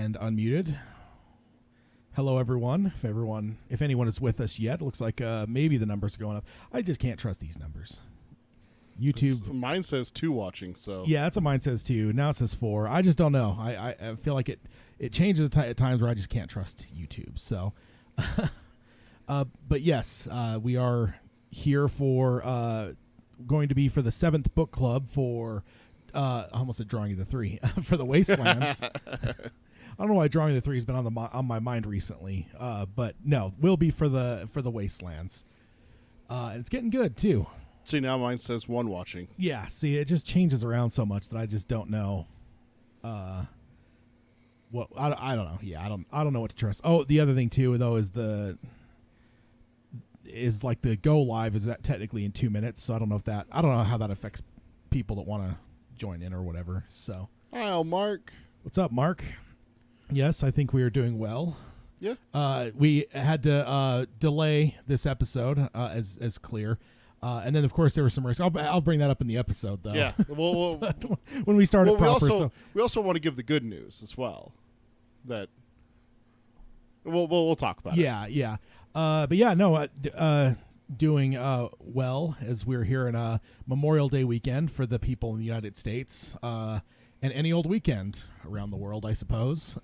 And unmuted. Hello, everyone. If anyone is with us yet, it looks like maybe the numbers are going up. I just can't trust these numbers. YouTube. Mine says 2 watching, so. Yeah, that's what mine says 2. Now it says 4. I just don't know. I feel like it changes at times where I just can't trust YouTube. So, but yes, we are here for going to be for the 7th book club for I almost said Drawing of the 3 for the Wastelands. I don't know why Drawing of the 3 has been on my mind recently, but no, will be for the Wastelands. And it's getting good too. See, now mine says 1 watching. Yeah, see, it just changes around so much that I just don't know. Well, I don't know. Yeah, I don't know what to trust. Oh, the other thing too, though, is the go live is that technically in 2 minutes. So I don't know how that affects people that want to join in or whatever. So, hi, Mark. What's up, Mark? Yes, I think we are doing well. Yeah. We had to delay this episode as clear. And then, of course, there were some risks. I'll bring that up in the episode, though. Yeah. Well, when we started proper. We also want to give the good news as well. That we'll talk about it. Yeah. But yeah, no, doing well as we're here in Memorial Day weekend for the people in the United States. And any old weekend around the world, I suppose.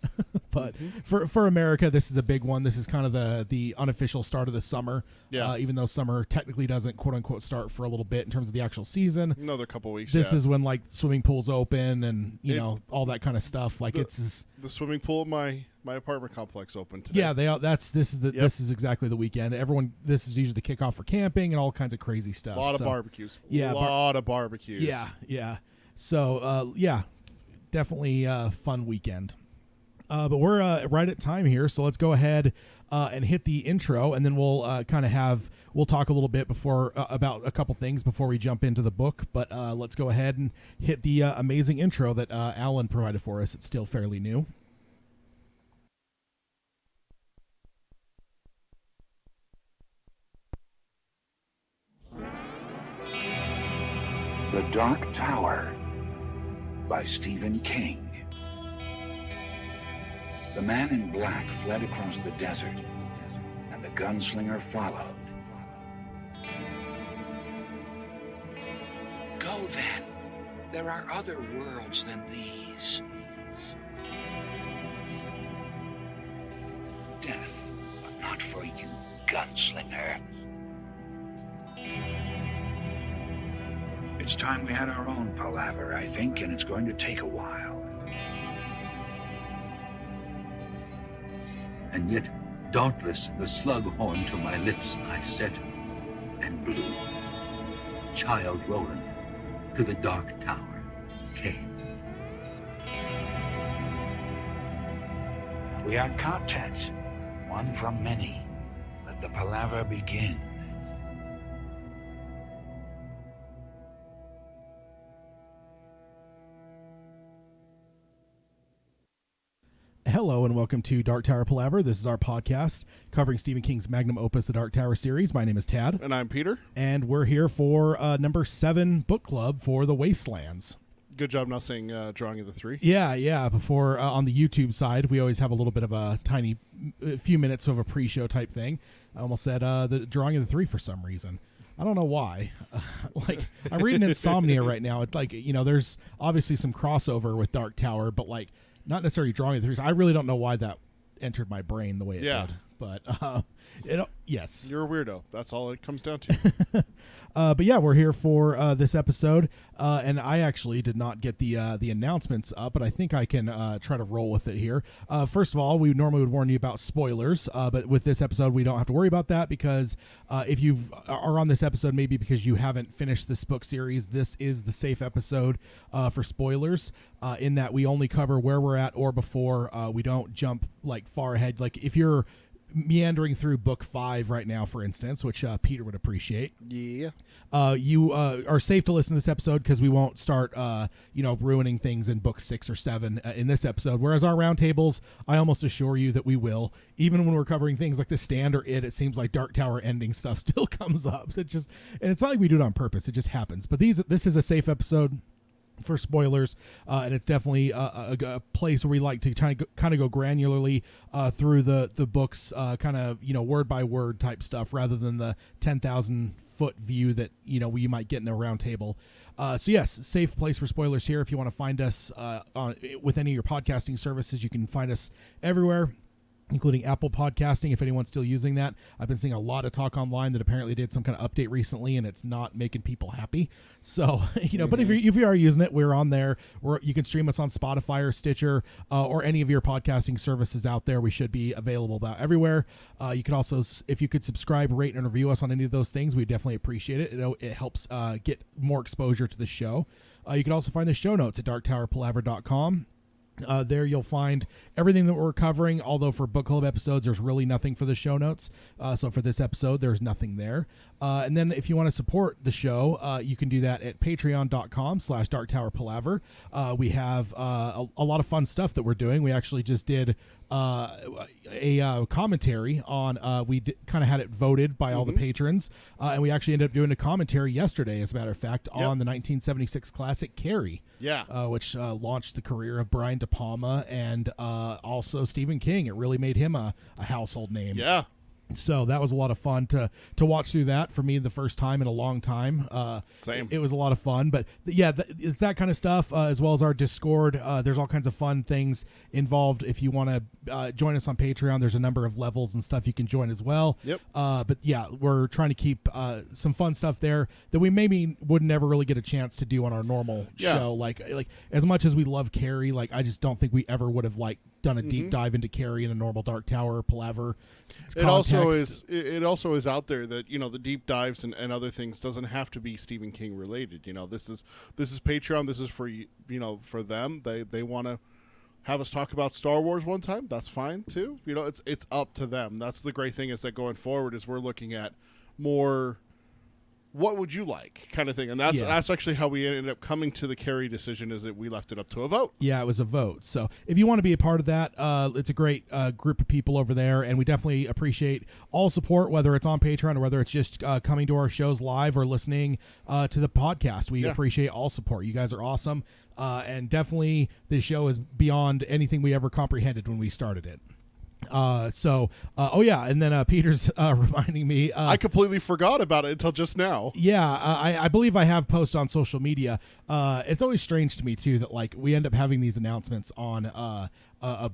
But for America, this is a big one. This is kind of the unofficial start of the summer. Yeah. Even though summer technically doesn't, quote unquote, start for a little bit in terms of the actual season. Another couple weeks. This is when like swimming pools open and you know all that kind of stuff. Like the swimming pool at my apartment complex opened today. Yeah, this is exactly the weekend. This is usually the kickoff for camping and all kinds of crazy stuff. A lot of barbecues. Yeah, a lot of barbecues. Yeah. So definitely a fun weekend. But we're right at time here, so let's go ahead and hit the intro, and then we'll we'll talk a little bit before about a couple things before we jump into the book. But let's go ahead and hit the amazing intro that Alan provided for us. It's still fairly new. The Dark Tower by Stephen King. The man in black fled across the desert, and the gunslinger followed. Go then. There are other worlds than these. Death, but not for you, gunslinger. It's time we had our own palaver, I think, and it's going to take a while. And yet, dauntless, the slug horn to my lips I set, and blew. Child Roland to the Dark Tower came. We are content, one from many. Let the palaver begin. Hello and welcome to Dark Tower Palaver. This is our podcast covering Stephen King's magnum opus, The Dark Tower series. My name is Tad. And I'm Peter. And we're here for number 7 book club for The Wastelands. Good job not saying Drawing of the 3. Yeah. Before, on the YouTube side, we always have a little bit of a few minutes of a pre-show type thing. I almost said the Drawing of the 3 for some reason. I don't know why. I'm reading Insomnia right now. It's like, there's obviously some crossover with Dark Tower, but not necessarily Drawing of the 3. I really don't know why that entered my brain the way it did. But yes, you're a weirdo. That's all it comes down to. But yeah, we're here for this episode, and I actually did not get the announcements up, but I think I can try to roll with it here. First of all, we normally would warn you about spoilers, but with this episode, we don't have to worry about that because if you are on this episode, maybe because you haven't finished this book series, this is the safe episode for spoilers. In that we only cover where we're at or before. We don't jump far ahead. Like if you're meandering through book 5 right now, for instance, which Peter would appreciate. Yeah. You are safe to listen to this episode because we won't start, ruining things in book 6 or 7 in this episode. Whereas our roundtables, I almost assure you that we will. Even when we're covering things like The Stand or It seems like Dark Tower ending stuff still comes up. So and it's not like we do it on purpose. It just happens. But this is a safe episode. for spoilers, and it's definitely a place where we like to kind of go granularly through the books, kind of word by word type stuff, rather than the 10,000 foot view that we might get in a round table. So yes, safe place for spoilers here. If you want to find us with any of your podcasting services, you can find us everywhere, including Apple Podcasting, if anyone's still using that. I've been seeing a lot of talk online that apparently did some kind of update recently, and it's not making people happy. So, but if you are using it, we're on there. You can stream us on Spotify or Stitcher or any of your podcasting services out there. We should be available about everywhere. You could also, if you could subscribe, rate, and review us on any of those things, we definitely appreciate it. It helps get more exposure to the show. You can also find the show notes at darktowerpalaver.com. There you'll find everything that we're covering, although for book club episodes, there's really nothing for the show notes. So for this episode, there's nothing there. And then if you want to support the show, you can do that at patreon.com/darktowerpalaver. We have a lot of fun stuff that we're doing. We actually just did a commentary on we kind of had it voted by all the patrons, and we actually ended up doing a commentary yesterday, as a matter of fact, on the 1976 classic Carrie, which launched the career of Brian De Palma and also Stephen King. It really made him a household name. So that was a lot of fun to watch through that, for me, the first time in a long time. Same. It was a lot of fun. But yeah, it's that kind of stuff, as well as our Discord. There's all kinds of fun things involved. If you want to join us on Patreon, there's a number of levels and stuff you can join as well. But yeah, we're trying to keep some fun stuff there that we maybe would never really get a chance to do on our normal show. Like as much as we love Carrie, I just don't think we ever would have done a deep dive into Carrie in a normal Dark Tower palaver. It also is out there that the deep dives and other things doesn't have to be Stephen King related. This is Patreon. This is for for them. They want to have us talk about Star Wars one time. That's fine too. It's up to them. That's the great thing, is that going forward is we're looking at more, what would you like, kind of thing. And that's actually how we ended up coming to the Carrie decision, is that we left it up to a vote. Yeah, it was a vote. So if you want to be a part of that, it's a great group of people over there, and we definitely appreciate all support, whether it's on Patreon or whether it's just coming to our shows live or listening to the podcast. We appreciate all support. You guys are awesome, and definitely this show is beyond anything we ever comprehended when we started it. And then Peter's reminding me, I completely forgot about it until just now. I believe I have posted on social media. It's always strange to me too that we end up having these announcements on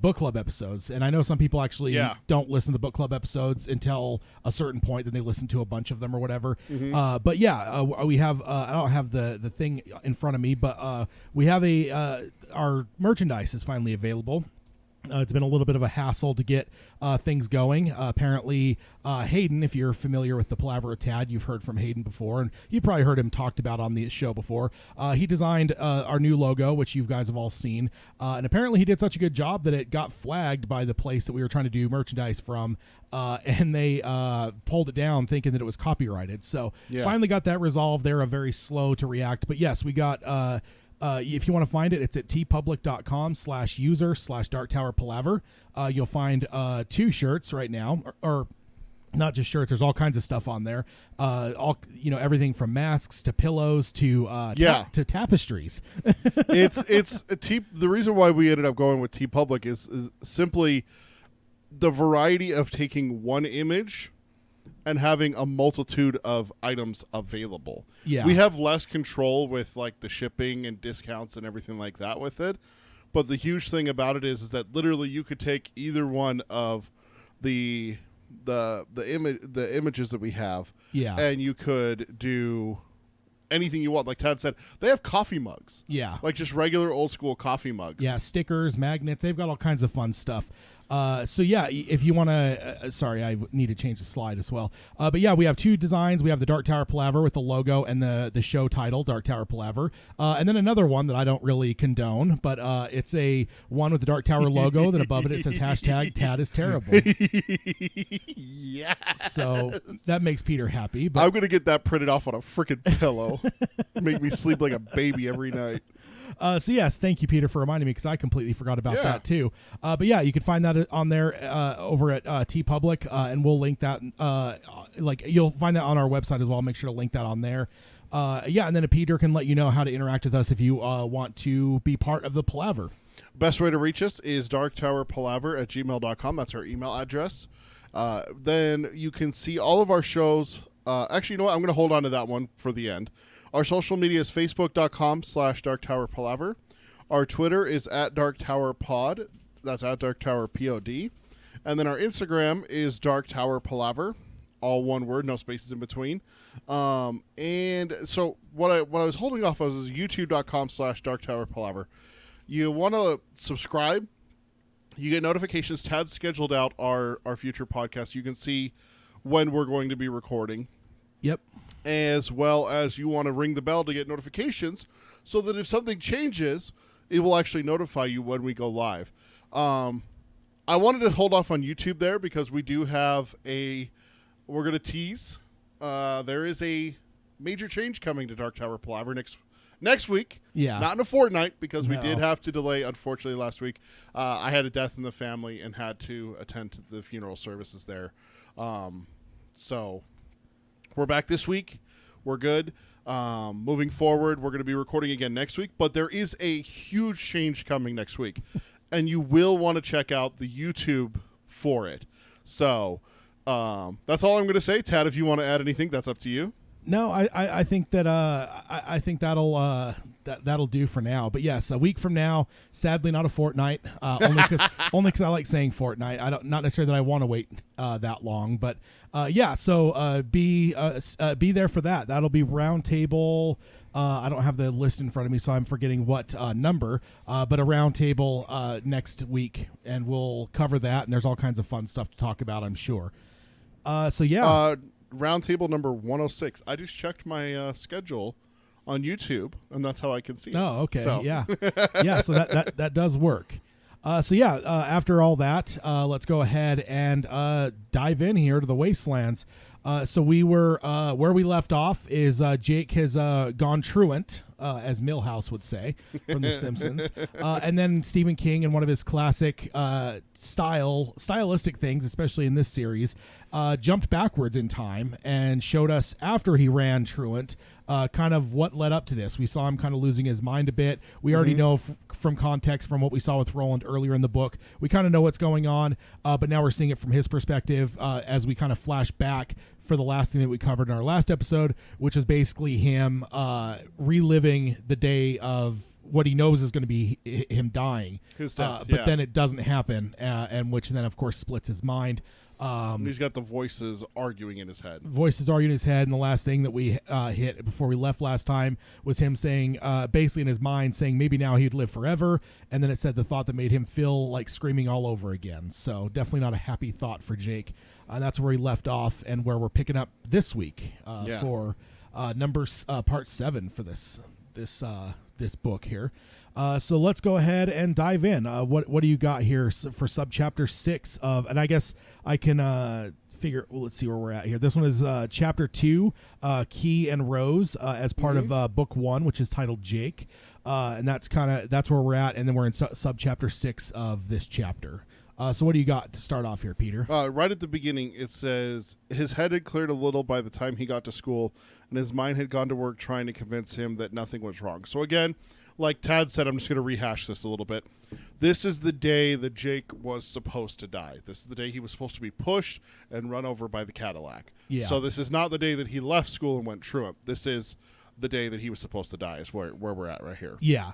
book club episodes, and I know some people actually don't listen to book club episodes until a certain point, then they listen to a bunch of them or whatever. We have I don't have the thing in front of me, but we have our merchandise is finally available. It's been a little bit of a hassle to get things going. Apparently, Hayden, if you're familiar with the Palaver of Tad, you've heard from Hayden before, and you probably heard him talked about on the show before. He designed our new logo, which you guys have all seen, and apparently he did such a good job that it got flagged by the place that we were trying to do merchandise from, and they pulled it down thinking that it was copyrighted. So finally got that resolved. They're very slow to react, but yes, we got... if you want to find it, it's at tpublic.com/user/darktowerpalaver. You'll find 2 shirts right now, or not just shirts. There's all kinds of stuff on there. Everything from masks to pillows to to tapestries. The reason why we ended up going with TeePublic is simply the variety of taking one image and having a multitude of items available. We have less control with the shipping and discounts and everything like that with it. But the huge thing about it is that literally you could take either one of the images that we have, and you could do anything you want. Like Tad said, they have coffee mugs. Just regular old school coffee mugs. Stickers, magnets. They've got all kinds of fun stuff. If you want to, sorry, I need to change the slide as well. We have 2 designs. We have the Dark Tower Palaver with the logo and the show title, Dark Tower Palaver. And then another one that I don't really condone, but it's a one with the Dark Tower logo. Then above it says #Tad is terrible. So that makes Peter happy. But I'm going to get that printed off on a freaking pillow. Make me sleep like a baby every night. Yes, thank you, Peter, for reminding me, because I completely forgot about that too. You can find that on there over at TeePublic, and we'll link that. You'll find that on our website as well. Make sure to link that on there. Yeah, and then Peter can let you know how to interact with us if you want to be part of the palaver. Best way to reach us is darktowerpalaver@gmail.com. That's our email address. Then you can see all of our shows. Actually, you know what? I'm going to hold on to that one for the end. Our social media is facebook.com/darktowerpalaver. Our Twitter is @darktowerpod. That's @darktowerpod. And then our Instagram is darktowerpalaver. All one word, no spaces in between. And so what I was holding off of is youtube.com/darktowerpalaver. You want to subscribe. You get notifications. Tad's scheduled out our future podcasts. You can see when we're going to be recording. Yep. As well as you want to ring the bell to get notifications so that if something changes, it will actually notify you when we go live. I wanted to hold off on YouTube there because we do have we're going to tease. There is a major change coming to Dark Tower Palaver next week. Yeah. Not in a fortnight because we did have to delay, unfortunately, last week. I had a death in the family and had to attend to the funeral services there. So we're back this week. We're good. Moving forward, we're going to be recording again next week, but there is a huge change coming next week, and you will want to check out the YouTube for it. So that's all I'm going to say. Tad, if you want to add anything, that's up to you. No, I think that I think that'll do for now. But yes, a week from now, sadly not a fortnight. Only because I like saying fortnight. Not necessarily that I want to wait that long, but yeah. So be there for that. That'll be roundtable. I don't have the list in front of me, so I'm forgetting what number. But a roundtable next week, and we'll cover that. And there's all kinds of fun stuff to talk about, I'm sure. So yeah. Roundtable number 106. I just checked my schedule on YouTube, and that's how I can see it. Oh, okay. So. Yeah. Yeah, so that does work. So yeah, after all that, let's go ahead and dive in here to the Wastelands. So we were where we left off is Jake has gone truant, as Milhouse would say from The Simpsons, and then Stephen King, in one of his classic stylistic things, especially in this series, jumped backwards in time and showed us after he ran truant kind of what led up to this. We saw him kind of losing his mind a bit. We already know from context from what we saw with Roland earlier in the book. We kind of know what's going on, but now we're seeing it from his perspective as we kind of flash back for the last thing that we covered in our last episode, which is basically him reliving the day of what he knows is going to be him dying. His death, but then it doesn't happen, and which then, of course, splits his mind. He's got the voices arguing in his head. And the last thing that we hit before we left last time was him saying, basically in his mind, saying maybe now he'd live forever, and then it said the thought that made him feel like screaming all over again. So definitely not a happy thought for Jake. And that's where he left off, and where we're picking up this week for part 7 for this book here. So let's go ahead and dive in. What do you got here for subchapter 6 of? And I guess I can figure. Well, let's see where we're at here. This one is chapter 2, Key and Rose, as part of book 1, which is titled Jake, and that's where we're at. And then we're in subchapter 6 of this chapter. So what do you got to start off here, Peter? Right at the beginning, it says, his head had cleared a little by the time he got to school, and his mind had gone to work trying to convince him that nothing was wrong. So again, like Tad said, I'm just going to rehash this a little bit. This is the day that Jake was supposed to die. This is the day he was supposed to be pushed and run over by the Cadillac. Yeah. So this is not the day that he left school and went truant. This is the day that he was supposed to die, is where we're at right here. Yeah.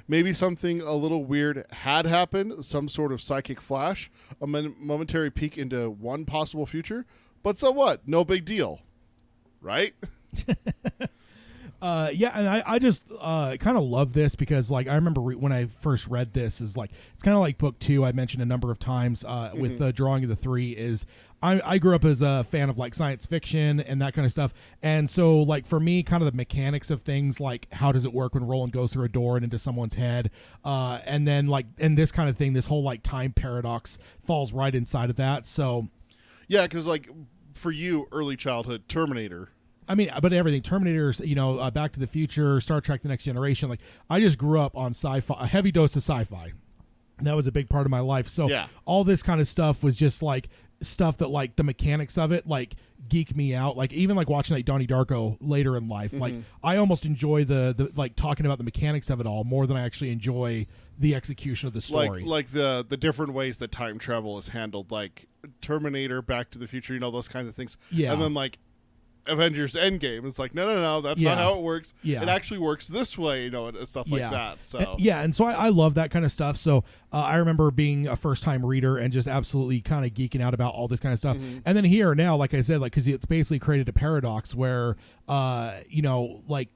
Maybe something a little weird had happened, some sort of psychic flash, a momentary peek into one possible future, but so what? No big deal, right? Yeah, and I just kind of love this because, like, I remember when I first read this, is like it's kind of like book 2 I mentioned a number of times with the Drawing of the Three. Is I grew up as a fan of like science fiction and that kind of stuff, and so like for me, kind of the mechanics of things, like how does it work when Roland goes through a door and into someone's head, and then like and this kind of thing, this whole like time paradox falls right inside of that. So yeah, because like for you, early childhood, Terminator. I mean, but everything, Terminators, Back to the Future, Star Trek: The Next Generation. Like, I just grew up on sci-fi, a heavy dose of sci-fi. And that was a big part of my life. So all this kind of stuff was just like stuff that, like, the mechanics of it, like, geek me out. Like even like watching like Donnie Darko later in life, like I almost enjoy the like talking about the mechanics of it all more than I actually enjoy the execution of the story. Like the different ways that time travel is handled, like Terminator, Back to the Future, those kinds of things. Yeah. And then like Avengers Endgame, it's like no, that's not how it works. Yeah. It actually works this way, and stuff like that. So and so I love that kind of stuff. So I remember being a first time reader and just absolutely kind of geeking out about all this kind of stuff. And then here now, like I said, like because it's basically created a paradox where like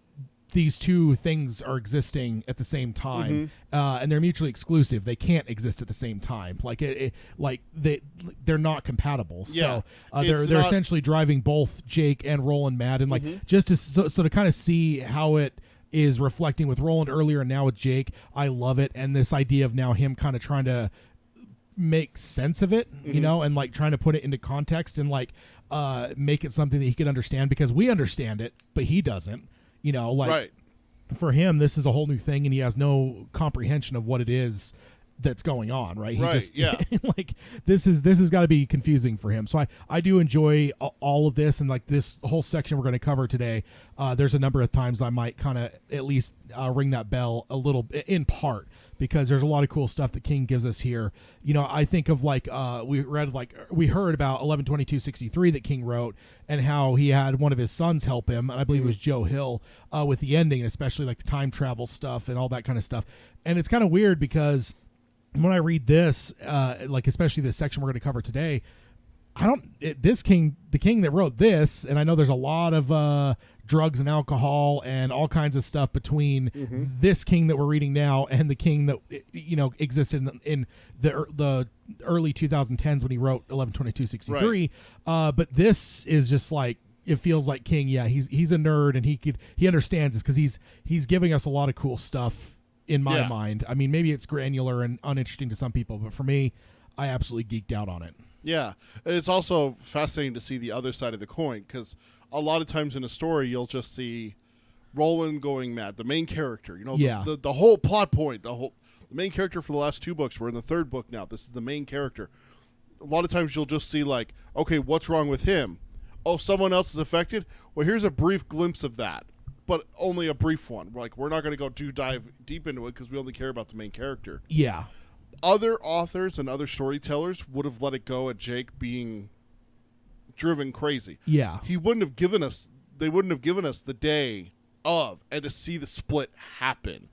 these two things are existing at the same time, and they're mutually exclusive. They can't exist at the same time. Like they're not compatible. Yeah. So they're essentially driving both Jake and Roland mad, and like just to so to kind of see how it is reflecting with Roland earlier and now with Jake. I love it, and this idea of now him kind of trying to make sense of it, and like trying to put it into context and like make it something that he can understand, because we understand it, but he doesn't. right. For him, this is a whole new thing, and he has no comprehension of what it is that's going on. Right. Like this has got to be confusing for him. So I do enjoy all of this, and like this whole section we're going to cover today. There's a number of times I might kind of at least ring that bell a little in part, because there's a lot of cool stuff that King gives us here. I think of like we heard about 11/22/63 that King wrote, and how he had one of his sons help him, and I believe it was Joe Hill, with the ending, and especially like the time travel stuff and all that kind of stuff. And it's kind of weird because when I read this, like especially this section we're going to cover today, the king that wrote this, and I know there's a lot of drugs and alcohol and all kinds of stuff between this king that we're reading now and the king that existed in the early 2010s when he wrote 11/22/63. But this is just like, it feels like King. Yeah, he's a nerd, and he understands this because he's giving us a lot of cool stuff. In my mind, I mean, maybe it's granular and uninteresting to some people, but for me, I absolutely geeked out on it. Yeah, and it's also fascinating to see the other side of the coin, because a lot of times in a story, you'll just see Roland going mad, the main character. The whole plot point, the main character for the last two books. We're in the third book now. This is the main character. A lot of times you'll just see like, okay, what's wrong with him? Oh, someone else is affected? Well, here's a brief glimpse of that. But only a brief one. Like, we're not going to go dive deep into it because we only care about the main character. Yeah. Other authors and other storytellers would have let it go at Jake being driven crazy. Yeah. They wouldn't have given us the day of, and to see the split happen.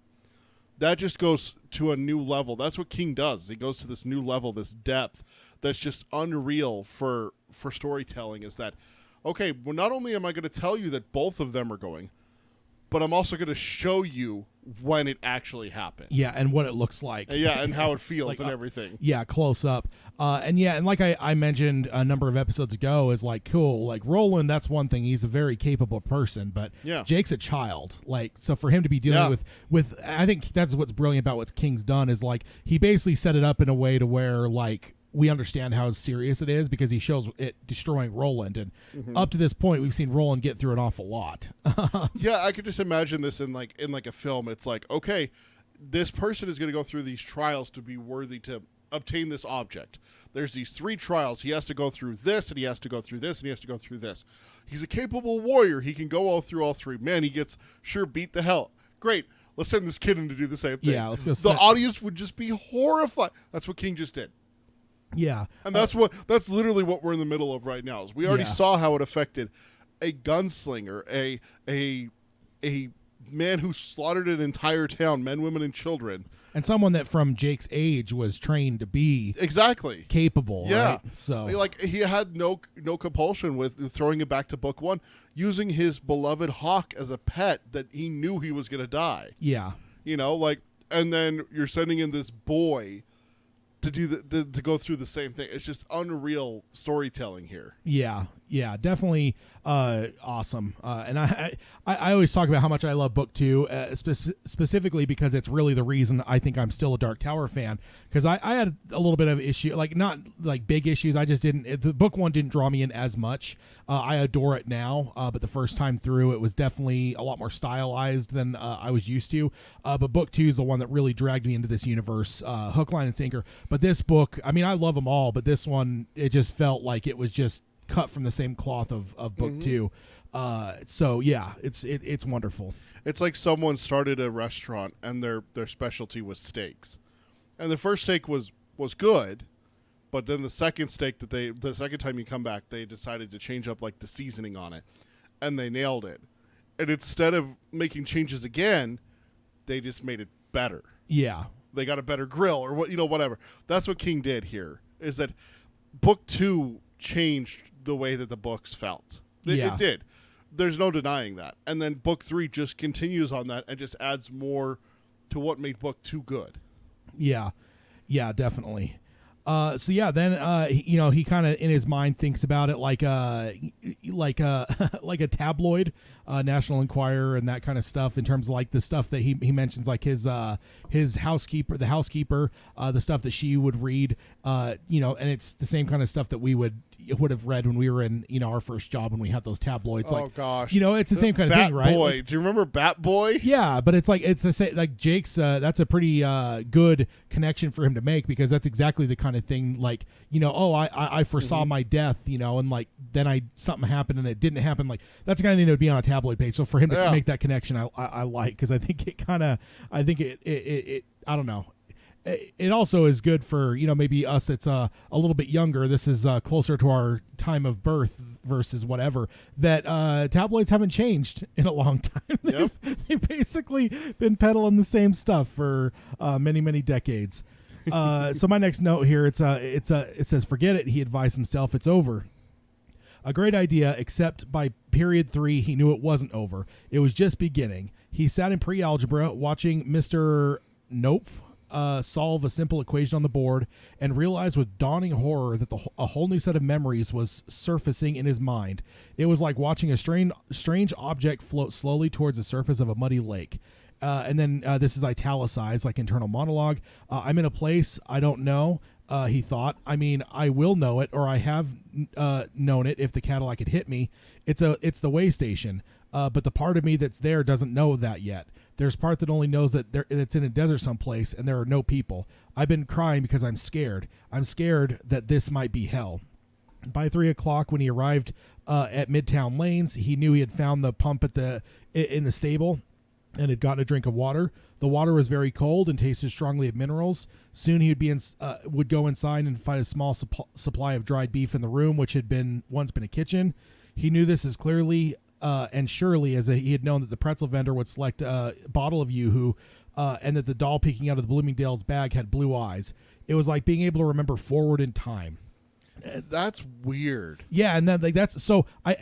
That just goes to a new level. That's what King does. He goes to this new level, this depth that's just unreal for storytelling, is that, okay, well, not only am I going to tell you that both of them are going, but I'm also going to show you when it actually happened. Yeah, and what it looks like. Yeah, and how it feels like, and everything. Yeah, close up. And like I mentioned a number of episodes ago, is like, cool, like Roland, that's one thing. He's a very capable person, but Jake's a child. Like, so for him to be dealing with, I think that's what's brilliant about what King's done, is like, he basically set it up in a way to where like, we understand how serious it is, because he shows it destroying Roland, and up to this point we've seen Roland get through an awful lot. Yeah, I could just imagine this in like a film. It's like, okay, this person is going to go through these trials to be worthy to obtain this object. There's these 3 trials. He has to go through this, and he has to go through this, and he has to go through this. He's a capable warrior. He can go all through all 3. Man, he gets beat the hell. Great. Let's send this kid in to do the same thing. Yeah, let's go. The audience would just be horrified. That's what King just did. Yeah. And that's literally what we're in the middle of right now. Is we already saw how it affected a gunslinger, a man who slaughtered an entire town, men, women, and children. And someone that from Jake's age was trained to be exactly capable. Yeah. Right? So like he had no compulsion with throwing it back to book 1, using his beloved hawk as a pet that he knew he was going to die. Yeah. And then you're sending in this boy to do to go through the same thing. It's just unreal storytelling here. Yeah, definitely awesome. And I always talk about how much I love book 2, specifically because it's really the reason I think I'm still a Dark Tower fan. Because I had a little bit of issue, like not like big issues. I just didn't. The book 1 didn't draw me in as much. I adore it now, but the first time through, it was definitely a lot more stylized than I was used to. But book 2 is the one that really dragged me into this universe, hook, line, and sinker. But this book, I mean, I love them all, but this one, it just felt like it was just cut from the same cloth of book two. So yeah, it's wonderful. It's like someone started a restaurant and their specialty was steaks, and the first steak was good, but then the second time you come back, they decided to change up like the seasoning on it, and they nailed it. And instead of making changes again, they just made it better. Yeah, they got a better grill or whatever. That's what King did here. Is that book two changed the way that the books felt. It did. There's no denying that. And then book three just continues on that and just adds more to what made book two good. Yeah, definitely. So yeah, then he kind of in his mind thinks about it like a tabloid, National Enquirer and that kind of stuff, in terms of like the stuff that he mentions, like his housekeeper, the stuff that she would read, and it's the same kind of stuff that we would have read when we were in our first job when we had those tabloids. Oh gosh, it's the same kind of thing, right? Bat Boy, like, do you remember Bat Boy? Yeah, but it's the same. Like Jake's, that's a pretty good connection for him to make, because that's exactly the kind of thing. Like I foresaw my death, and like then something happened and it didn't happen. Like that's the kind of thing that would be on a tabloid page. So for him to make that connection, I like, because I think it I don't know. It also is good for maybe us that's a little bit younger. This is closer to our time of birth versus whatever, that tabloids haven't changed in a long time. They've basically been peddling the same stuff for many decades. So my next note here, it says, forget it. He advised himself, it's over. A great idea, except by period 3, he knew it wasn't over. It was just beginning. He sat in pre-algebra watching Mr. Nope solve a simple equation on the board, and realized with dawning horror that a whole new set of memories was surfacing in his mind. It was like watching a strange object float slowly towards the surface of a muddy lake. And then this is italicized, like internal monologue. I'm in a place I don't know, he thought. I mean, I will know it, or I have known it if the Cadillac had hit me. It's the way station, but the part of me that's there doesn't know that yet. There's part that only knows that it's in a desert someplace and there are no people. I've been crying because I'm scared. I'm scared that this might be hell. By 3 o'clock, when he arrived at Midtown Lanes, he knew he had found the pump in the stable and had gotten a drink of water. The water was very cold and tasted strongly of minerals. Soon he would go inside and find a small supply of dried beef in the room, which had once been a kitchen. He knew this as clearly and surely as he had known that the pretzel vendor would select a bottle of Yoo-Hoo, and that the doll peeking out of the Bloomingdale's bag had blue eyes. It was like being able to remember forward in time. That's weird. Yeah, and then that's so. I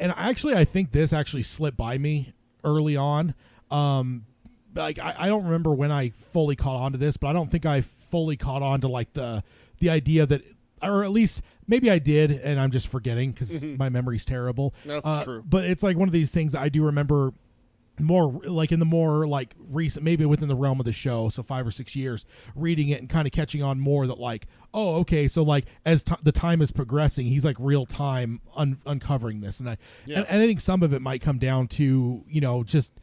think this actually slipped by me early on. I don't remember when I fully caught on to this, but I don't think I fully caught on to like the idea that, or at least maybe I did, and I'm just forgetting because my memory's terrible. That's true. But it's like one of these things that I do remember more, like in the more like recent, maybe within the realm of the show, so 5 or 6 years, reading it and kind of catching on more that like, oh, okay, so like as the time is progressing, he's like real time uncovering this, and I think some of it might come down to just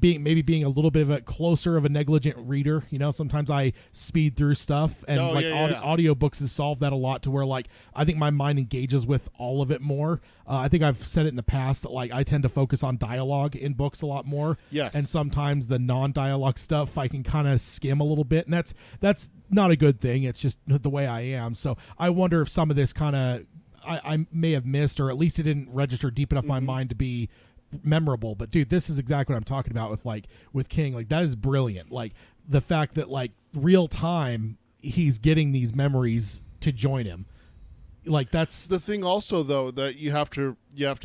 being a little bit of a closer of a negligent reader. Sometimes I speed through stuff, and audiobooks has solved that a lot, to where like I think my mind engages with all of it more. I think I've said it in the past that like I tend to focus on dialogue in books a lot more. Yes. And sometimes the non-dialogue stuff I can kind of skim a little bit, and that's not a good thing. It's just the way I am. So I wonder if some of this kind of I may have missed, or at least it didn't register deep enough in my mind to be memorable. But dude, this is exactly what I'm talking about with King. Like that is brilliant. Like the fact that like real time he's getting these memories to join him. Like that's the thing also though that you have to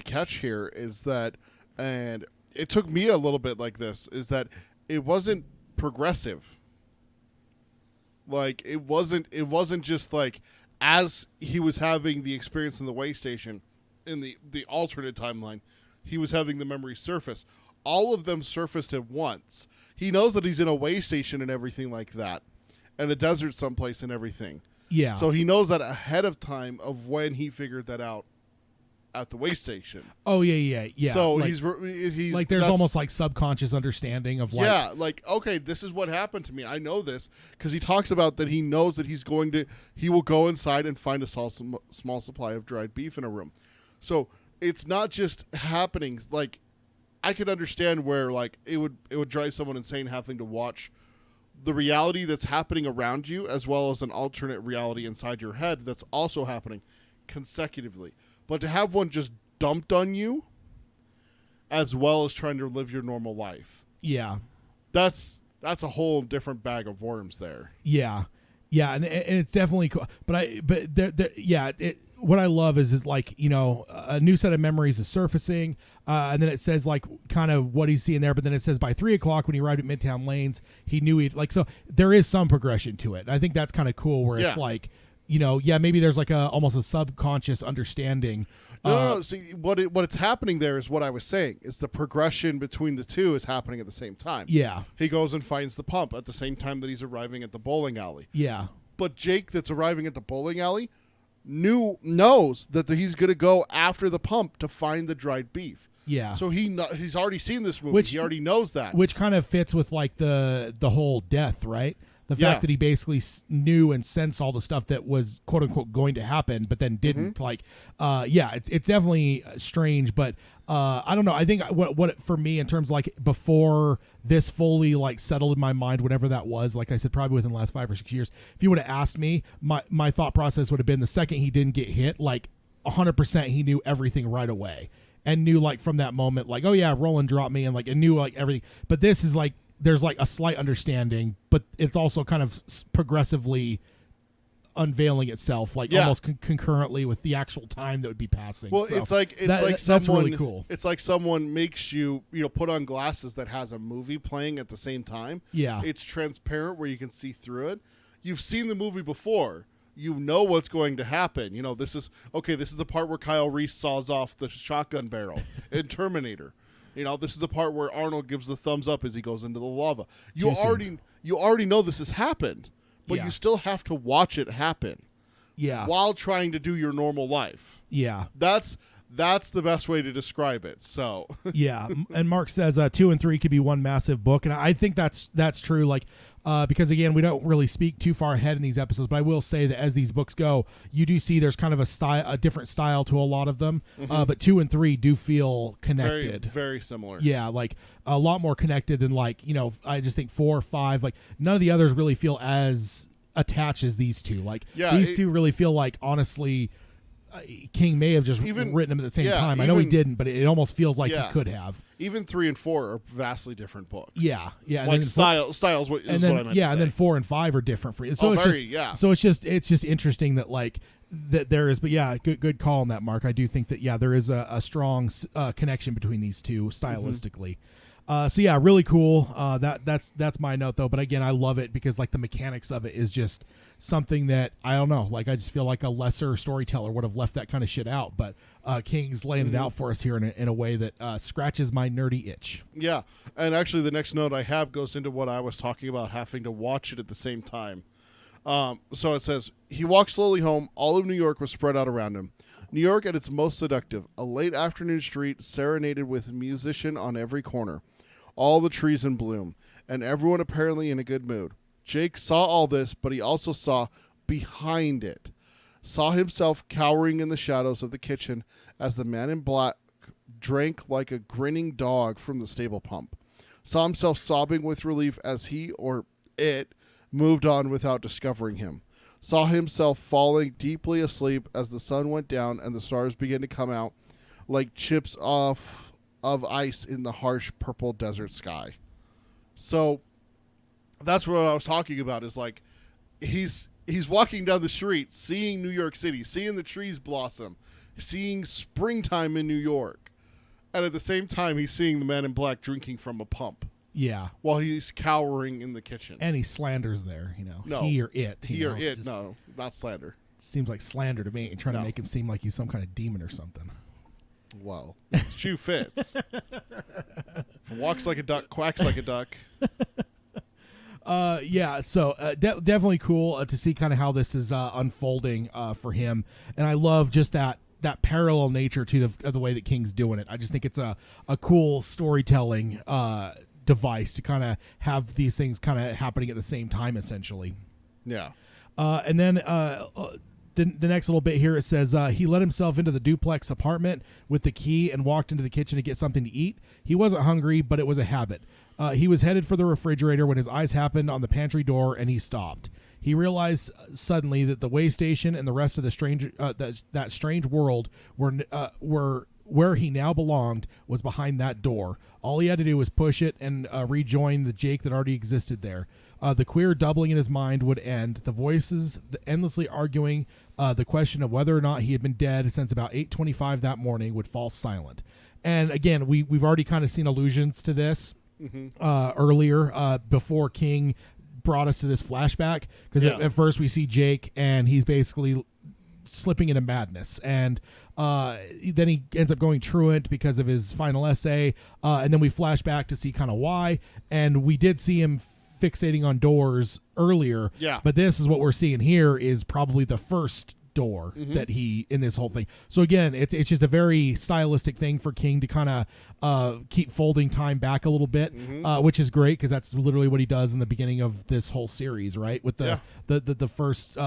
catch here is that, and it took me a little bit like this, is that it wasn't progressive. Like it wasn't just like as he was having the experience in the way station in the alternate timeline, he was having the memories surface. All of them surfaced at once. He knows that he's in a way station and everything like that, and a desert someplace and everything. Yeah. So he knows that ahead of time of when he figured that out. at the way station. Oh yeah. So like, he's like there's almost like subconscious understanding of like yeah, like okay, this is what happened to me. I know this because he talks about that. He knows that he will go inside and find a small supply of dried beef in a room. So it's not just happening. Like I could understand where like it would drive someone insane having to watch the reality that's happening around you as well as an alternate reality inside your head that's also happening consecutively. But to have one just dumped on you as well as trying to live your normal life. Yeah. That's a whole different bag of worms there. Yeah. Yeah, and it's definitely cool. What I love is like, you know, a new set of memories is surfacing, and then it says like kind of what he's seeing there, but then it says by 3:00 when he arrived at Midtown Lanes, he knew he'd like, so there is some progression to it. And I think that's kind of cool where it's like, you know, maybe there's like almost a subconscious understanding. No. See, what's happening there is what I was saying. Is the progression between the two is happening at the same time. Yeah. He goes and finds the pump at the same time that he's arriving at the bowling alley. Yeah. But Jake that's arriving at the bowling alley knows that he's going to go after the pump to find the dried beef. Yeah. So he's already seen this movie. He already knows that. Which kind of fits with like the whole death, right? The fact that he basically knew and sensed all the stuff that was quote unquote going to happen, but then didn't. Mm-hmm. It's definitely strange, but I don't know. I think what for me in terms of like before this fully like settled in my mind, whatever that was, like I said, probably within the last 5 or 6 years, if you would have asked me, my thought process would have been the second he didn't get hit, like 100% he knew everything right away and knew like from that moment, like, oh yeah, Roland dropped me and like, and knew like everything. But this is like, there's like a slight understanding, but it's also kind of progressively unveiling itself, like almost concurrently with the actual time that would be passing. Well, so it's like someone, that's really cool. It's like someone makes you put on glasses that has a movie playing at the same time. Yeah, it's transparent where you can see through it. You've seen the movie before. You know what's going to happen. You know this is the part where Kyle Reese saws off the shotgun barrel in Terminator. You know, this is the part where Arnold gives the thumbs up as he goes into the lava. You already know this has happened, but you still have to watch it happen. Yeah. While trying to do your normal life. Yeah. That's the best way to describe it. So. Yeah, and Mark says 2 and 3 could be one massive book, and I think that's true. Like. Because again, we don't really speak too far ahead in these episodes, but I will say that as these books go, you do see there's kind of a different style to a lot of them. Mm-hmm. But 2 and 3 do feel connected, very, very similar. Yeah, like a lot more connected than like I just think 4 or 5. Like none of the others really feel as attached as these two. Like these two really feel like honestly. King may have just written them at the same time. I know he didn't, but it almost feels like he could have. Even 3 and 4 are vastly different books. Yeah. Like styles. What I meant to say. And then 4 and 5 are different for you. So So it's just interesting that like that there is. But good call on that, Mark. I do think that there is a strong connection between these two stylistically. Mm-hmm. Really cool. That's my note though. But again, I love it because like the mechanics of it is just something that I don't know. Like I just feel like a lesser storyteller would have left that kind of shit out. But King's laying it out for us here in a way that scratches my nerdy itch. Yeah, and actually the next note I have goes into what I was talking about having to watch it at the same time. So it says, he walked slowly home. All of New York was spread out around him. New York at its most seductive, a late afternoon street serenaded with musician on every corner. All the trees in bloom, and everyone apparently in a good mood. Jake saw all this, but he also saw behind it. Saw himself cowering in the shadows of the kitchen as the man in black drank like a grinning dog from the stable pump. Saw himself sobbing with relief as he or it moved on without discovering him. Saw himself falling deeply asleep as the sun went down and the stars began to come out like chips off of ice in the harsh purple desert sky. So that's what I was talking about is like he's walking down the street, seeing New York City, seeing the trees blossom, seeing springtime in New York. And at the same time, he's seeing the man in black drinking from a pump. Yeah. While he's cowering in the kitchen. And he slanders there, No. He or it. No, not slander. Seems like slander to me, trying to make him seem like he's some kind of demon or something. Well, the shoe fits. Walks like a duck, quacks like a duck. Definitely cool to see kind of how this is unfolding for him. And I love just that that parallel nature to the way that King's doing it. I just think it's a cool storytelling device to kind of have these things kind of happening at the same time, essentially. Yeah. And then the next little bit here, it says, he let himself into the duplex apartment with the key and walked into the kitchen to get something to eat. He wasn't hungry, but it was a habit. He was headed for the refrigerator when his eyes happened on the pantry door, and he stopped. He realized suddenly that the way station and the rest of the strange that strange world were where he now belonged was behind that door. All he had to do was push it and rejoin the Jake that already existed there. The queer doubling in his mind would end. The voices endlessly arguing the question of whether or not he had been dead since about 8:25 that morning would fall silent. And again, we've already kind of seen allusions to this earlier before King brought us to this flashback, because at first we see Jake and he's basically slipping into madness, and then he ends up going truant because of his final essay, and then we flash back to see kind of why, and we did see him fixating on doors earlier, but this is what we're seeing here is probably the first door that he in this whole thing. So again, it's just a very stylistic thing for King to kind of keep folding time back a little bit, which is great because that's literally what he does in the beginning of this whole series, right? With the first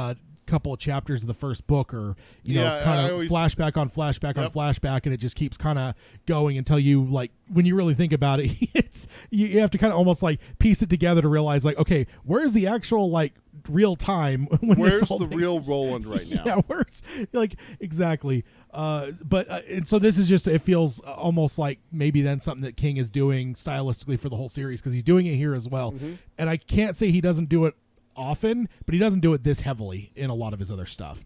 couple of chapters of the first book, or kind of flashback on flashback on flashback, and it just keeps kind of going until you, like, when you really think about it, it's you have to kind of almost like piece it together to realize, like, okay, where's the actual like real time when where's the real Roland right now? Yeah, where's, like, exactly. And so this is just, it feels almost like maybe then something that King is doing stylistically for the whole series, because he's doing it here as well. And I can't say he doesn't do it often, but he doesn't do it this heavily in a lot of his other stuff.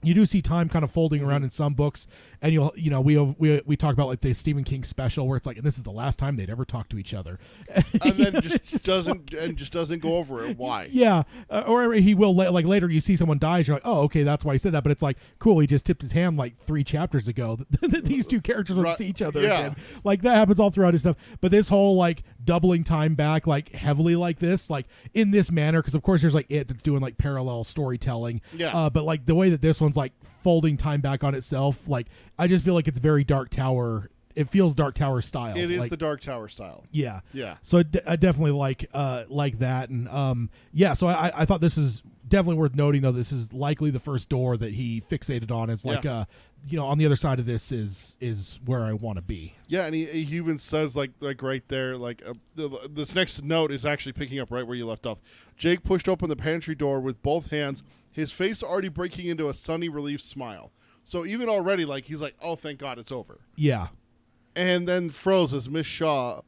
You do see time kind of folding around in some books, and we talk about like the Stephen King special where it's like, and this is the last time they'd ever talk to each other, and then just doesn't go over it. Why? Yeah, or he will like later you see someone dies, you're like, oh, okay, that's why he said that. But it's like, cool, he just tipped his hand like 3 chapters ago that these two characters would see each other again. Like that happens all throughout his stuff. But this whole like doubling time back like heavily like this, like in this manner, because of course there's like that's doing like parallel storytelling. But like the way that this one's like folding time back on itself, like I just feel like it's very Dark Tower. It feels Dark Tower style. It is like, the Dark Tower style. Yeah. So I definitely like that, and So I thought this is definitely worth noting, though. This is likely the first door that he fixated on as like on the other side of this is where I want to be. Yeah, and he even says like right there, like this next note is actually picking up right where you left off. Jake pushed open the pantry door with both hands, his face already breaking into a sunny relief smile. So even already, like, he's like, oh, thank God it's over. Yeah. And then froze as Miss Shaw,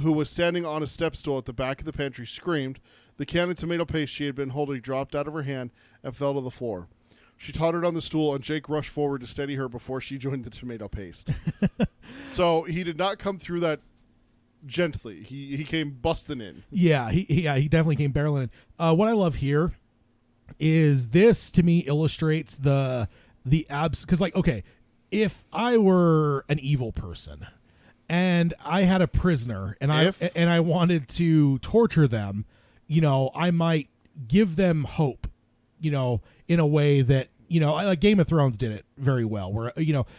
who was standing on a step stool at the back of the pantry, screamed. The can of tomato paste she had been holding dropped out of her hand and fell to the floor. She tottered on the stool, and Jake rushed forward to steady her before she joined the tomato paste. So he did not come through that gently. He came busting in. Yeah, he definitely came barreling in. What I love here is this, to me, illustrates the because, like, okay, if I were an evil person and I had a prisoner and I wanted to torture them, I might give them hope, in a way that, like Game of Thrones did it very well, where,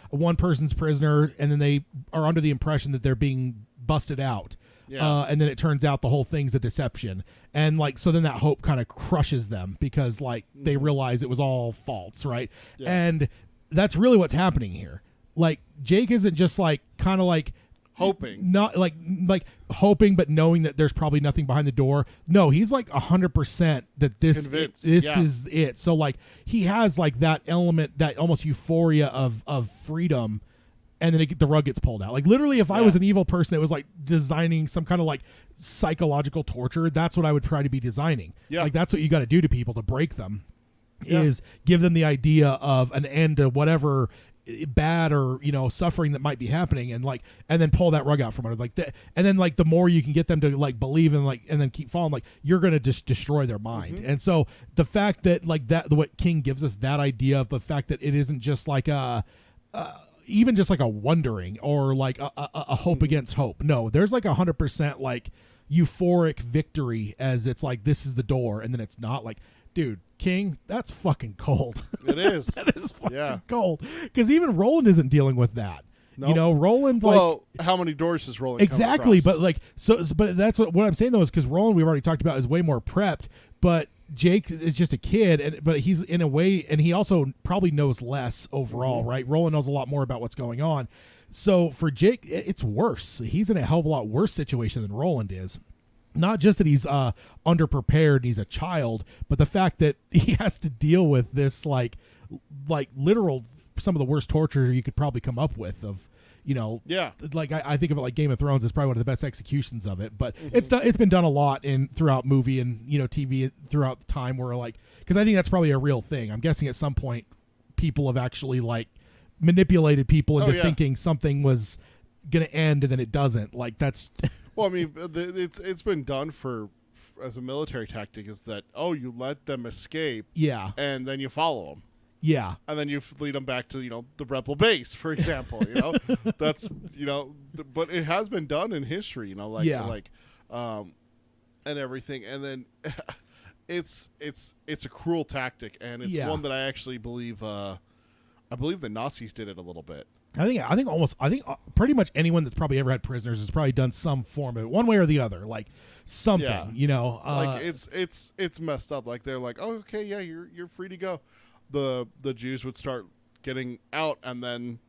one person's prisoner and then they are under the impression that they're being busted out. And then it turns out the whole thing's a deception. And like, so then that hope kind of crushes them because like they realize it was all false. Right. Yeah. And that's really what's happening here. Like Jake isn't just like kind of like hoping, not like hoping, but knowing that there's probably nothing behind the door. No, he's like 100% that this is it. So like he has like that element, that almost euphoria of freedom. And then the rug gets pulled out. Like literally, if I was an evil person that was like designing some kind of like psychological torture, that's what I would try to be designing. Yeah. Like that's what you got to do to people to break them, is give them the idea of an end to whatever bad or suffering that might be happening, and then pull that rug out from under like that. And then like the more you can get them to like believe and like and then keep falling, like you're gonna just destroy their mind. And so the fact that like that, what King gives us, that idea of the fact that it isn't just like even just like a wondering or like a hope against hope. No, there's like 100% like euphoric victory, as it's like this is the door, and then it's not. Like dude, King, that's fucking cold. It is. That is fucking cold. Because even Roland isn't dealing with that. Nope. You know, Roland. Like, well, how many doors has Roland? Exactly, come but like but that's what I'm saying though is because Roland we've already talked about is way more prepped, but Jake is just a kid, but he's in a way, and he also probably knows less overall, right? Roland knows a lot more about what's going on. So for Jake, it's worse. He's in a hell of a lot worse situation than Roland is. Not just that he's underprepared and he's a child, but the fact that he has to deal with this like literal some of the worst torture you could probably come up with of, you know, like I think of it like Game of Thrones is probably one of the best executions of it, but it's been done a lot throughout movie and, you know, TV throughout the time where like, because I think that's probably a real thing. I'm guessing at some point people have actually like manipulated people into thinking something was going to end and then it doesn't. Like that's well, I mean, it's been done as a military tactic is that, you let them escape. Yeah. And then you follow them. Yeah. And then you lead them back to, you know, the rebel base, for example, you know, that's, you know, but it has been done in history, you know, like, and everything. And then it's a cruel tactic. And it's one that I actually believe, I believe the Nazis did it a little bit. I think pretty much anyone that's probably ever had prisoners has probably done some form of it, one way or the other, like something, you know, like it's messed up. Like they're like, oh, okay, yeah, you're free to go. The Jews would start getting out, and then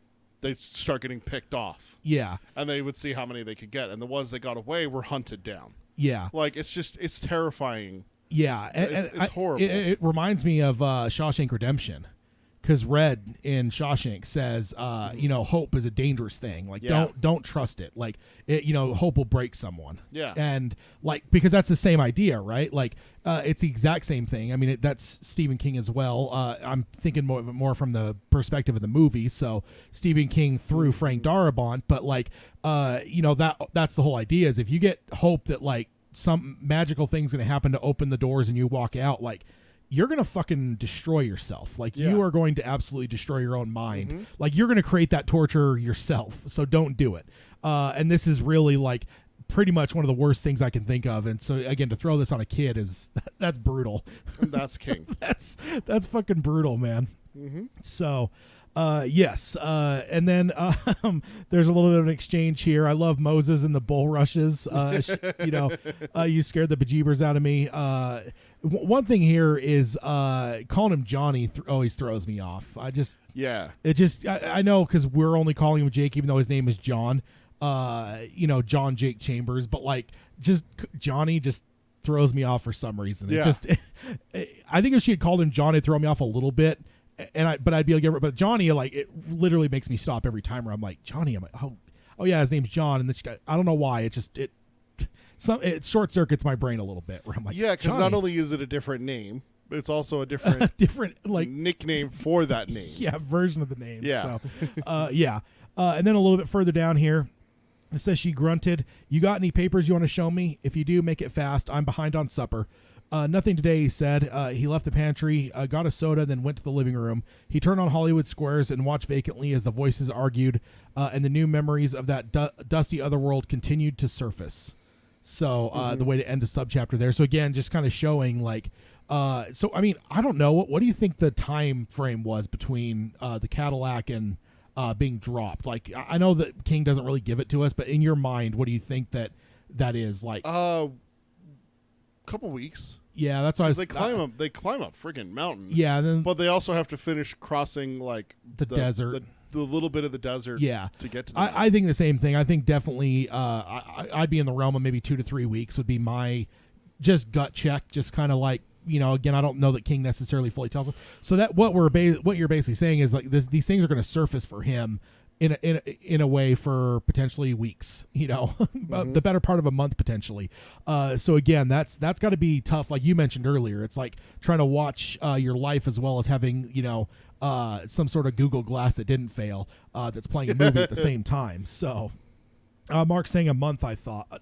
they'd start getting picked off. Yeah, and they would see how many they could get, and the ones that got away were hunted down. Yeah, like it's terrifying. Yeah, it's horrible. It reminds me of Shawshank Redemption. Because Red in Shawshank says, you know, hope is a dangerous thing. Like, don't trust it. Like, you know, hope will break someone. Yeah. And like, because that's the same idea, right? Like, it's the exact same thing. I mean, that's Stephen King as well. I'm thinking more from the perspective of the movie. So Stephen King through Frank Darabont, but like, you know, that's the whole idea is if you get hope that like some magical thing's going to happen to open the doors and you walk out, like, you're going to fucking destroy yourself. Like, you are going to absolutely destroy your own mind. Like, you're going to create that torture yourself. So don't do it. And this is really, like, pretty much one of the worst things I can think of. And so, again, to throw this on a kid that's brutal. And that's King. That's fucking brutal, man. So... yes. And then there's a little bit of an exchange here. I love Moses and the bulrushes. You know, you scared the bejeebers out of me. One thing here is calling him Johnny always throws me off. I know because we're only calling him Jake, even though his name is John. You know, John Jake Chambers, but like just Johnny just throws me off for some reason. It just, I think if she had called him John, it'd throw me off a little bit. But I'd be able to get, but Johnny, like, it literally makes me stop every time where I'm like, Johnny, I'm like, oh yeah, his name's John. And then I don't know why. It short circuits my brain a little bit where I'm like, yeah, because not only is it a different name, but it's also a different, like nickname for that name. Yeah. Version of the name. Yeah. So, yeah. And then a little bit further down here, it says she grunted, "You got any papers you want to show me? If you do, make it fast. I'm behind on supper." Nothing today, he said. He left the pantry, got a soda, then went to the living room. He turned on Hollywood Squares and watched vacantly as the voices argued, and the new memories of that dusty otherworld continued to surface. So the way to end a subchapter there. So again, just kind of showing like, so I mean, I don't know. What do you think the time frame was between the Cadillac and being dropped? Like, I know that King doesn't really give it to us, but in your mind, what do you think that is like? Couple weeks. Yeah, that's why they climb up friggin' mountain. Yeah, but they also have to finish crossing like the desert, the little bit of the desert. Yeah, to get to. I think the same thing. I think definitely. I'd be in the realm of maybe 2 to 3 weeks would be my just gut check. Just kind of like, you know, again, I don't know that King necessarily fully tells us. So that what you're basically saying is like these things are going to surface for him in a way for potentially weeks, you know, the better part of a month potentially. So again, that's got to be tough. Like you mentioned earlier, it's like trying to watch your life as well as having, you know, some sort of Google Glass that didn't fail, that's playing a movie at the same time. So Mark's saying a month, I thought.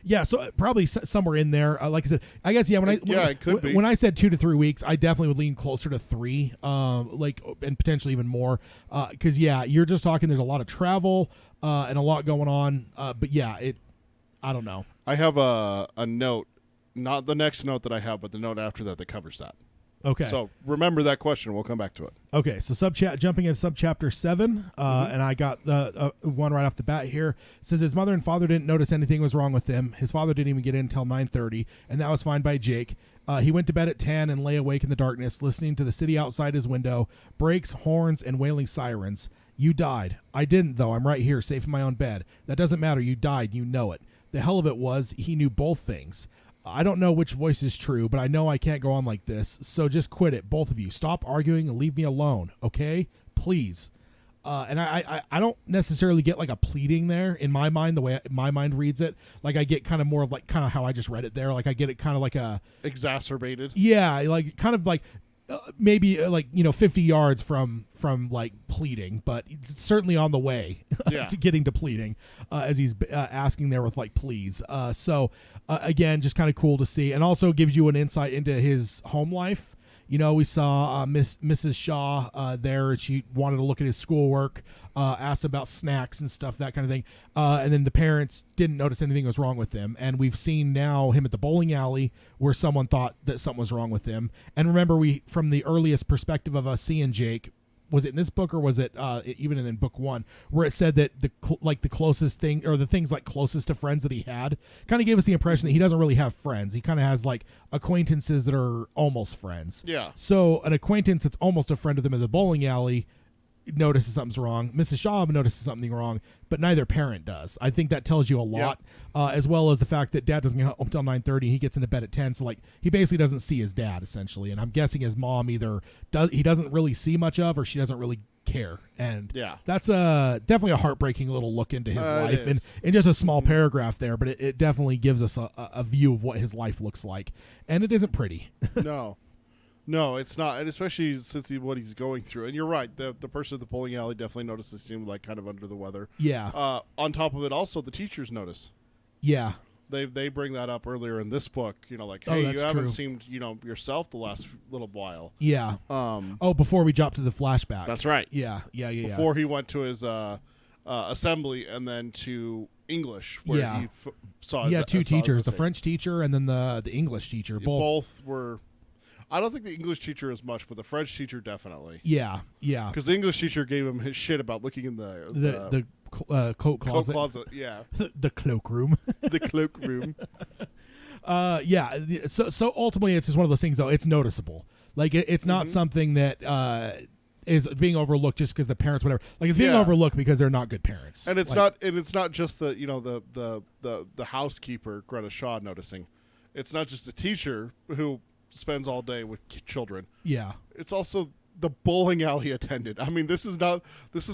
Yeah, so probably somewhere in there. Like I said, I guess it could be. When I said 2 to 3 weeks, I definitely would lean closer to 3, like, and potentially even more. Because you're just talking. There's a lot of travel and a lot going on. But yeah, I don't know. I have a note Not the next note that I have, but the note after that covers that. Okay. So remember that question. We'll come back to it. Okay, so jumping into subchapter 7, and I got the one right off the bat here. It says his mother and father didn't notice anything was wrong with him. His father didn't even get in until 9:30, and that was fine by Jake. He went to bed at 10 and lay awake in the darkness, listening to the city outside his window, brakes, horns, and wailing sirens. You died. I didn't, though. I'm right here, safe in my own bed. That doesn't matter. You died. You know it. The hell of it was, he knew both things. I don't know which voice is true, but I know I can't go on like this, so just quit it, both of you. Stop arguing and leave me alone, okay? Please. And I don't necessarily get like a pleading there in my mind, the way my mind reads it. Like I get kind of more of like kind of how I just read it there. Like I get it kind of like a... Exacerbated. Yeah, like kind of like maybe like, 50 yards from like pleading, but it's certainly on the way to getting to pleading as he's asking there with like please. So again, just kind of cool to see, and also gives you an insight into his home life. We saw Mrs. Shaw there. She wanted to look at his schoolwork, asked about snacks and stuff, that kind of thing. And then the parents didn't notice anything was wrong with him. And we've seen now him at the bowling alley where someone thought that something was wrong with him. And remember, from the earliest perspective of us seeing Jake, was it in this book or was it even in book 1 where it said that the closest thing, or the things like closest to friends that he had, kind of gave us the impression that he doesn't really have friends. He kind of has like acquaintances that are almost friends. Yeah. So an acquaintance that's almost a friend of them in the bowling alley notices something's wrong. Mrs. Shaw notices something wrong, but neither parent does. I think that tells you a lot, as well as the fact that dad doesn't get home until 9:30. He gets into bed at 10, so like he basically doesn't see his dad essentially. And I'm guessing his mom either doesn't really see much of, or she doesn't really care. And that's definitely a heartbreaking little look into his life, and in just a small paragraph there. But it definitely gives us a view of what his life looks like, and it isn't pretty. No, it's not, and especially since what he's going through. And you're right, the person at the bowling alley definitely noticed he seemed like kind of under the weather. Yeah. On top of it, also the teachers notice. Yeah. They bring that up earlier in this book. Like, hey, you haven't seemed yourself the last little while. Yeah. Before we drop to the flashback. That's right. Yeah. Before he went to his assembly and then to English, where he saw. He had two teachers, the French teacher and then the English teacher. Both were. I don't think the English teacher as much, but the French teacher definitely. Yeah. Because the English teacher gave him his shit about looking in the coat closet. Coat closet, yeah. The cloakroom. The cloakroom. Yeah. So ultimately, it's just one of those things, though. It's noticeable. Like it's not something that is being overlooked just because the parents, whatever. Like it's being overlooked because they're not good parents. And it's not. And it's not just the housekeeper Greta Shaw noticing. It's not just a teacher who spends all day with children. Yeah. It's also the bowling alley attendant. I mean, this is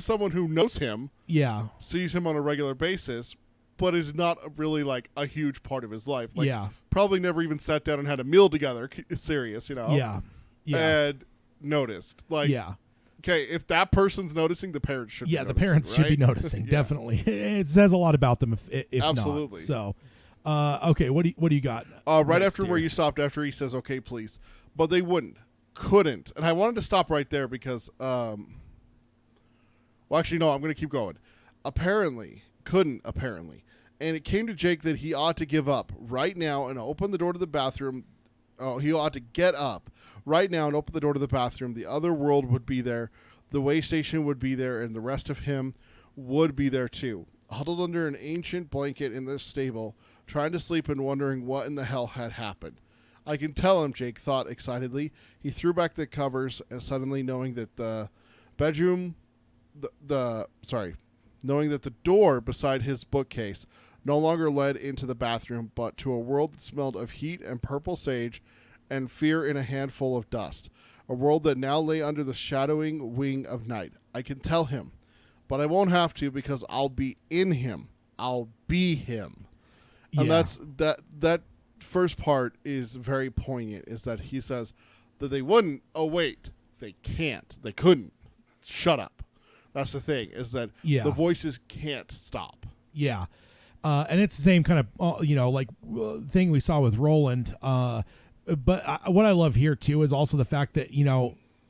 someone who knows him. Yeah. Sees him on a regular basis, but is not really like a huge part of his life. Like, probably never even sat down and had a meal together. Serious, Yeah. And noticed. Like, okay, if that person's noticing, the parents should be noticing. The parents should be noticing, definitely. It says a lot about them if absolutely. Not. So okay, what do you got? Right after where you stopped, after he says, okay, please. But they couldn't. And I wanted to stop right there because, well, actually, no, I'm going to keep going. Couldn't. And it came to Jake that he ought to give up right now and open the door to the bathroom. Oh, he ought to get up right now and open the door to the bathroom. The other world would be there. The way station would be there, and the rest of him would be there too. Huddled under an ancient blanket in the stable, trying to sleep and wondering what in the hell had happened. I can tell him, Jake thought excitedly. He threw back the covers and suddenly knowing that the bedroom, knowing that the door beside his bookcase no longer led into the bathroom, but to a world that smelled of heat and purple sage and fear in a handful of dust. A world that now lay under the shadowing wing of night. I can tell him, but I won't have to because I'll be in him. I'll be him. And that's that first part is very poignant, is that he says that they wouldn't. Oh, wait, they can't. They couldn't. Shut up. That's the thing, is that the voices can't stop. Yeah. And it's the same kind of, thing we saw with Roland. But what I love here, too, is also the fact that,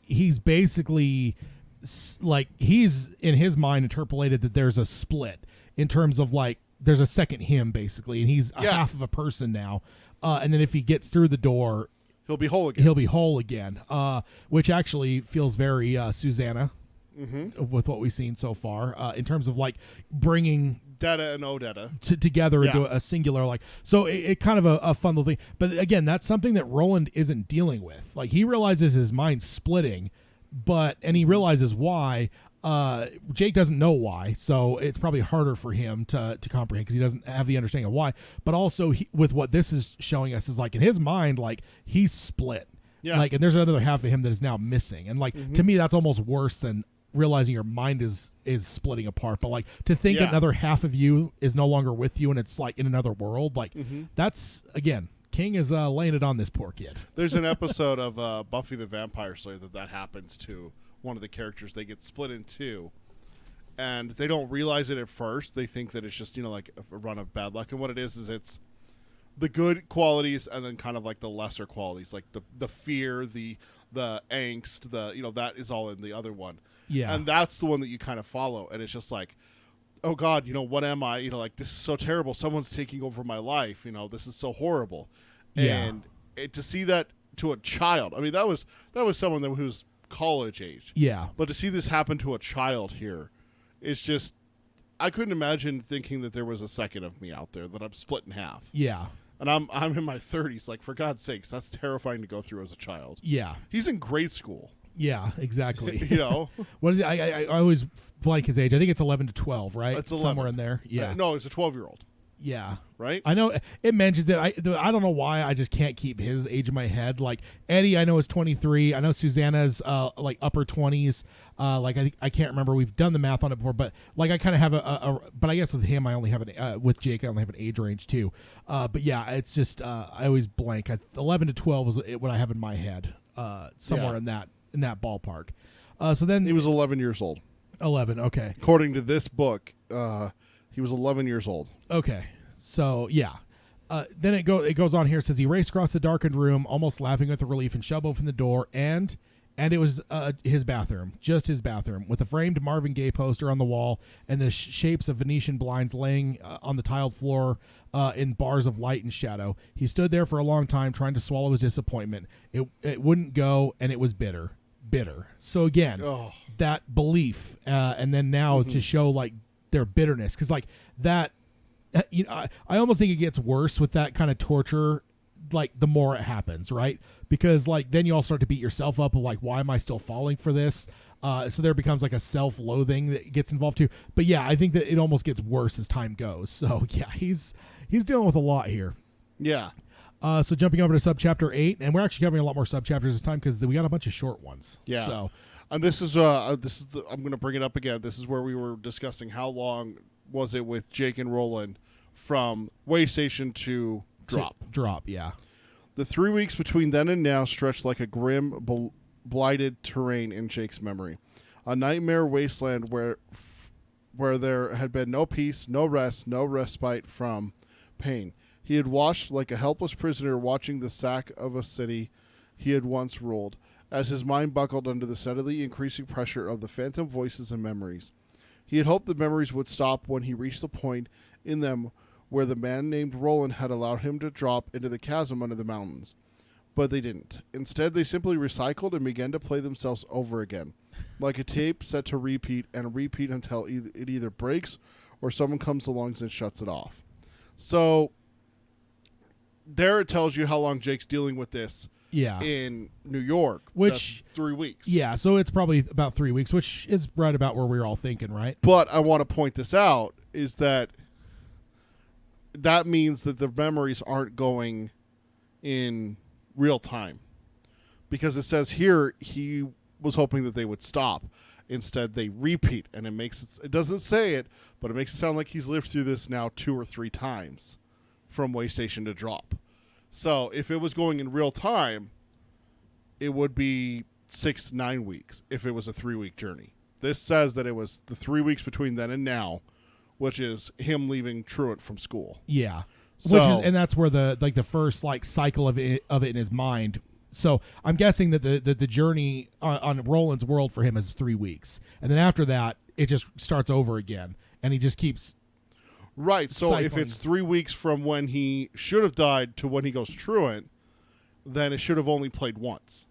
he's basically, like, he's, in his mind, interpolated that there's a split in terms of, like, there's a second him, basically, and he's a half of a person now. and then if he gets through the door, he'll be whole again. Which actually feels very Susanna with what we've seen so far in terms of like bringing Data and Odetta together into a singular, like, so it kind of a fun little thing. But again, that's something that Roland isn't dealing with. Like, he realizes his mind's splitting, and he realizes why. Jake doesn't know why, so it's probably harder for him to comprehend because he doesn't have the understanding of why. But also, with what this is showing us is like in his mind, like he's split. Yeah. Like, and there's another half of him that is now missing. And like to me, that's almost worse than realizing your mind is splitting apart. But like to think another half of you is no longer with you and it's like in another world, like that's, again, King is laying it on this poor kid. There's an episode of Buffy the Vampire Slayer that happens to one of the characters. They get split in two, and they don't realize it at first. They think that it's just, like a run of bad luck. And what it is it's the good qualities and then kind of like the lesser qualities, like the fear, the angst, that is all in the other one. Yeah. And that's the one that you kind of follow. And it's just like, oh God, what am I? Like, this is so terrible. Someone's taking over my life. This is so horrible. Yeah. And to see that to a child, I mean, that was someone who was college age. Yeah. But to see this happen to a child here, it's just, I couldn't imagine thinking that there was a second of me out there, that I'm split in half. Yeah. And I'm in my 30s. Like, for God's sakes, that's terrifying to go through as a child. Yeah. He's in grade school. Yeah, exactly. What is it? I always blank his age. I think it's 11 to 12, right? It's 11. Somewhere in there. Yeah. No, it's a 12-year-old. Yeah. Right? I know it mentions it. I don't know why I just can't keep his age in my head. Like, Eddie, I know, is 23. I know Susanna's like upper 20s. Like, I can't remember. We've done the math on it before, but like I kind of have but I guess with him I only have with Jake I only have an age range too. But yeah, it's just I always blank. 11 to 12 was what I have in my head. Somewhere in that ballpark. So then he was 11 years old. 11, okay. According to this book, he was 11 years old. Okay. So, yeah. Then it goes on here. It says he raced across the darkened room, almost laughing at the relief, and shoved open the door, and it was his bathroom, just his bathroom, with a framed Marvin Gaye poster on the wall and the shapes of Venetian blinds laying on the tiled floor in bars of light and shadow. He stood there for a long time trying to swallow his disappointment. It wouldn't go, and it was bitter. So again, that belief, and then now to show like their bitterness, because like that, I almost think it gets worse with that kind of torture, like the more it happens, right? Because like then you all start to beat yourself up of like, why am I still falling for this? So there becomes like a self-loathing that gets involved too. But yeah, I think that it almost gets worse as time goes. So yeah, he's dealing with a lot here. Yeah. So jumping over to subchapter 8, and we're actually covering a lot more subchapters this time because we got a bunch of short ones. Yeah. So, and this is I'm going to bring it up again. This is where we were discussing how long was it with Jake and Roland from way station to drop. Drop, yeah. The 3 weeks between then and now stretched like a grim, blighted terrain in Jake's memory, a nightmare wasteland where there had been no peace, no rest, no respite from pain. He had watched like a helpless prisoner watching the sack of a city he had once ruled, as his mind buckled under the steadily increasing pressure of the phantom voices and memories. He had hoped the memories would stop when he reached the point in them where the man named Roland had allowed him to drop into the chasm under the mountains. But they didn't. Instead, they simply recycled and began to play themselves over again, like a tape set to repeat and repeat until it either breaks or someone comes along and shuts it off. So there it tells you how long Jake's dealing with this in New York, which that's 3 weeks. Yeah, so it's probably about 3 weeks, which is right about where we were all thinking, right? But I want to point this out, is that means that the memories aren't going in real time, because it says here he was hoping that they would stop. Instead, they repeat, and it doesn't say it, but it makes it sound like he's lived through this now 2 or 3 times from way station to drop. So if it was going in real time, it would be 6 to 9 weeks if it was a 3-week journey. This says that it was the 3 weeks between then and now, which is him leaving Truant from school. Yeah. And that's where the first like cycle of it in his mind. So I'm guessing that the journey on Roland's world for him is 3 weeks, and then after that it just starts over again, and he just keeps. Right. So if cycling. it's 3 weeks from when he should have died to when he goes truant, then it should have only played once.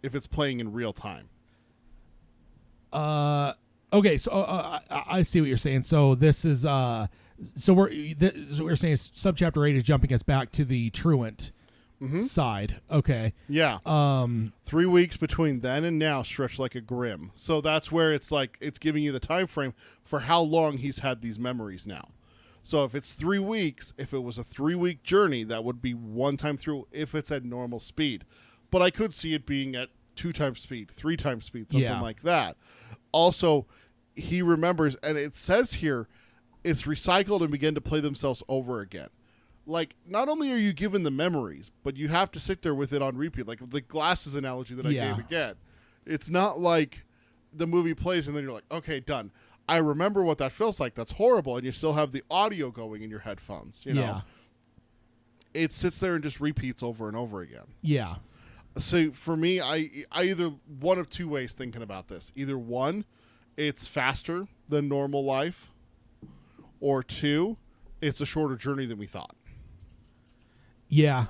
If it's playing in real time. Okay, so I see what you're saying. So this is so what we're saying is subchapter 8 is jumping us back to the truant side. Okay. Yeah. 3 weeks between then and now stretch like a grim. So that's where it's like it's giving you the time frame for how long he's had these memories now. So if it's 3 weeks, if it was a 3-week journey, that would be one time through if it's at normal speed. But I could see it being at 2 times speed, 3 times speed, something like that. Also, he remembers, and it says here, it's recycled and begin to play themselves over again. Like, not only are you given the memories, but you have to sit there with it on repeat. Like the glasses analogy that I gave again. It's not like the movie plays and then you're like, okay, done. I remember what that feels like. That's horrible. And you still have the audio going in your headphones. You know? Yeah. It sits there and just repeats over and over again. Yeah. So for me, I either one of 2 ways thinking about this. Either 1, it's faster than normal life, or 2, it's a shorter journey than we thought. Yeah.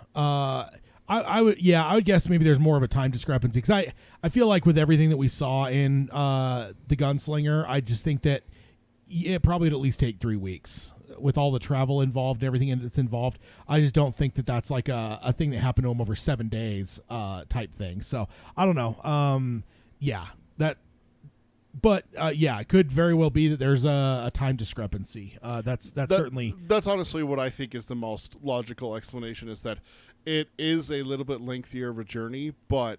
I would guess maybe there's more of a time discrepancy because I feel like with everything that we saw in the Gunslinger, I just think that it probably would at least take 3 weeks with all the travel involved and everything that's involved. I just don't think that that's like a thing that happened to him over 7 days type thing. So I don't know. But it could very well be that there's a time discrepancy. That's certainly. That's honestly what I think is the most logical explanation, is that it is a little bit lengthier of a journey, but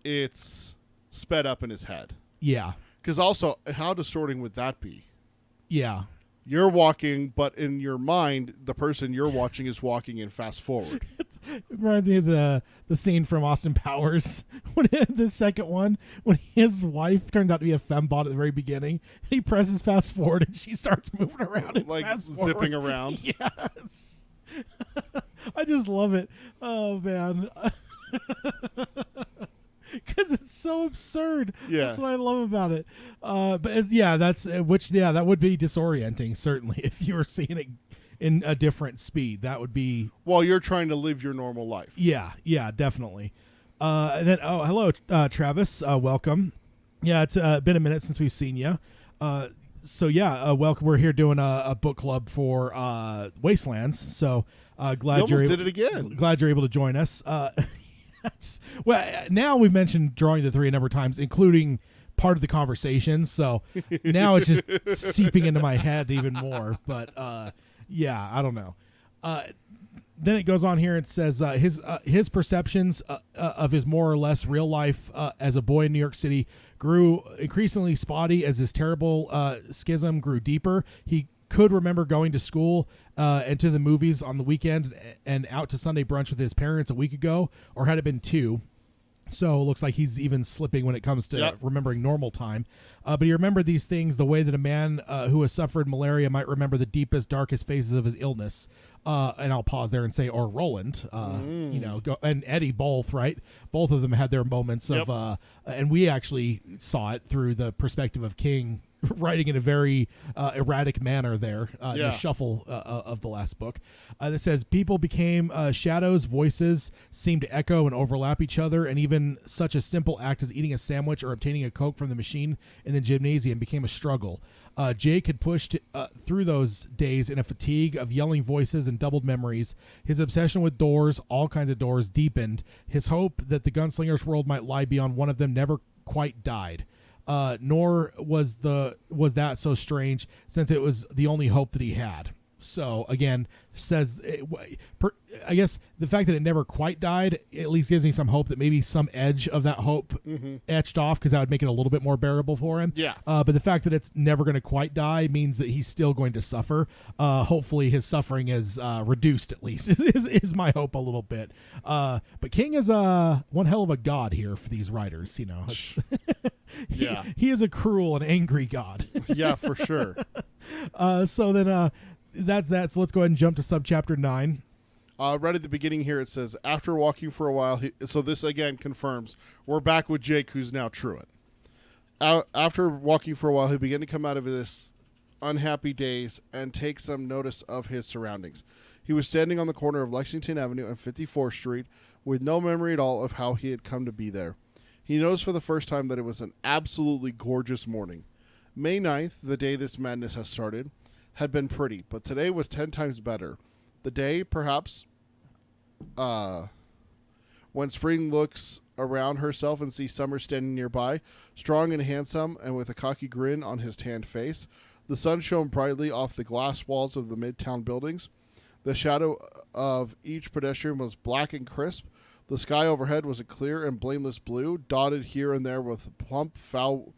it's sped up in his head. Yeah. Because also, how distorting would that be? Yeah. You're walking, but in your mind, the person you're watching is walking in fast forward. It reminds me of the scene from Austin Powers, when the second one, when his wife turns out to be a fembot at the very beginning. He presses fast forward and she starts moving around and like fast zipping forward. around. Yes. I just love it. Oh, man. Because it's so absurd. Yeah. That's what I love about it. That would be disorienting, certainly, if you were seeing it in a different speed. That would be... While you're trying to live your normal life. Yeah, definitely. And then, hello, Travis. Welcome. Yeah, it's been a minute since we've seen you. Welcome. We're here doing a book club for Wastelands. So glad you almost did it again. Glad you're able to join us. Well, now we've mentioned Drawing the Three a number of times, including part of the conversation. So now it's just seeping into my head even more. But I don't know. Then it goes on here and says his perceptions of his more or less real life as a boy in New York City grew increasingly spotty as his terrible schism grew deeper. He could remember going to school and to the movies on the weekend and out to Sunday brunch with his parents a week ago, or had it been 2. So it looks like he's even slipping when it comes to remembering normal time. But he remembered these things the way that a man who has suffered malaria might remember the deepest, darkest phases of his illness. And I'll pause there and say, or Roland, and Eddie both, right? Both of them had their moments of, and we actually saw it through the perspective of King writing in a very erratic manner there in the shuffle of the last book. That says people became shadows, voices seemed to echo and overlap each other, and even such a simple act as eating a sandwich or obtaining a Coke from the machine in the gymnasium became a struggle. Jake had pushed through those days in a fatigue of yelling voices and doubled memories. That obsession with doors, all kinds of doors, deepened. His hope that the gunslinger's world might lie beyond one of them never quite died. Nor was that so strange, since it was the only hope that he had. So again, says, I guess the fact that it never quite died at least gives me some hope that maybe some edge of that hope etched off, because that would make it a little bit more bearable for him. Yeah. But the fact that it's never going to quite die means that he's still going to suffer. Hopefully his suffering is reduced, at least, is my hope a little bit. But King is one hell of a god here for these writers, you know. He is a cruel and angry god. Yeah, for sure. So then that's that. So let's go ahead and jump to subchapter 9. Right at the beginning here, it says, after walking for a while, so this again confirms, we're back with Jake, who's now truant. After walking for a while, he began to come out of this unhappy days and take some notice of his surroundings. He was standing on the corner of Lexington Avenue and 54th Street with no memory at all of how he had come to be there. He noticed for the first time that it was an absolutely gorgeous morning. May 9th, the day this madness has started, had been pretty, but today was 10 times better. The day, perhaps, when spring looks around herself and sees summer standing nearby, strong and handsome and with a cocky grin on his tanned face. The sun shone brightly off the glass walls of the midtown buildings. The shadow of each pedestrian was black and crisp. The sky overhead was a clear and blameless blue, dotted here and there with plump foul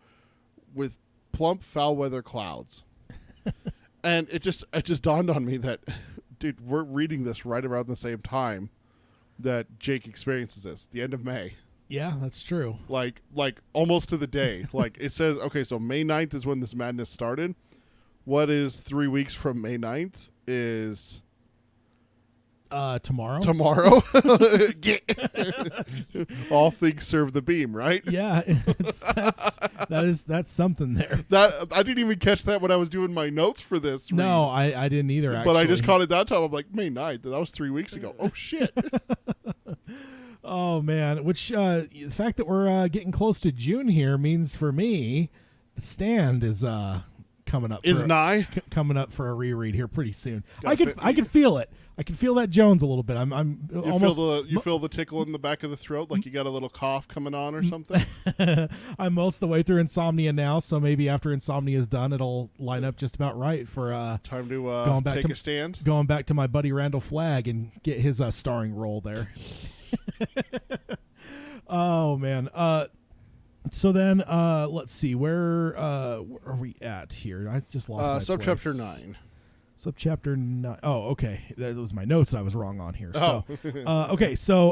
weather clouds. And it just dawned on me that, dude, we're reading this right around the same time that Jake experiences this, the end of May. Yeah, that's true. Like almost to the day. Like it says, okay, so May 9th is when this madness started. What is 3 weeks from May 9th is... Tomorrow. All things serve the beam, right? Yeah, that's something there. That I didn't even catch that when I was doing my notes for this. No, I didn't either. Actually. But I just caught it that time. I'm like, May 9th. That was 3 weeks ago. Oh shit. Oh man, which the fact that we're getting close to June here means for me, The Stand is coming up. Coming up for a reread here pretty soon. I could feel it. I can feel that Jones a little bit. You feel the tickle in the back of the throat, like you got a little cough coming on or something. I'm most of the way through Insomnia now, so maybe after Insomnia is done, it'll line up just about right for time to take a stand. Going back to my buddy Randall Flagg and get his starring role there. Oh man. So then let's see, where are we at here? I just lost my subchapter place. 9. Subchapter 9. Oh, okay. That was my notes that I was wrong on here. Oh. So, okay. So,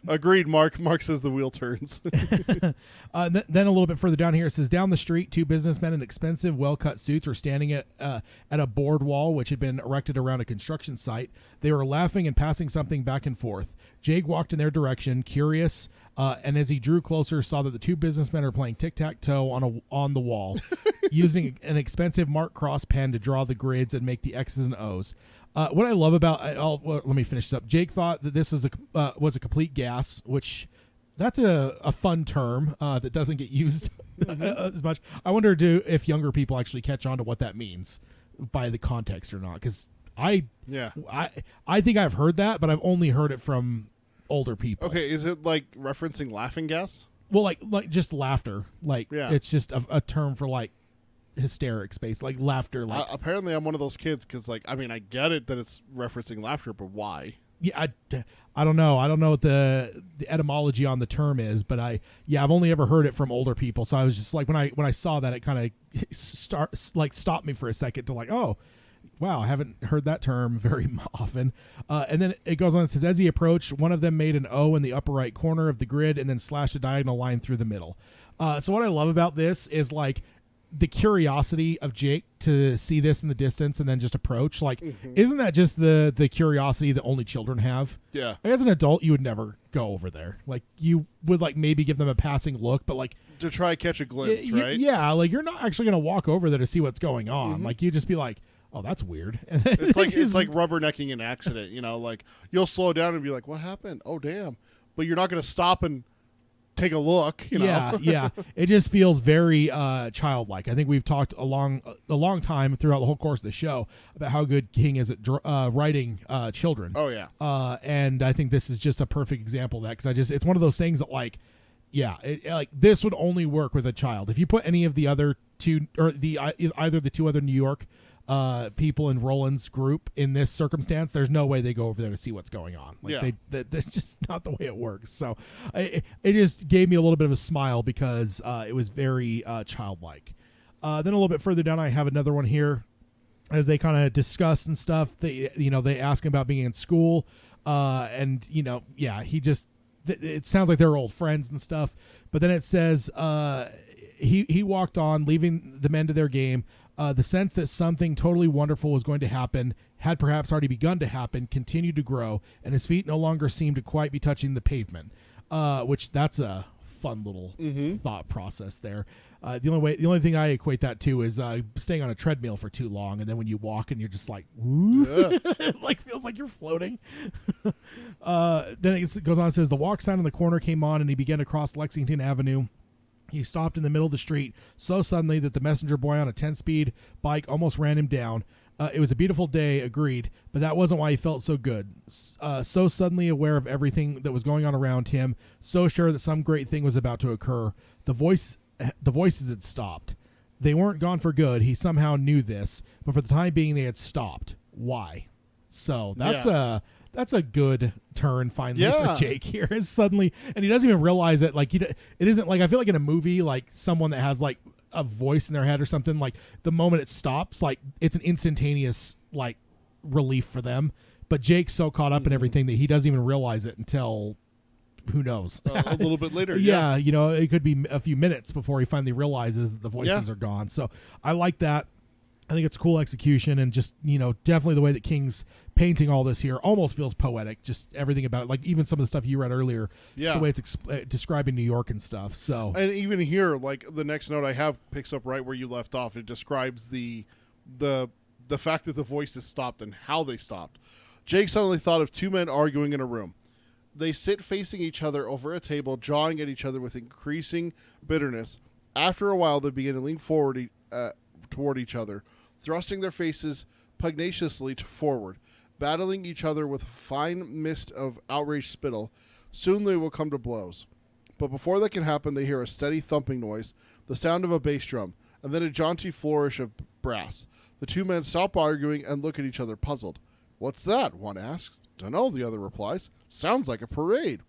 agreed. Mark says the wheel turns. Then a little bit further down here, it says, down the street, two businessmen in expensive, well-cut suits were standing at a board wall which had been erected around a construction site. They were laughing and passing something back and forth. Jake walked in their direction, curious, and as he drew closer, saw that the two businessmen are playing tic-tac-toe on the wall, using an expensive Mark Cross pen to draw the grids and make the X's and O's. What I love about let me finish this up. Jake thought that this was a complete gas, which that's a fun term that doesn't get used as much. I wonder if younger people actually catch on to what that means by the context or not, because I think I've heard that, but I've only heard it from older people. Okay, is it like referencing laughing gas? Well, like just laughter. It's just a term for like hysterics, based like laughter. Like apparently, I'm one of those kids because I get it that it's referencing laughter, but why? Yeah, I don't know. I don't know what the etymology on the term is, but I've only ever heard it from older people. So I was just like, when I saw that, it kind of stopped me for a second to like, oh, wow, I haven't heard that term very often. And then it goes on and says, as he approached, one of them made an O in the upper right corner of the grid and then slashed a diagonal line through the middle. So what I love about this is like the curiosity of Jake to see this in the distance and then just approach. Like, isn't that just the curiosity that only children have? Yeah. Like, as an adult, you would never go over there. Like, you would like maybe give them a passing look, but like to try catch a glimpse, right? Yeah, like you're not actually going to walk over there to see what's going on. Like, you just be like, oh, that's weird. It's like rubbernecking an accident, like you'll slow down and be like, what happened? Oh, damn. But you're not going to stop and take a look, Yeah. It just feels very childlike. I think we've talked a long time throughout the whole course of the show about how good King is at writing children. Oh, yeah. And I think this is just a perfect example of that because it's one of those things that like, this would only work with a child. If you put any of the other two or either the two other New York people in Roland's group in this circumstance, there's no way they go over there to see what's going on. Like that's just not the way it works. So it just gave me a little bit of a smile because it was very childlike. Then a little bit further down, I have another one here as they kind of discuss and stuff. They ask him about being in school, and he just it sounds like they're old friends and stuff. But then it says he walked on, leaving the men to their game. The sense that something totally wonderful was going to happen, had perhaps already begun to happen, continued to grow, and his feet no longer seemed to quite be touching the pavement, which that's a fun little thought process there. The only thing I equate that to is staying on a treadmill for too long, and then when you walk and you're just like, woo, it like feels like you're floating. Then it goes on and says the walk sign on the corner came on, and he began to cross Lexington Avenue. He stopped in the middle of the street so suddenly that the messenger boy on a 10-speed bike almost ran him down. It was a beautiful day, agreed, but that wasn't why he felt so good. So suddenly aware of everything that was going on around him, so sure that some great thing was about to occur. The voices had stopped. They weren't gone for good. He somehow knew this, but for the time being, they had stopped. Why? So that's a good turn finally for Jake here. Is suddenly, and he doesn't even realize it. Like it isn't like, I feel like in a movie, like someone that has like a voice in their head or something, like the moment it stops, like it's an instantaneous like relief for them. But Jake's so caught up in everything that he doesn't even realize it until who knows a little bit later. Yeah, you know, it could be a few minutes before he finally realizes that the voices are gone. So I like that. I think it's cool execution, and just, you know, definitely the way that King's painting all this here almost feels poetic. Just everything about it, like even some of the stuff you read earlier, just the way it's describing New York and stuff. So, and even here, like the next note I have picks up right where you left off. It describes the fact that the voices stopped and how they stopped. Jake suddenly thought of two men arguing in a room. They sit facing each other over a table, jawing at each other with increasing bitterness. After a while, they begin to lean forward toward each other, thrusting their faces pugnaciously forward, battling each other with a fine mist of outraged spittle. Soon they will come to blows. But before that can happen, they hear a steady thumping noise, the sound of a bass drum, and then a jaunty flourish of brass. The two men stop arguing and look at each other puzzled. "What's that?" one asks. "Dunno," the other replies. "Sounds like a parade."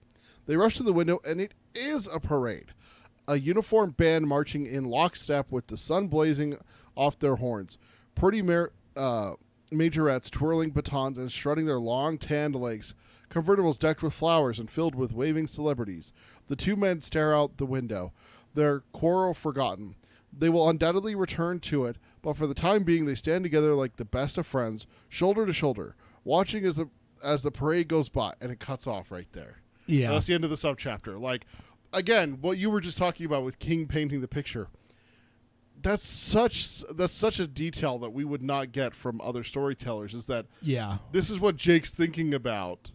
They rush to the window, and it is a parade. A uniformed band marching in lockstep with the sun blazing off their horns. Pretty majorettes twirling batons and strutting their long tanned legs. Convertibles decked with flowers and filled with waving celebrities. The two men stare out the window, their quarrel forgotten. They will undoubtedly return to it, but for the time being they stand together like the best of friends, shoulder to shoulder, watching as the parade goes by, and it cuts off right there. Yeah. And that's the end of the subchapter. Like, again, what you were just talking about with King painting the picture, that's such a detail that we would not get from other storytellers, is that this is what Jake's thinking about.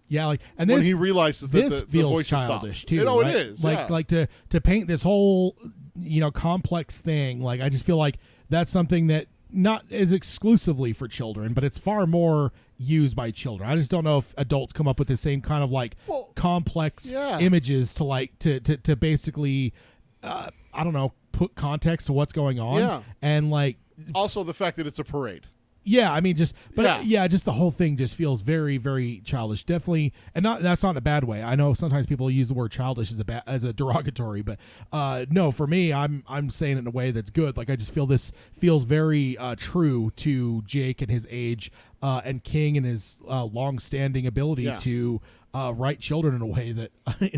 Yeah, like, and when this, he realizes that this the feels voice childish too. You know, right? it is. Like to paint this whole, you know, complex thing. Like, I just feel like that's something that not is exclusively for children, but it's far more used by children. I just don't know if adults come up with the same kind of like complex images to like to basically, I don't know, put context to what's going on. Yeah. And like also the fact that it's a parade. Yeah, I mean, just just the whole thing just feels very, very childish. Definitely, and that's not in a bad way. I know sometimes people use the word childish as a derogatory, but no, for me, I'm saying it in a way that's good. Like, I just feel this feels very true to Jake and his age, and King and his long-standing ability to write children in a way that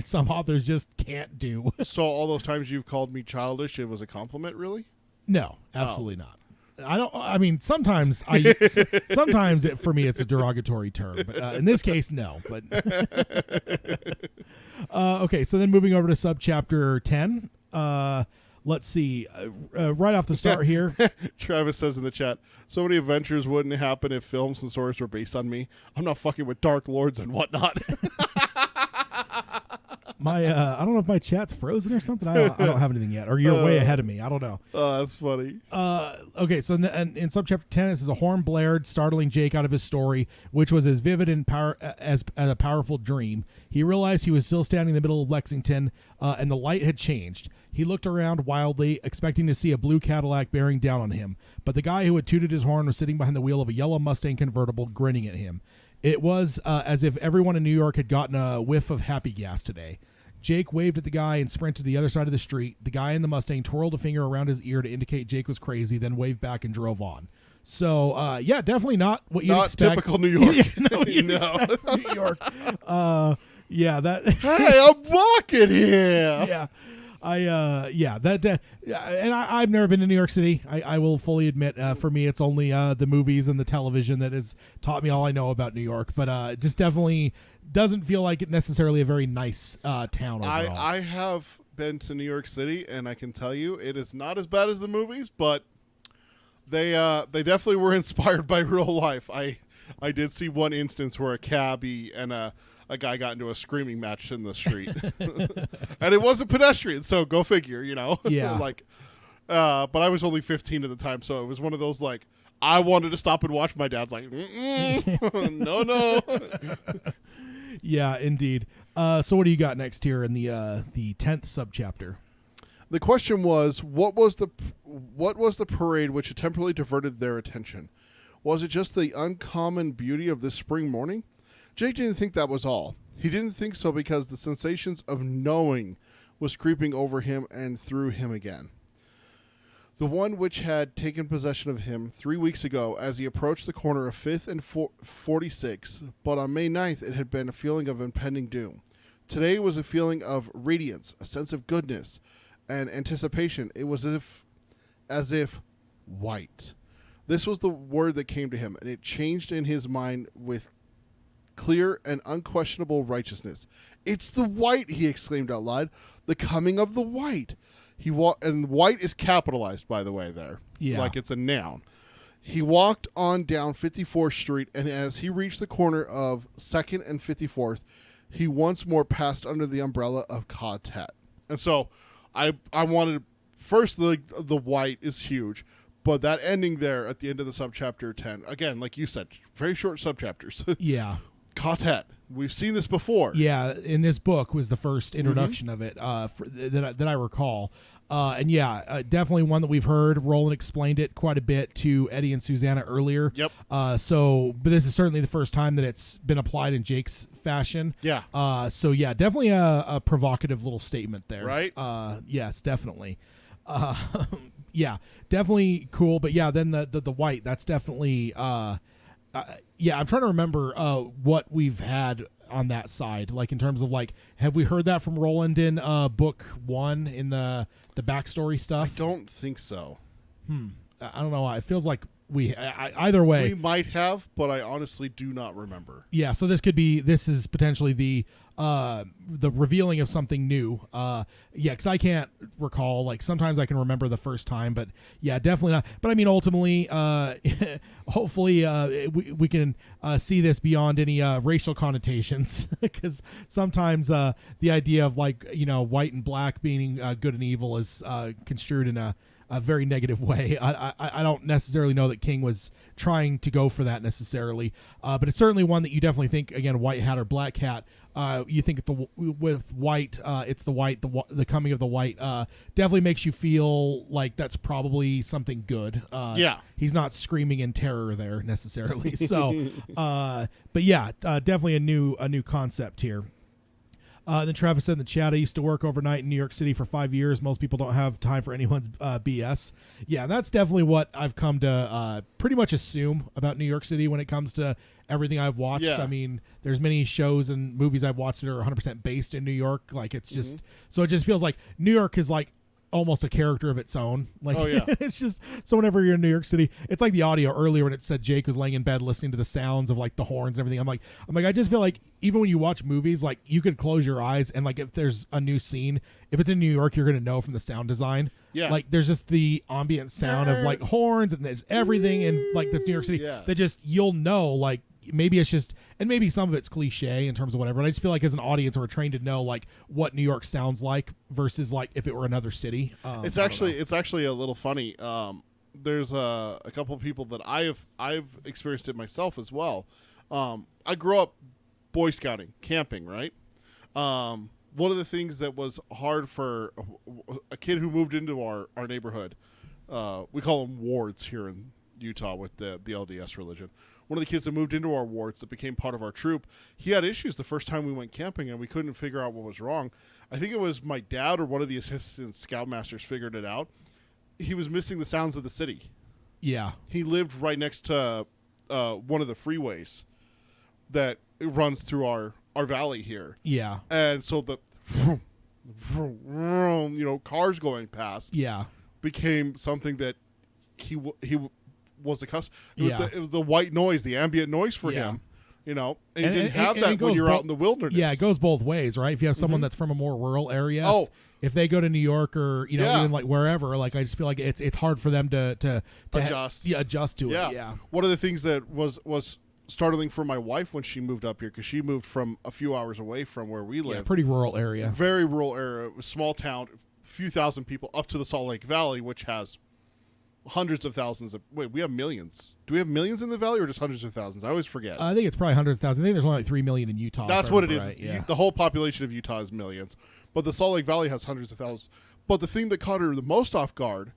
some authors just can't do. So all those times you've called me childish, it was a compliment, really? No, absolutely not. I mean, sometimes for me it's a derogatory term, but in this case, no. But okay, so then moving over to subchapter 10. Let's see. Right off the start here, Travis says in the chat, "So many adventures wouldn't happen if films and stories were based on me. I'm not fucking with dark lords and whatnot." I don't know if my chat's frozen or something. I don't have anything yet, or you're way ahead of me. I don't know. Oh, that's funny. Okay, so in subchapter 10, this is a horn blared, startling Jake out of his story, which was as vivid and as a powerful dream. He realized he was still standing in the middle of Lexington, and the light had changed. He looked around wildly, expecting to see a blue Cadillac bearing down on him, but the guy who had tooted his horn was sitting behind the wheel of a yellow Mustang convertible, grinning at him. It was as if everyone in New York had gotten a whiff of happy gas today. Jake waved at the guy and sprinted to the other side of the street. The guy in the Mustang twirled a finger around his ear to indicate Jake was crazy, then waved back and drove on. So, definitely not what you'd expect. Not typical New York. No. New York. That. Hey, I'm walking here. Yeah. I've never been to New York City. I will fully admit, for me, it's only the movies and the television that has taught me all I know about New York. But just definitely doesn't feel like it necessarily a very nice town overall. I have been to New York City, and I can tell you it is not as bad as the movies, but they definitely were inspired by real life. I did see one instance where a cabbie and a guy got into a screaming match in the street. And it wasn't pedestrian, so go figure, Yeah. But I was only 15 at the time, so it was one of those, like, I wanted to stop and watch. My dad's like, no. Yeah, indeed. So what do you got next here in the 10th subchapter? The question was, what was the parade which temporarily diverted their attention? Was it just the uncommon beauty of this spring morning? Jake didn't think that was all. He didn't think so because the sensations of knowing was creeping over him and through him again. The one which had taken possession of him 3 weeks ago as he approached the corner of 5th and 46, but on May 9th it had been a feeling of impending doom. Today was a feeling of radiance, a sense of goodness and anticipation. It was as if white. This was the word that came to him, and it changed in his mind with clear and unquestionable righteousness. It's the white, he exclaimed out loud. The coming of the white. And white is capitalized, by the way, there. Yeah. Like it's a noun. He walked on down 54th Street, and as he reached the corner of 2nd and 54th, he once more passed under the umbrella of Quartet. And so I wanted, first, the white is huge. But that ending there at the end of the subchapter 10, again, like you said, very short subchapters. Yeah. Quartet. We've seen this before. Yeah, in this book was the first introduction of it that I recall. Definitely one that we've heard. Roland explained it quite a bit to Eddie and Susanna earlier. Yep. But this is certainly the first time that it's been applied in Jake's fashion. Yeah. Definitely a provocative little statement there. Right? Yes, definitely. Yeah, definitely cool. But yeah, then the white, that's definitely I'm trying to remember what we've had on that side, like in terms of like, have we heard that from Roland in book 1 in the backstory stuff? I don't think so. I don't know. It feels like either way. We might have, but I honestly do not remember. Yeah, so this is potentially the revealing of something new. Because I can't recall. Like sometimes I can remember the first time, but yeah, definitely not. But I mean, ultimately, hopefully, we can see this beyond any racial connotations, because sometimes the idea of like white and black being good and evil is construed in a very negative way. I don't necessarily know that King was trying to go for that necessarily, but it's certainly one that you definitely think, again, white hat or black hat. You think with white, it's the white, the coming of the white definitely makes you feel like that's probably something good. Yeah. He's not screaming in terror there necessarily. So, but yeah, definitely a new concept here. Then Travis said in the chat, I used to work overnight in New York City for 5 years. Most people don't have time for anyone's BS. Yeah, that's definitely what I've come to pretty much assume about New York City when it comes to everything I've watched. Yeah. I mean, there's many shows and movies I've watched that are 100% based in New York. Like, it's just, so it just feels like New York is like almost a character of its own. Like, oh, yeah. It's just, so whenever you're in New York City, it's like the audio earlier when it said Jake was laying in bed listening to the sounds of like the horns and everything. I'm like, I just feel like even when you watch movies, like you could close your eyes and like if there's a new scene, if it's in New York, you're going to know from the sound design. Yeah. Like there's just the ambient sound of like horns and there's everything in like this New York City that just, you'll know, like, maybe it's just, and maybe some of it's cliche in terms of whatever, but I just feel like as an audience we're trained to know like what New York sounds like versus like if it were another city. It's actually a little funny. There's a couple of people that I've experienced it myself as well. I grew up Boy Scouting, camping, right? One of the things that was hard for a kid who moved into our neighborhood, we call them wards here in Utah with the LDS religion. One of the kids that moved into our wards that became part of our troop, he had issues the first time we went camping and we couldn't figure out what was wrong. I think it was my dad or one of the assistant scoutmasters figured it out. He was missing the sounds of the city. Yeah. He lived right next to one of the freeways that runs through our valley here. Yeah. And so vroom, vroom, cars going past, Yeah. became something that he was accustomed. It was the white noise, the ambient noise for him. And you didn't have that when you're out in the wilderness. Yeah, it goes both ways, right? If you have someone that's from a more rural area, if they go to New York or even like wherever, like I just feel like it's hard for them to adjust. Adjust to it. Yeah. One of the things that was startling for my wife when she moved up here, because she moved from a few hours away from where we live. Yeah, pretty rural area. Very rural area, small town, a few thousand people, up to the Salt Lake Valley, which has hundreds of thousands of. Wait, we have millions. Do we have millions in the valley or just hundreds of thousands? I always forget. I think it's probably hundreds of thousands. I think there's only like 3 million in Utah. That's what it is. Right. Yeah. The whole population of Utah is millions, but the Salt Lake Valley has hundreds of thousands. But the thing that caught her the most off guard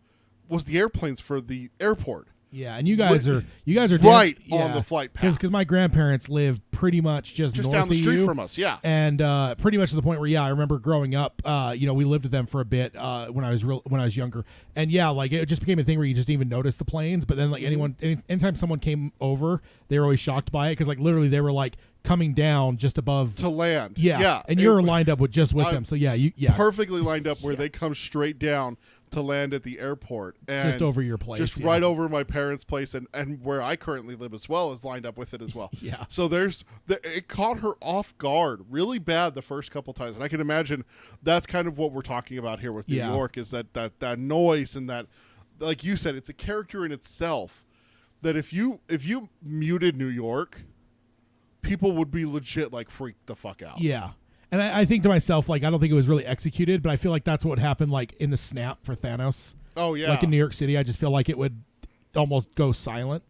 was the airplanes for the airport. Yeah, and you guys are right on the flight path, because my grandparents live pretty much just north down the street of you, from us. Yeah, and pretty much to the point where I remember growing up. We lived with them for a bit when I was younger, and like it just became a thing where you just didn't even notice the planes. But then like anytime someone came over, they were always shocked by it because like literally they were like coming down just above to land. Yeah, and you're lined up with them. So perfectly lined up where they come straight down to land at the airport, and just over your place, just right over my parents' place, and where I currently live as well is lined up with it as well. Yeah. So it caught her off guard really bad the first couple times, and I can imagine that's kind of what we're talking about here with New York is that noise and that, like you said, it's a character in itself. That if you muted New York, people would be legit like freaked the fuck out. Yeah. And I think to myself, like, I don't think it was really executed, but I feel like that's what happened, like, in the snap for Thanos. Oh, yeah. Like, in New York City, I just feel like it would almost go silent,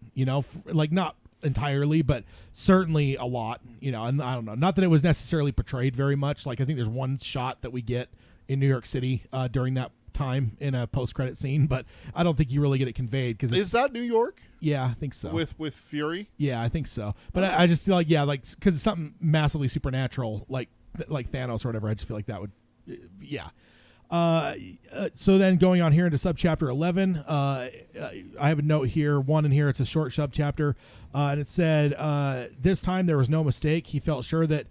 like, not entirely, but certainly a lot, and I don't know. Not that it was necessarily portrayed very much. Like, I think there's one shot that we get in New York City during that time in a post-credit scene, but I don't think you really get it conveyed. Is that New York? Yeah, I think so. With Fury? Yeah, I think so. But I just feel like, because it's something massively supernatural, like Thanos or whatever, I just feel like that would, so then going on here into subchapter 11, I have a note here, one in here, it's a short subchapter, and it said, this time there was no mistake. He felt sure that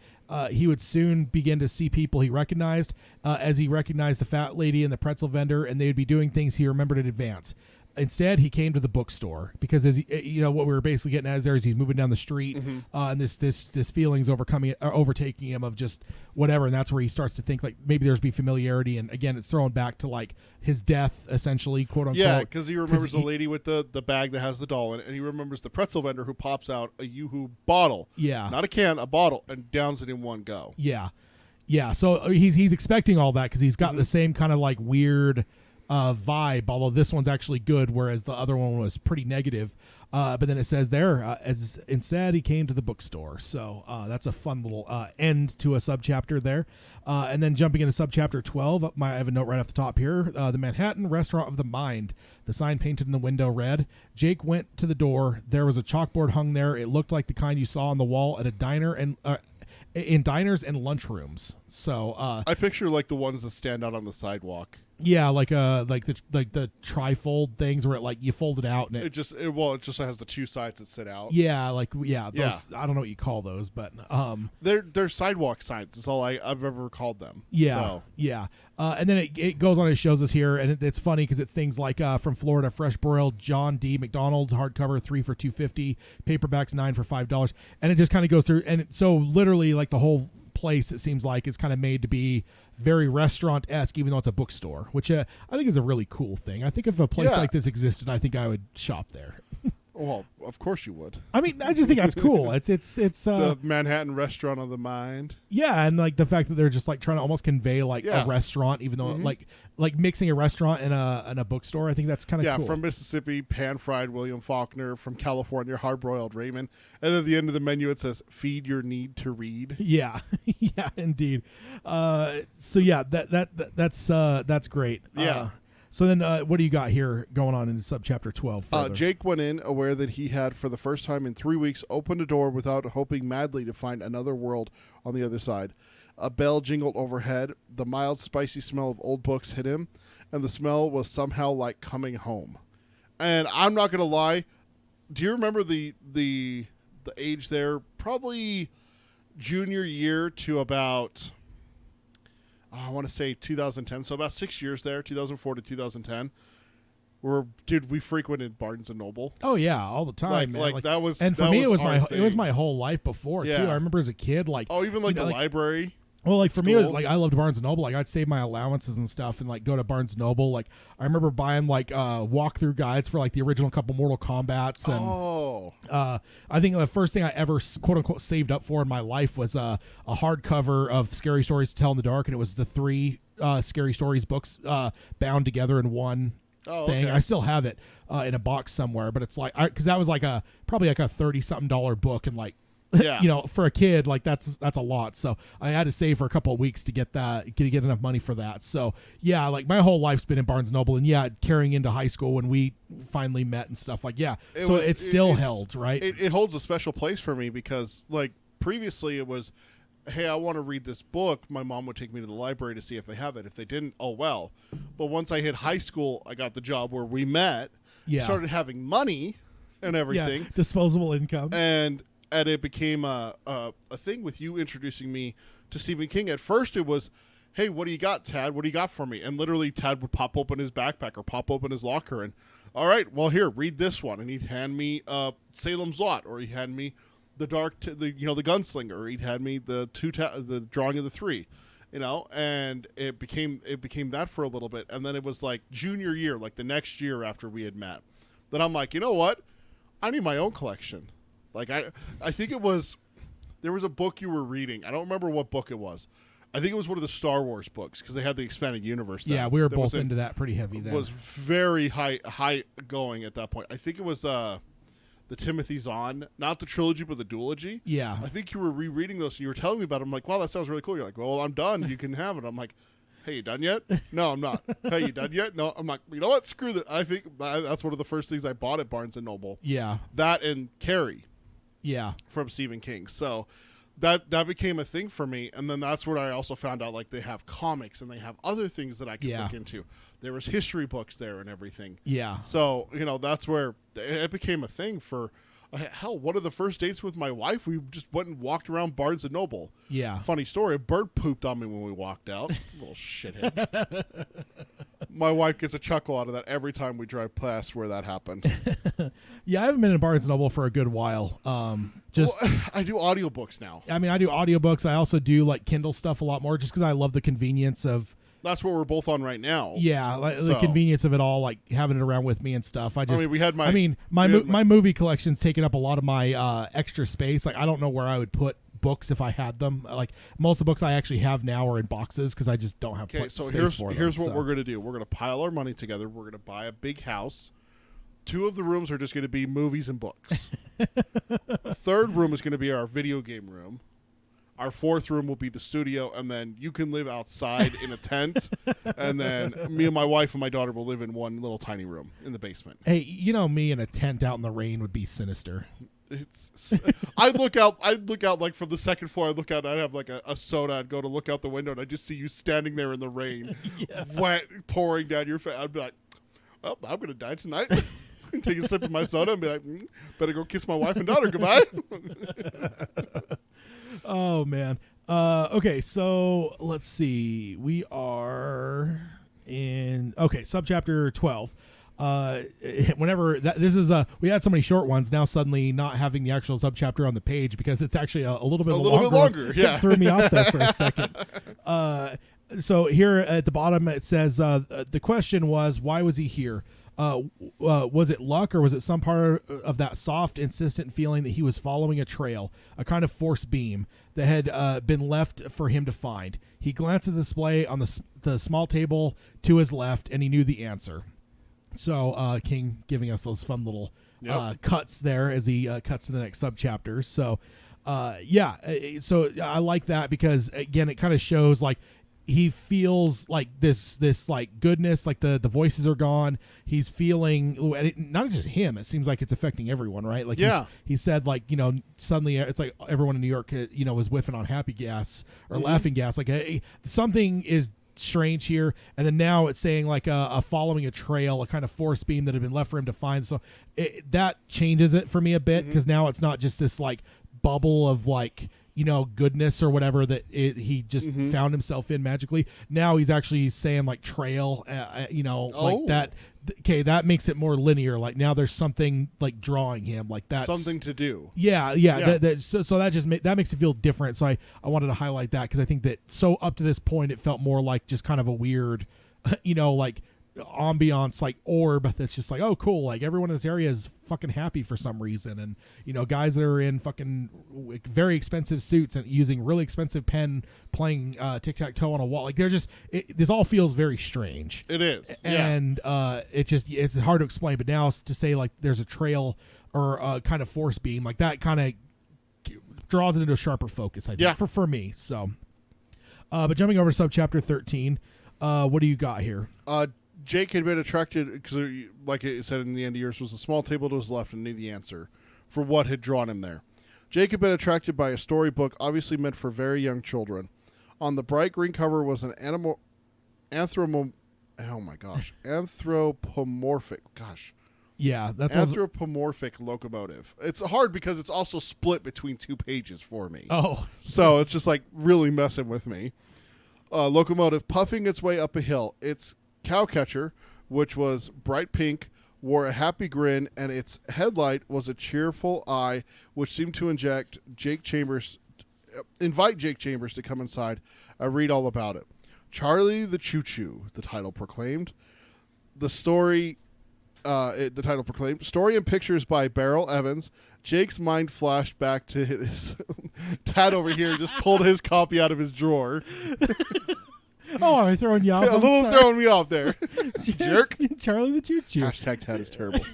he would soon begin to see people he recognized, as he recognized the fat lady and the pretzel vendor, and they would be doing things he remembered in advance. Instead, he came to the bookstore because, as what we were basically getting at is he's moving down the street, and this feeling's overtaking him of just whatever, and that's where he starts to think like maybe there's be familiarity, and again, it's thrown back to like his death, essentially, quote unquote. Yeah, because he remembers the lady with the bag that has the doll in it, and he remembers the pretzel vendor who pops out a Yoo-hoo bottle, not a can, a bottle, and downs it in one go. Yeah. So he's expecting all that because he's got the same kind of like weird vibe, although this one's actually good, whereas the other one was pretty negative. But then it says there, as instead he came to the bookstore. So that's a fun little end to a subchapter there. And then jumping into subchapter 12, I have a note right off the top here. The Manhattan Restaurant of the Mind. The sign painted in the window read, Jake went to the door. There was a chalkboard hung there. It looked like the kind you saw on the wall at a diner and in diners and lunchrooms. So I picture like the ones that stand out on the sidewalk. Yeah, like the trifold things where it like you fold it out and it just has the two sides that sit out. Yeah, those, I don't know what you call those, but they're sidewalk signs. That's all I've ever called them. Yeah, so. And then it goes on and shows us here, and it's funny because it's things like from Florida, fresh broiled John D. McDonald's hardcover 3 for $2.50, paperbacks 9 for $5, and it just kind of goes through, and so literally like the whole place, it seems like, is kind of made to be very restaurant-esque, even though it's a bookstore, which I think is a really cool thing. I think if a place like this existed, I think I would shop there. Well, of course you would. I mean, I just think that's cool. It's the Manhattan Restaurant of the Mind. Yeah, and like the fact that they're just like trying to almost convey like a restaurant, even though like mixing a restaurant and a bookstore. I think that's kind of cool. From Mississippi, pan-fried William Faulkner. From California, hard-broiled Raymond. And at the end of the menu, it says, "Feed your need to read." Yeah, yeah, indeed. So yeah, that's great. Yeah. So then what do you got here going on in subchapter 12? Jake went in aware that he had, for the first time in 3 weeks, opened a door without hoping madly to find another world on the other side. A bell jingled overhead. The mild, spicy smell of old books hit him, and the smell was somehow like coming home. And I'm not going to lie. Do you remember the age there? Probably junior year to about... I want to say 2010, so about 6 years there, 2004 to 2010. We frequented Barnes and Noble. Oh yeah, all the time, man. Like that was, and for that me, was it was my whole life before too. I remember as a kid, like even like the library. Well, like for me, it was like I loved Barnes and Noble. Like I'd save my allowances and stuff, and like go to Barnes and Noble. Like I remember buying like walkthrough guides for like the original couple Mortal Kombats. And I think the first thing I ever quote unquote saved up for in my life was a hardcover of Scary Stories to Tell in the Dark, and it was the 3 Scary Stories books bound together in one thing. Okay. I still have it in a box somewhere, but it's like because that was like probably like a $30-something book, and like. Yeah. You know, for a kid, like that's a lot. So I had to save for a couple of weeks to get enough money for that. So yeah, like my whole life's been in Barnes and Noble, and yeah, carrying into high school when we finally met and stuff. Like it's still held, right? It holds a special place for me because like previously it was, hey, I want to read this book. My mom would take me to the library to see if they have it. If they didn't, oh well. But once I hit high school, I got the job where we met. Yeah. Started having money and everything. Yeah, disposable income. And it became a thing with you introducing me to Stephen King. At first it was, hey, what do you got, Tad? What do you got for me? And literally Tad would pop open his backpack or pop open his locker and, all right, well, here, read this one. And he'd hand me Salem's Lot, or he'd hand me the Gunslinger, or he'd hand me the Drawing of the Three, and it became that for a little bit. And then it was like junior year, like the next year after we had met, that I'm like, you know what? I need my own collection. Like I think there was a book you were reading. I don't remember what book it was. I think it was one of the Star Wars books because they had the expanded universe. Yeah, we were both into that pretty heavy then. It was very high going at that point. I think it was the Timothy Zahn, not the trilogy, but the duology. Yeah. I think you were rereading those. You were telling me about it. I'm like, wow, that sounds really cool. You're like, well, I'm done. You can have it. I'm like, hey, you done yet? No, I'm not. Hey, you done yet? No, I'm like, you know what? Screw that. I think that's one of the first things I bought at Barnes & Noble. Yeah. That and Carrie. Yeah. From Stephen King. So that became a thing for me. And then that's where I also found out like they have comics and they have other things that I could look into. There was history books there and everything. Yeah. So, that's where it became a thing for hell, one of the first dates with my wife, we just went and walked around Barnes & Noble. Yeah. Funny story, a bird pooped on me when we walked out. It's a little shithead. My wife gets a chuckle out of that every time we drive past where that happened. Yeah, I haven't been in Barnes & Noble for a good while. I do audiobooks now. I mean, I do audiobooks. I also do like Kindle stuff a lot more just because I love the convenience of... That's what we're both on right now. Yeah, like the convenience of it all, like having it around with me and stuff. My movie collection's taking up a lot of my extra space. Like I don't know where I would put books if I had them. Like most of the books I actually have now are in boxes because I just don't have space for them. Here's what we're gonna do. We're gonna pile our money together. We're gonna buy a big house. 2 of the rooms are just gonna be movies and books. The third room is gonna be our video game room. Our 4th room will be the studio, and then you can live outside in a tent, and then me and my wife and my daughter will live in one little tiny room in the basement. Hey, me in a tent out in the rain would be sinister. I'd look out like from the 2nd floor. I'd look out, and I'd have like a soda. I'd go to look out the window, and I'd just see you standing there in the rain, wet, pouring down your face. I'd be like, well, I'm going to die tonight. Take a sip of my soda and be like, better go kiss my wife and daughter goodbye. Oh, man. Okay, so let's see. We are in subchapter 12. We had so many short ones, now suddenly not having the actual subchapter on the page because it's actually a little bit longer. Yeah. Threw me off there for a second. So here at the bottom it says the question was, why was he here? Was it luck, or was it some part of that soft, insistent feeling that he was following a trail, a kind of force beam that had been left for him to find? He glanced at the display on the small table to his left, and he knew the answer. So King giving us those fun little cuts there as he cuts to the next subchapter. So so I like that because again it kind of shows like he feels like this like goodness, like the voices are gone. He's feeling, not just him, it seems like it's affecting everyone, right? Like he said like, suddenly it's like everyone in New York, was whiffing on happy gas or laughing gas. Like something is strange here. And then now it's saying like a following a trail, a kind of force beam that had been left for him to find. So that changes it for me a bit because now it's not just this like bubble of like, goodness or whatever that he just found himself in magically. Now he's actually saying like trail, like that. Okay, that makes it more linear. Like now there's something like drawing him, like that's something to do. Yeah. So that just that makes it feel different. So I wanted to highlight that because I think that so up to this point it felt more like just kind of a weird, like ambiance, like orb that's just like, oh cool, like everyone in this area is fucking happy for some reason, and guys that are in fucking very expensive suits and using really expensive pen playing tic-tac-toe on a wall, like they're just this all feels very strange. It is, and it's hard to explain, but now to say like there's a trail or a kind of force beam like that kind of draws it into a sharper focus, I think, for me. So but jumping over to subchapter 13, what do you got here? Jake had been attracted, because like it said in the end of yours, was a small table to his left and knew the answer for what had drawn him there. Jake had been attracted by a storybook obviously meant for very young children. On the bright green cover was an anthropomorphic. Yeah, that's anthropomorphic locomotive. It's hard because it's also split between 2 pages for me. Oh. So it's just like really messing with me. Locomotive puffing its way up a hill. Its cowcatcher, which was bright pink, wore a happy grin, and its headlight was a cheerful eye, which seemed to invite Jake Chambers to come inside. I read all about it. Charlie the Choo-Choo, the title proclaimed. Story and pictures by Beryl Evans. Jake's mind flashed back to his dad over here. Just pulled his copy out of his drawer. Oh, I'm throwing you off. A little throwing me off there. Jerk. Charlie the Choo-Choo. Hashtag Tad is terrible.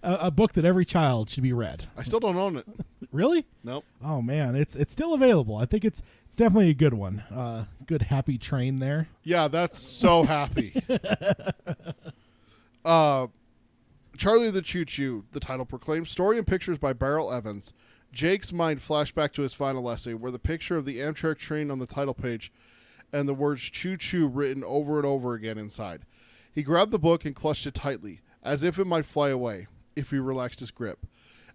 A book that every child should be read. I still don't own it. Really? Nope. Oh man, it's still available. I think it's definitely a good one. Good happy train there. Yeah, that's so happy. Charlie the Choo-Choo, the title proclaimed. Story and pictures by Beryl Evans. Jake's mind flashed back to his final essay, where the picture of the Amtrak train on the title page and the words choo-choo written over and over again inside. He grabbed the book and clutched it tightly, as if it might fly away, if he relaxed his grip.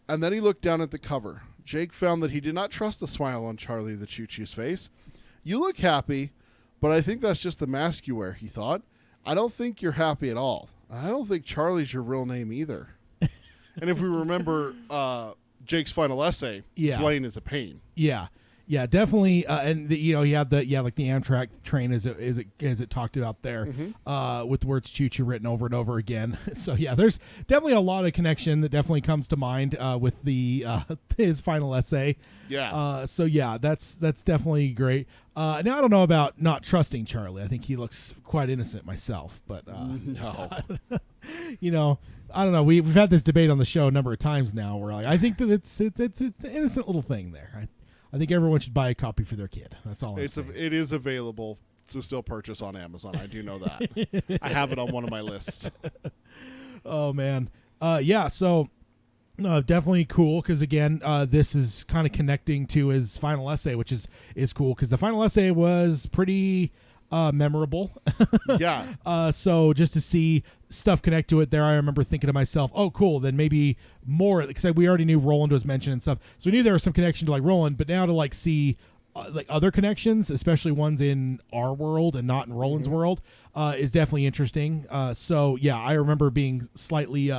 And then he looked down at the cover. Jake found that he did not trust the smile on Charlie the Choo-Choo's face. You look happy, but I think that's just the mask you wear, he thought. I don't think you're happy at all. I don't think Charlie's your real name either. And if we remember Jake's final essay, Blaine is a pain. Yeah, definitely. And you had the Amtrak train as it talked about there, with the words "choo-choo" written over and over again. So yeah, there's definitely a lot of connection that definitely comes to mind with the his final essay. Yeah. So yeah, that's definitely great. Now I don't know about not trusting Charlie. I think he looks quite innocent myself, but no. I don't know. We've had this debate on the show a number of times now. Where I think that it's an innocent little thing there. I think everyone should buy a copy for their kid. That's all I'm saying. It is available to still purchase on Amazon. I do know that. I have it on one of my lists. Oh, man. Yeah, so definitely cool because, again, this is kind of connecting to his final essay, which is cool because the final essay was pretty memorable. Yeah. So just to see stuff connect to it there, I remember thinking to myself, oh cool, then maybe more, because we already knew Roland was mentioned and stuff, so we knew there was some connection to like Roland, but now to like see like other connections, especially ones in our world and not in Roland's world, is definitely interesting. So yeah, I remember being slightly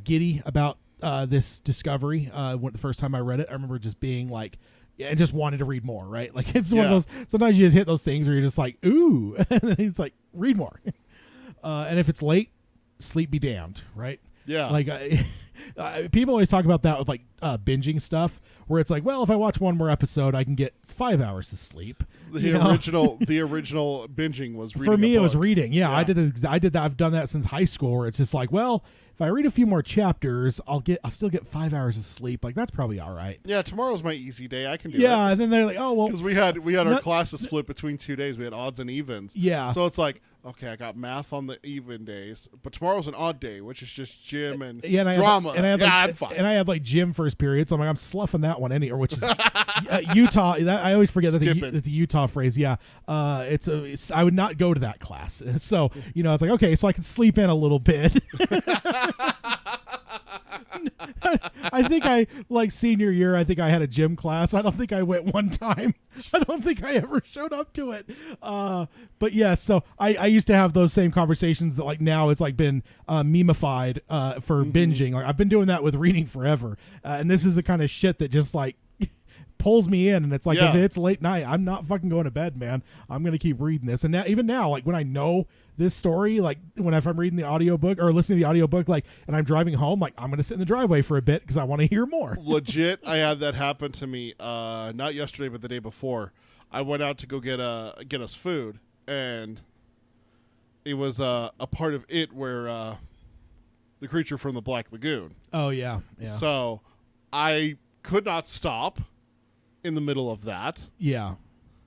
giddy about this discovery when the first time I read it. I remember just being like, and just wanted to read more, right? Like it's one of those, sometimes you just hit those things where you're just like, ooh, and then he's like, read more. And if it's late, sleep be damned, right? Yeah. Like people always talk about that with like binging stuff, where it's like, well, if I watch one more episode, I can get 5 hours of sleep. The original binging was reading. For me, it was reading. Yeah, I did that. I've done that since high school, where it's just like, well, if I read a few more chapters, I'll still get 5 hours of sleep. Like that's probably all right. Yeah, tomorrow's my easy day. I can do it. Yeah, and then they're like, oh well, because we had our classes split between 2 days. We had odds and evens. Yeah. So it's like, okay, I got math on the even days, but tomorrow's an odd day, which is just gym and drama. I'm fine. And I had like gym first period, so I'm like, I'm sloughing that one which is Utah. I always forget that's a Utah phrase. Yeah, I would not go to that class. So it's like, okay, so I can sleep in a little bit. I think I like senior year. I think I had a gym class. I don't think I went one time. I don't think I ever showed up to it. But yeah, so I used to have those same conversations that like now it's like been memeified for binging. Like I've been doing that with reading forever, and this is the kind of shit that just like pulls me in. And it's like if it's late night, I'm not fucking going to bed, man. I'm gonna keep reading this. And now, even now, like when I know this story, like if I'm reading the audiobook or listening to the audiobook, like, and I'm driving home, like I'm going to sit in the driveway for a bit because I want to hear more. Legit. I had that happen to me, not yesterday, but the day before. I went out to go get us food, and it was a part of it where the creature from the Black Lagoon. Oh yeah. So I could not stop in the middle of that. Yeah.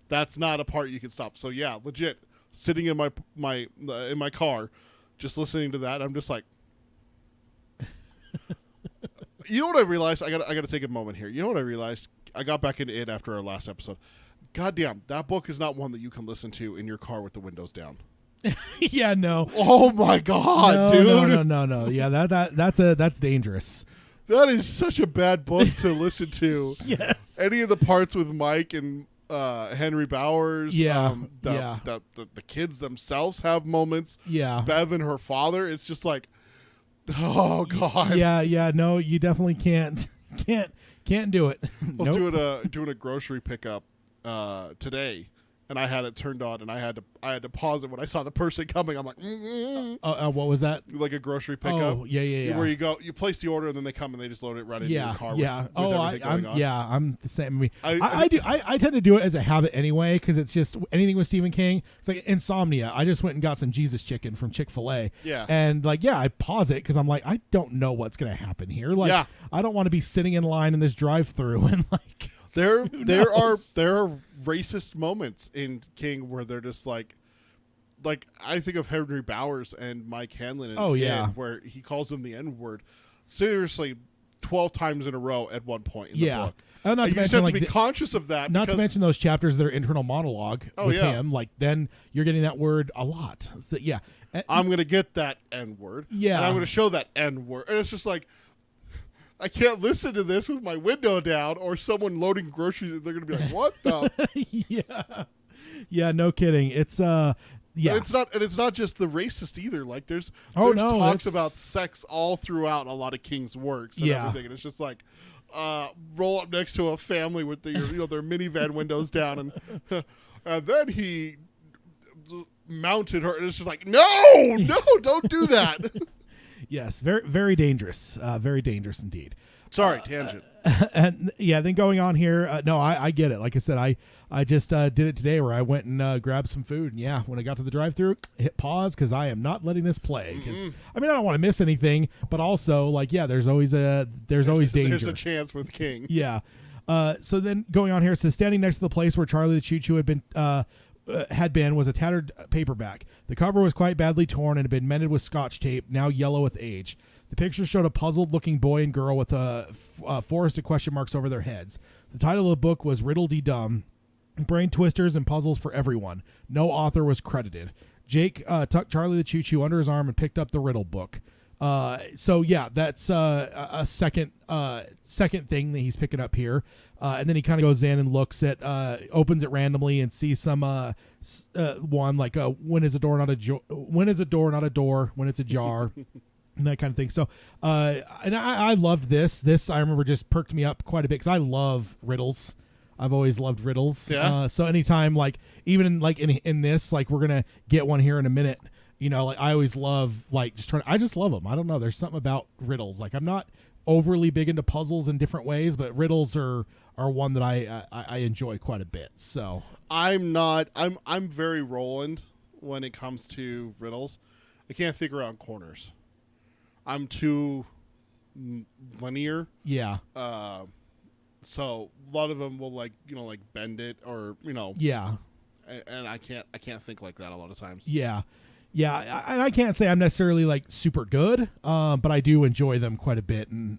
That's not a part you can stop. So yeah, legit. Sitting in my car, just listening to that, I'm just like, you know what I realized? I got to take a moment here. You know what I realized? I got back into it after our last episode. Goddamn, that book is not one that you can listen to in your car with the windows down. Yeah, no. Oh my god, dude. No. Yeah, that's dangerous. That is such a bad book to listen to. Yes. Any of the parts with Mike and Henry Bowers. The kids themselves have moments. Yeah. Bev and her father. It's just like, oh god. Yeah. No, you definitely can't do it. I was doing a grocery pickup today, and I had it turned on, and I had to pause it when I saw the person coming. I'm like, what was that? Like a grocery pickup. Oh, yeah. Where you place the order, and then they come and they just load it right into your car. Yeah. With everything going on. Yeah, I'm the same. I tend to do it as a habit anyway, because it's just anything with Stephen King. It's like Insomnia. I just went and got some Jesus chicken from Chick-fil-A. Yeah. And I pause it because I'm like, I don't know what's gonna happen here. Like, I don't want to be sitting in line in this drive-through and like. There are racist moments in King where they're just like I think of Henry Bowers and Mike Hanlon where he calls them the N-word seriously 12 times in a row at one point in the book. Not to you just mention, have to be conscious of that. Not to mention those chapters that are internal monologue with him. Like then you're getting that word a lot. So, yeah. I'm going to get that N-word. Yeah. And I'm going to show that N-word. And it's just like, I can't listen to this with my window down or someone loading groceries. They're going to be like, what the? Yeah, no kidding. It's, yeah. And it's not just the racist either. Like there's talks about sex all throughout a lot of King's works and everything. And it's just like, roll up next to a family with their minivan windows down. And then he mounted her. And it's just like, no, don't do that. Yes, very, very dangerous. Very dangerous indeed. Sorry, tangent. And then going on here, no, I get it. Like I said, I just did it today where I went and grabbed some food. And when I got to the drive-thru, hit pause because I am not letting this play. Because I don't want to miss anything, but also there's always danger. There's a chance with King. Yeah. So then going on here, it says standing next to the place where Charlie the Choo-Choo had been was a tattered paperback. The cover was quite badly torn and had been mended with Scotch tape, now yellow with age. The picture showed a puzzled-looking boy and girl with a forest of question marks over their heads. The title of the book was Riddle-de-Dum, Brain Twisters and Puzzles for Everyone. No author was credited. Jake tucked Charlie the Choo-Choo under his arm and picked up the riddle book. That's a second thing that he's picking up here. And then he kind of goes in and looks at, opens it randomly and sees some one like when is a door not a door, when it's a jar. And that kind of thing. So, and I loved this. This I remember just perked me up quite a bit because I love riddles. I've always loved riddles. Yeah. So anytime, like even in this, like we're gonna get one here in a minute. Like I always love I just love them. I don't know. There's something about riddles. Like I'm not overly big into puzzles in different ways, but riddles are one that I enjoy quite a bit. So I'm very Roland when it comes to riddles. I can't think around corners. I'm too linear. Yeah. So a lot of them will bend it or Yeah. And I can't think like that a lot of times. Yeah. Yeah, I can't say I'm necessarily like super good, but I do enjoy them quite a bit. And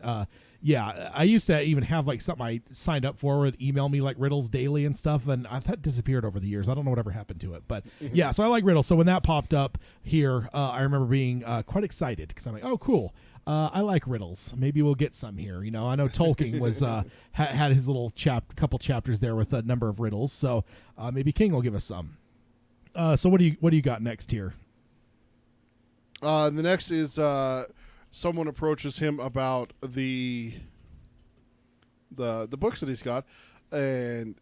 yeah, I used to even have like something I signed up for would email me like riddles daily and stuff, and that disappeared over the years. I don't know whatever happened to it, but yeah, so I like riddles. So when that popped up here, I remember being quite excited because I'm like, oh, cool. I like riddles. Maybe we'll get some here. You know, I know Tolkien was had his little couple chapters there with a number of riddles, so maybe King will give us some. So what do you got next here? The next is someone approaches him about the books that he's got, and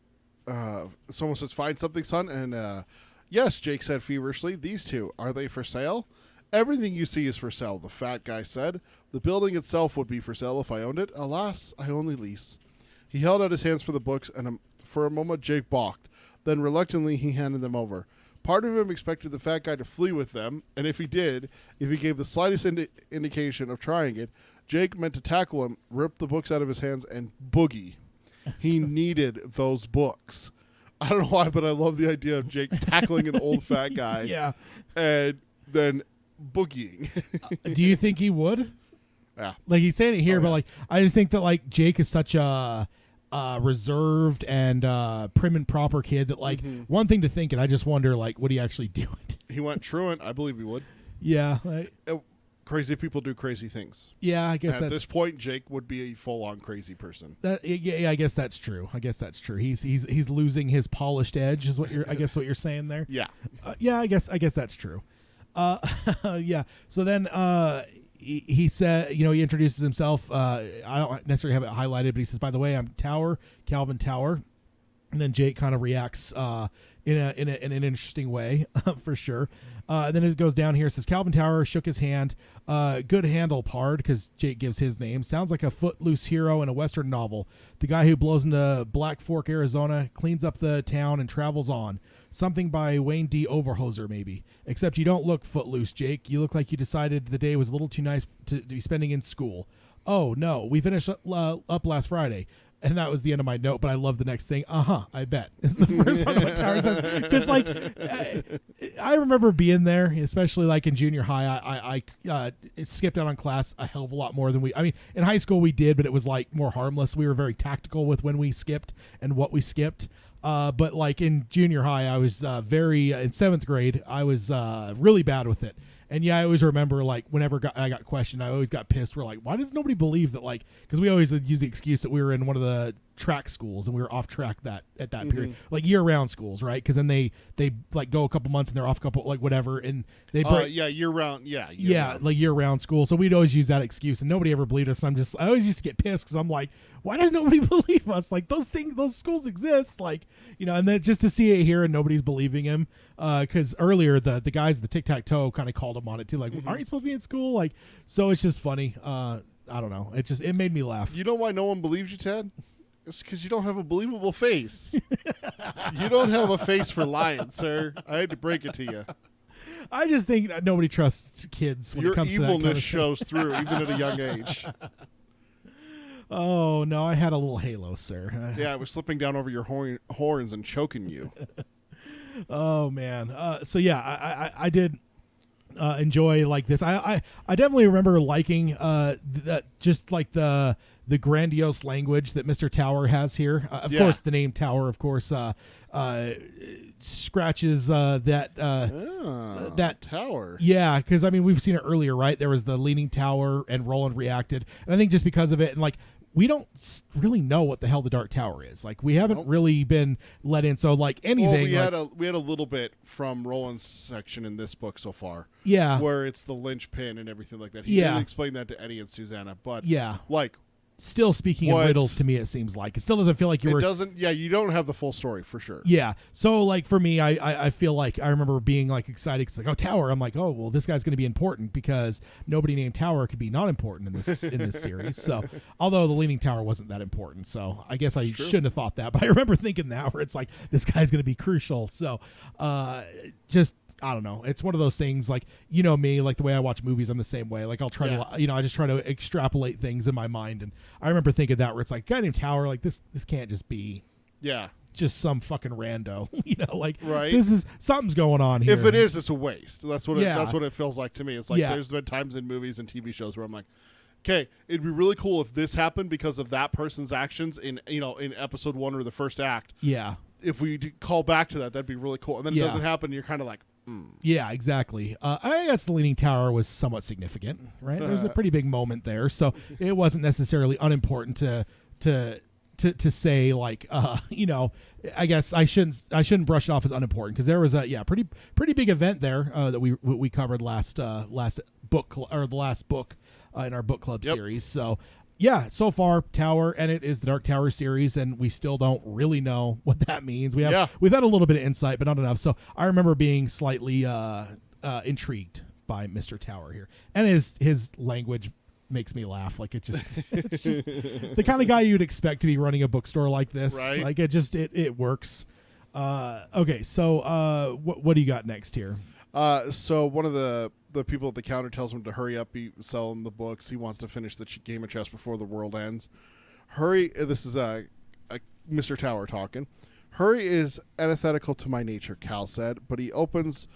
someone says, "Find something, son." And yes, Jake said feverishly, "These two, are they for sale?" "Everything you see is for sale," the fat guy said. "The building itself would be for sale if I owned it. Alas, I only lease." He held out his hands for the books, and for a moment Jake balked. Then reluctantly he handed them over. Part of him expected the fat guy to flee with them, and if he did, if he gave the slightest indication of trying it, Jake meant to tackle him, rip the books out of his hands, and boogie. He needed those books. I don't know why, but I love the idea of Jake tackling an old fat guy. Yeah. And then boogieing. Do you think he would? Yeah. Like he's saying it here, but like I just think that like Jake is such a reserved and prim and proper kid that like one thing to think, and I just wonder like would he actually do it? He went truant. I believe he would. Yeah. Crazy people do crazy things. Yeah, I guess at this point, Jake would be a full-on crazy person. Yeah, I guess that's true. He's losing his polished edge, is what you're saying there. Yeah. Yeah, I guess that's true. Yeah. So then he said, he introduces himself. I don't necessarily have it highlighted, but he says, "By the way, I'm Calvin Tower." And then Jake kind of reacts in an interesting way, for sure. Then it goes down here. It says, "Calvin Tower shook his hand. Good handle, pard," because Jake gives his name. "Sounds like a footloose hero in a Western novel. The guy who blows into Black Fork, Arizona, cleans up the town, and travels on. Something by Wayne D. Overhoser, maybe. Except you don't look footloose, Jake. You look like you decided the day was a little too nice to be spending in school. Oh, no. We finished up last Friday." And that was the end of my note, but I love the next thing. I bet. It's the first part of what Tower says. Because, like, I remember being there, especially, like, in junior high. I skipped out on class a hell of a lot more than in high school we did, but it was, like, more harmless. We were very tactical with when we skipped and what we skipped. But, like, in junior high, I was in 7th grade, I was really bad with it. And yeah, I always remember, like, whenever I got questioned, I always got pissed. We're like, why does nobody believe that, like, because we always use the excuse that we were in one of the track schools and we were off track at that period, like year-round schools, right? Because then they like go a couple months and they're off a couple, like, whatever, and they break. Year-round, like year-round school. So we'd always use that excuse, and nobody ever believed us. And I always used to get pissed because I'm like, why does nobody believe us? Like, those schools exist, like, and then just to see it here and nobody's believing him, because earlier the guys at the tic-tac-toe kind of called him on it too, like, aren't you supposed to be in school? Like, so it's just funny. I don't know. It made me laugh. You know why no one believes you, Ted? It's because you don't have a believable face. You don't have a face for lying, sir. I had to break it to you. I just think nobody trusts kids when it comes to that kind of Your evilness shows through, even at a young age. Oh, no, I had a little halo, sir. Yeah, I was slipping down over your horns and choking you. Oh, man. So, yeah, I did enjoy, like, this. I definitely remember liking that, just like the grandiose language that Mr. Tower has here. Of course, the name Tower, of course, scratches that tower. Yeah, because we've seen it earlier, right? There was the Leaning Tower, and Roland reacted, and I think just because of it, and like we don't really know what the hell the Dark Tower is. Like, we haven't really been let in. So, like, anything. Well, we had a little bit from Roland's section in this book so far. Yeah, where it's the linchpin and everything like that. He didn't explain that to Eddie and Susanna, but like. Still speaking in riddles to me, it seems like. It still doesn't feel like you don't have the full story for sure. Yeah. So, like, for me, I feel like I remember being, like, excited. It's like, oh, Tower. I'm like, oh, well, this guy's going to be important because nobody named Tower could be not important in this series. So, although the Leaning Tower wasn't that important. So, I guess I shouldn't have thought that. But I remember thinking that where it's like, this guy's going to be crucial. So, just... I don't know. It's one of those things, like, me, like the way I watch movies, I'm the same way. Like, I'll try to, I just try to extrapolate things in my mind. And I remember thinking that where it's like, guy named Tower, like, this can't just be just some fucking rando. Like Right. this is something's going on here. If it is, it's a waste. That's what Yeah. that's what it feels like to me. It's like there's been times in movies and TV shows where I'm like, okay, it'd be really cool if this happened because of that person's actions in episode 1 or the first act. Yeah. If we call back to that, that'd be really cool. And then it doesn't happen, and you're kind of like, Yeah, exactly. I guess the Leaning Tower was somewhat significant, right? There's a pretty big moment there, so it wasn't necessarily unimportant to say, like, I guess I shouldn't brush it off as unimportant, because there was a pretty big event there that we covered last book or the last book in our book club series. So yeah, so far Tower, and it is the Dark Tower series, and we still don't really know what that means. We've had a little bit of insight, but not enough. So I remember being slightly intrigued by Mr. Tower here, and his language makes me laugh. Like it's just the kind of guy you'd expect to be running a bookstore like this. Right. Like it works. Okay, so what do you got next here? So one of the people at the counter tells him to hurry up, sell him the books. He wants to finish the game of chess before the world ends. Hurry. This is Mr. Tower talking. Hurry is antithetical to my nature, Cal said, but he opened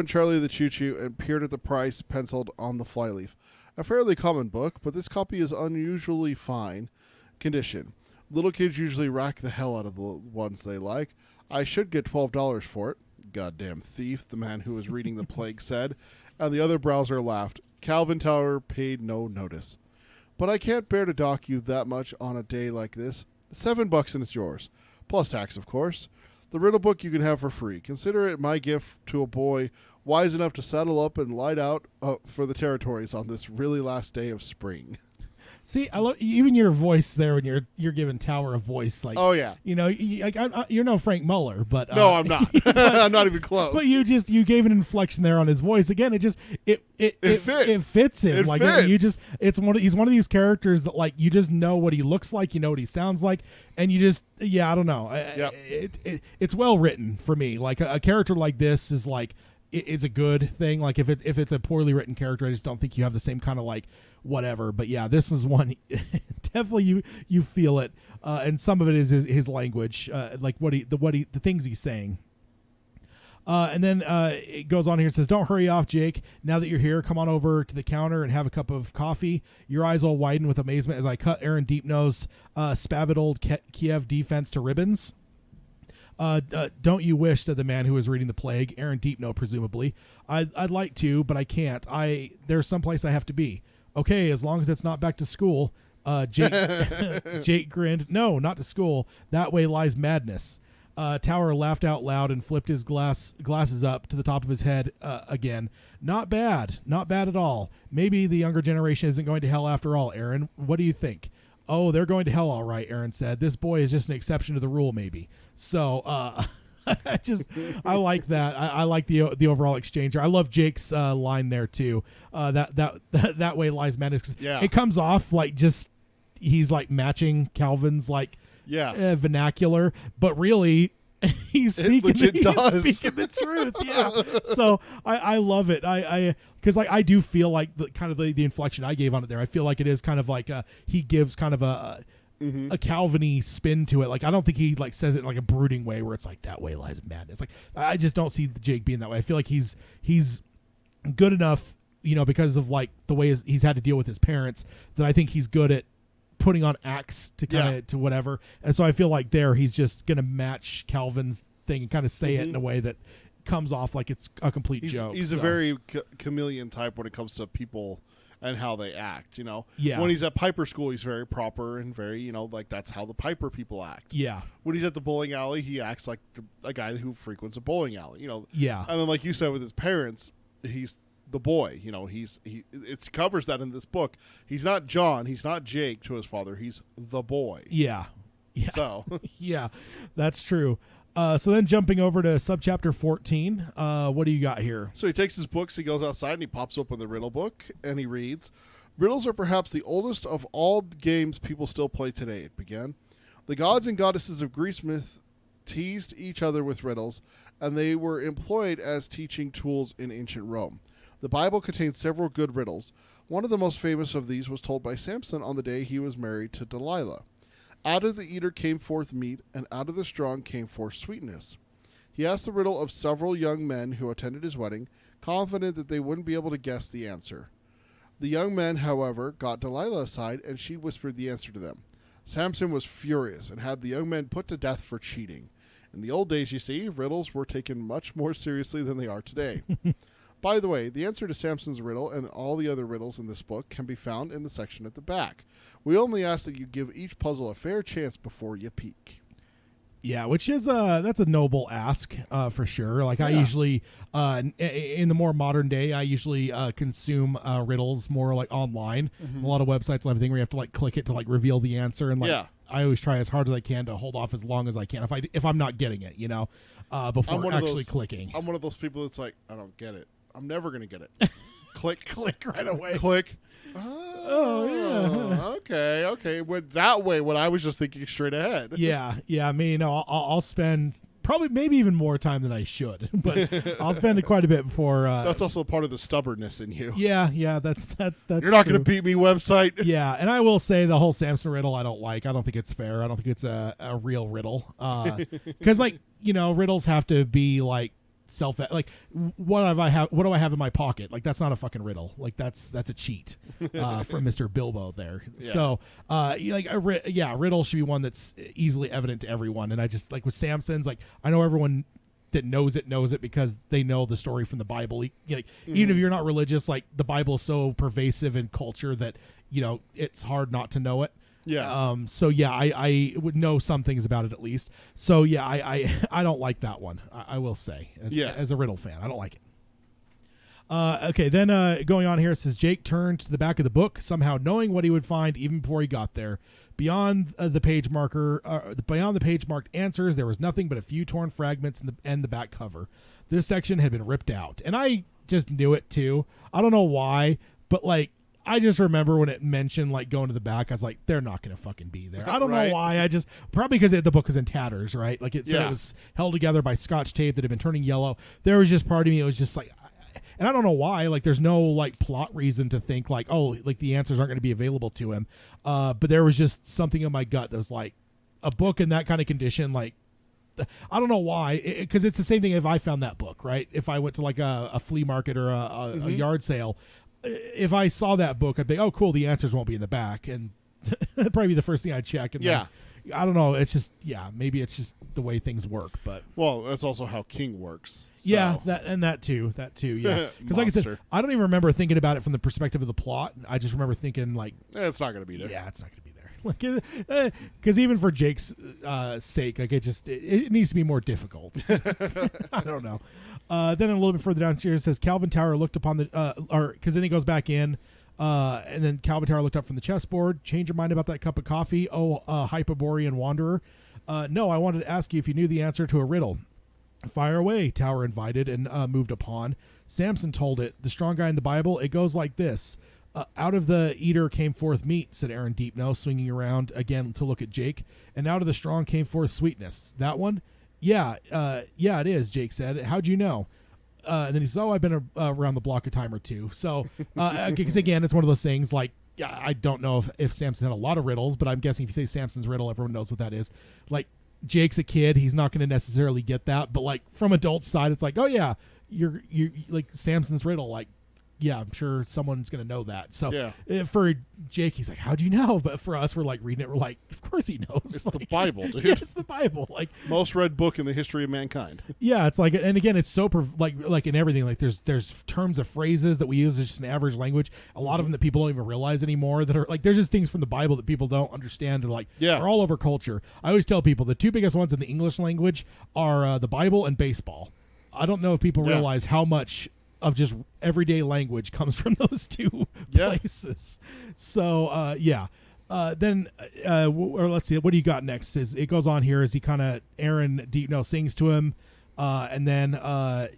Charlie the Choo-Choo and peered at the price penciled on the flyleaf. A fairly common book, but this copy is unusually fine condition. Little kids usually rack the hell out of the ones they like. I should get $12 for it. Goddamn thief, the man who was reading the plague said, and the other browser laughed. Calvin Tower paid no notice. But I can't bear to dock you that much on a day like this. $7 and it's yours. Plus tax, of course. The riddle book you can have for free. Consider it my gift to a boy wise enough to saddle up and light out for the territories on this really last day of spring. See, I love even your voice there when you're giving Tower a voice. Like, oh yeah, you're no Frank Muller, but no, I'm not. I'm not even close. But you gave an inflection there on his voice. Again, it fits. It fits him. Fits. He's one of these characters that, like, you just know what he looks like, you know what he sounds like, and you just I don't know. Yep. It's well written for me. Like a character like this is like. It's a good thing. Like if it's a poorly written character, I just don't think you have the same kind of like whatever. But yeah, this is one definitely you feel it, and some of it is his language, like the things he's saying. And then it goes on here and says, "Don't hurry off, Jake. Now that you're here, come on over to the counter and have a cup of coffee." Your eyes all widen with amazement as I cut Aaron Deepno's spabbed old Kiev defense to ribbons. Don't you wish, said the man who was reading the plague, Aaron Deepno, presumably. I'd like to, but I can't. There's someplace I have to be. Okay, as long as it's not back to school. Jake grinned. No, not to school. That way lies madness. Tower laughed out loud and flipped his glasses up to the top of his head again. Not bad at all. Maybe the younger generation isn't going to hell after all, Aaron. What do you think? Oh, they're going to hell all right, Aaron said. This boy is just an exception to the rule, maybe. So I like that. I like the overall exchange. I love Jake's line there too. That way lies madness. 'Cause it comes off like just he's like matching Calvin's like vernacular, but really he's speaking the truth. Yeah. So I love it. Because I do feel like the inflection I gave on it there. I feel like it is kind of like he gives kind of a Calvin-y spin to it. Like I don't think he like says it in like a brooding way where it's like that way lies madness. Like I just don't see Jake being that way. I feel like he's good enough, because of like the way he's had to deal with his parents, that I think he's good at putting on acts to kind of to whatever. And so I feel like he's just gonna match Calvin's thing and kind of say it in a way that comes off like it's a complete joke. He's a very chameleon type when it comes to people and how they act, Yeah. When he's at Piper School, he's very proper and very, like that's how the Piper people act. Yeah. When he's at the bowling alley, he acts like a guy who frequents a bowling alley, Yeah. And then, like you said, with his parents, he's the boy, it covers that in this book. He's not John, he's not Jake to his father, he's the boy. Yeah. So. Yeah, that's true. So then jumping over to subchapter 14, what do you got here? So he takes his books, he goes outside, and he pops open the riddle book, and he reads, "Riddles are perhaps the oldest of all games people still play today," it began. "The gods and goddesses of Greece myth teased each other with riddles, and they were employed as teaching tools in ancient Rome. The Bible contains several good riddles. One of the most famous of these was told by Samson on the day he was married to Delilah. Out of the eater came forth meat, and out of the strong came forth sweetness. He asked the riddle of several young men who attended his wedding, confident that they wouldn't be able to guess the answer. The young men, however, got Delilah aside, and she whispered the answer to them. Samson was furious and had the young men put to death for cheating. In the old days, you see, riddles were taken much more seriously than they are today. By the way, the answer to Samson's riddle and all the other riddles in this book can be found in the section at the back. We only ask that you give each puzzle a fair chance before you peek. Yeah, which is that's a noble ask for sure. Like I usually in the more modern day, I usually consume riddles more like online. A lot of websites and everything where you have to like click it to like reveal the answer, and like I always try as hard as I can to hold off as long as I can if I'm not getting it, before actually clicking. I'm one of those people that's like, I don't get it. I'm never gonna get it. Click right away. Click. Oh yeah. Okay. Went that way when I was just thinking straight ahead. Yeah. I mean, I'll spend probably maybe even more time than I should, but I'll spend quite a bit before. That's also part of the stubbornness in you. Yeah. That's. You're not going to beat me, website. Yeah, and I will say the whole Samson riddle I don't like. I don't think it's fair. I don't think it's a real riddle. Because riddles have to be like what do I have in my pocket? Like that's not a fucking riddle. Like that's a cheat from Mr. Bilbo there. Yeah. So riddle should be one that's easily evident to everyone. And I just like with Samson's, like I know everyone that knows it because they know the story from the Bible. Even if you're not religious, like the Bible is so pervasive in culture that it's hard not to know it. Yeah. I would know some things about it at least. So yeah, I don't like that one. I will say as a riddle fan, I don't like it. Okay, then going on here, it says Jake turned to the back of the book, somehow knowing what he would find even before he got there. Beyond the page marked answers, there was nothing but a few torn fragments and the back cover. This section had been ripped out, and I just knew it too. I don't know why, but like. I just remember when it mentioned like going to the back, I was like, they're not going to fucking be there. I don't know why. Probably because the book was in tatters, right? Like it said it was held together by Scotch tape that had been turning yellow. There was just part of me, it was just like, and I don't know why, like there's no like plot reason to think like, oh, like the answers aren't going to be available to him. But there was just something in my gut that was like a book in that kind of condition, like, I don't know why, because it's the same thing if I found that book, right? If I went to like a flea market or a yard sale, if I saw that book, I'd be, oh, cool, the answers won't be in the back. And that'd probably be the first thing I'd check. And then, I don't know. It's just, maybe it's just the way things work. But well, that's also how King works. So. Yeah, that too. Yeah. Because like I said, I don't even remember thinking about it from the perspective of the plot. I just remember thinking like. It's not going to be there. Yeah, it's not going to be there. Because even for Jake's sake, like it needs to be more difficult. I don't know. Then a little bit further down here it says Calvin Tower looked upon because then he goes back in, and then Calvin Tower looked up from the chessboard. Change your mind about that cup of coffee, Hyperborean wanderer. No, I wanted to ask you if you knew the answer to a riddle. Fire away, Tower invited and moved upon. Samson told it. The strong guy in the Bible. It goes like this. Out of the eater came forth meat, said Aaron Deepnose, swinging around again to look at Jake. And out of the strong came forth sweetness. That one? Yeah, it is, Jake said. How'd you know? And then he said, I've been around the block a time or two. So, because again, it's one of those things like, I don't know if Samson had a lot of riddles, but I'm guessing if you say Samson's riddle, everyone knows what that is. Like, Jake's a kid. He's not going to necessarily get that. But, like, from adult side, it's like, oh, yeah, you're like Samson's riddle, like, yeah, I'm sure someone's going to know that. So for Jake, he's like, how'd you know? But for us, we're like reading it. We're like, of course he knows. It's like, the Bible, dude. Yeah, it's the Bible. Like most read book in the history of mankind. Yeah, it's like, and again, it's so like in everything. Like there's terms of phrases that we use as just an average language. A lot of them that people don't even realize anymore. That are like there's just things from the Bible that people don't understand. And like are all over culture. I always tell people the two biggest ones in the English language are the Bible and baseball. I don't know if people realize how much of just everyday language comes from those two places. So, then, or let's see, what do you got next? It goes on here as he kind of, Aaron Deepnose sings to him, and then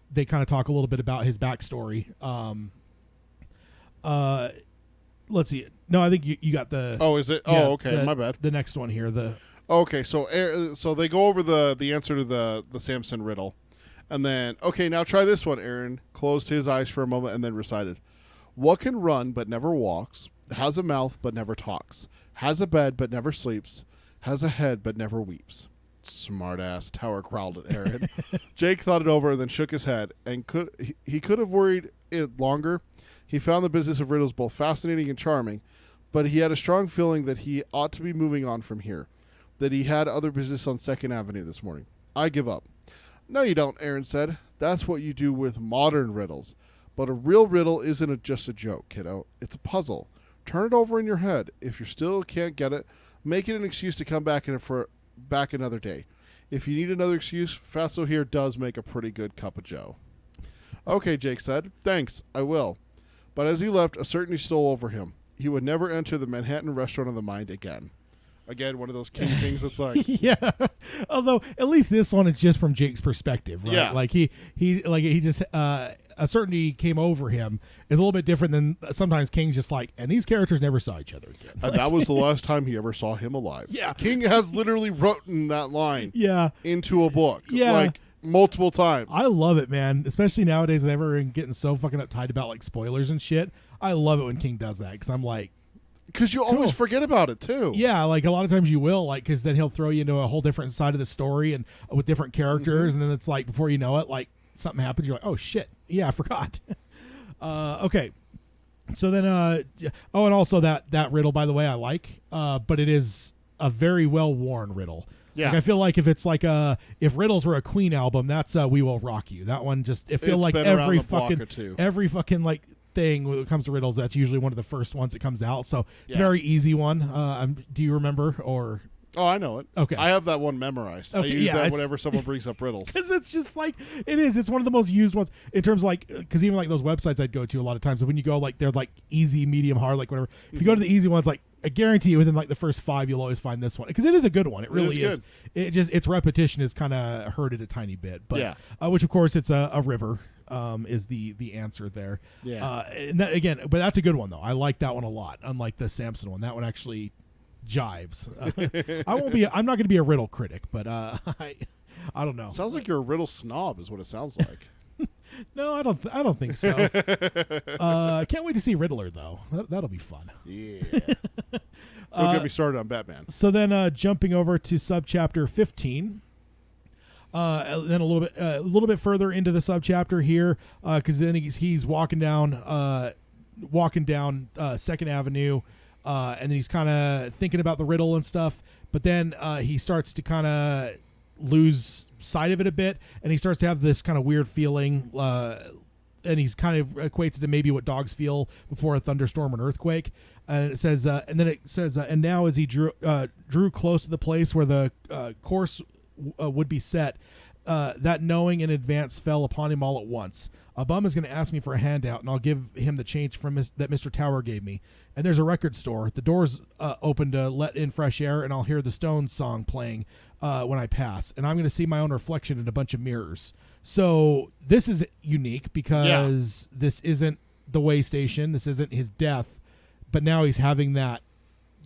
they kind of talk a little bit about his backstory. Let's see. No, I think you got the... Oh, is it? Oh, okay, my bad. The next one here. Okay, so they go over the answer to the Samson riddle. And then, okay, now try this one, Aaron. Closed his eyes for a moment and then recited. What can run but never walks, has a mouth but never talks, has a bed but never sleeps, Has a head but never weeps. Smart ass, Tower growled at Aaron. Jake thought it over and then shook his head, and he could have worried it longer. He found the business of riddles both fascinating and charming, but he had a strong feeling that he ought to be moving on from here, that he had other business on 2nd Avenue this morning. I give up. No, you don't, Aaron said. That's what you do with modern riddles. But a real riddle isn't just a joke, kiddo. It's a puzzle. Turn it over in your head. If you still can't get it, make it an excuse to come back back another day. If you need another excuse, Fatso here does make a pretty good cup of joe. Okay, Jake said. Thanks, I will. But as he left, a certainty stole over him. He would never enter the Manhattan Restaurant of the Mind again. Again, one of those King things that's like... Yeah. Although, at least this one is just from Jake's perspective, right? Yeah. Like, he just... a certainty came over him is a little bit different than sometimes King's just like, and these characters never saw each other again. And that was the last time he ever saw him alive. Yeah. King has literally written that line into a book. Yeah. Like, multiple times. I love it, man. Especially nowadays, everyone getting so fucking uptight about, like, spoilers and shit. I love it when King does that, because I'm like... Because you always forget about it, too. Yeah, like, a lot of times you will, like, because then he'll throw you into a whole different side of the story and with different characters, and then it's like, before you know it, like, something happens, you're like, oh, shit. Yeah, I forgot. Okay. So then, and also that riddle, by the way, I like, but it is a very well-worn riddle. Yeah. Like, I feel like if it's like if Riddles were a Queen album, that's We Will Rock You. That one just, it feels like every fucking like thing when it comes to riddles, that's usually one of the first ones that comes out. So it's a very easy one. Do you remember or... Oh, I know it. Okay. I have that one memorized. Okay, I use that whenever someone brings up riddles. Because it's just like, it is. It's one of the most used ones in terms of like, because even like those websites I'd go to a lot of times, when you go like, they're like easy, medium, hard, like whatever. If you go to the easy ones, like, I guarantee you within like the first 5, you'll always find this one. Because it is a good one. It really is. It just, its repetition is kind of hurt it a tiny bit. But, which of course it's a river. Is the answer there. Yeah. And that, again, but that's a good one though. I like that one a lot. Unlike the Samson one, that one actually jives. I'm not going to be a riddle critic, but I don't know. Sounds like you're a riddle snob, is what it sounds like. No, I don't think so. I can't wait to see Riddler though. That'll be fun. Yeah. Don't get me started on Batman. So then, jumping over to subchapter 15. Then a little bit further into the subchapter here, because then he's walking down 2nd Avenue, and then he's kind of thinking about the riddle and stuff. But then he starts to kind of lose sight of it a bit, and he starts to have this kind of weird feeling, and he's kind of equates it to maybe what dogs feel before a thunderstorm or an earthquake. And it says, and now as he drew close to the place where the course would be set, that knowing in advance fell upon him all at once. A bum is going to ask me for a handout, and I'll give him the change from that Mr. Tower gave me. And there's a record store. The door's open to let in fresh air, and I'll hear the Stones song playing when I pass. And I'm going to see my own reflection in a bunch of mirrors. So this is unique because this isn't the way station. This isn't his death. But now he's having that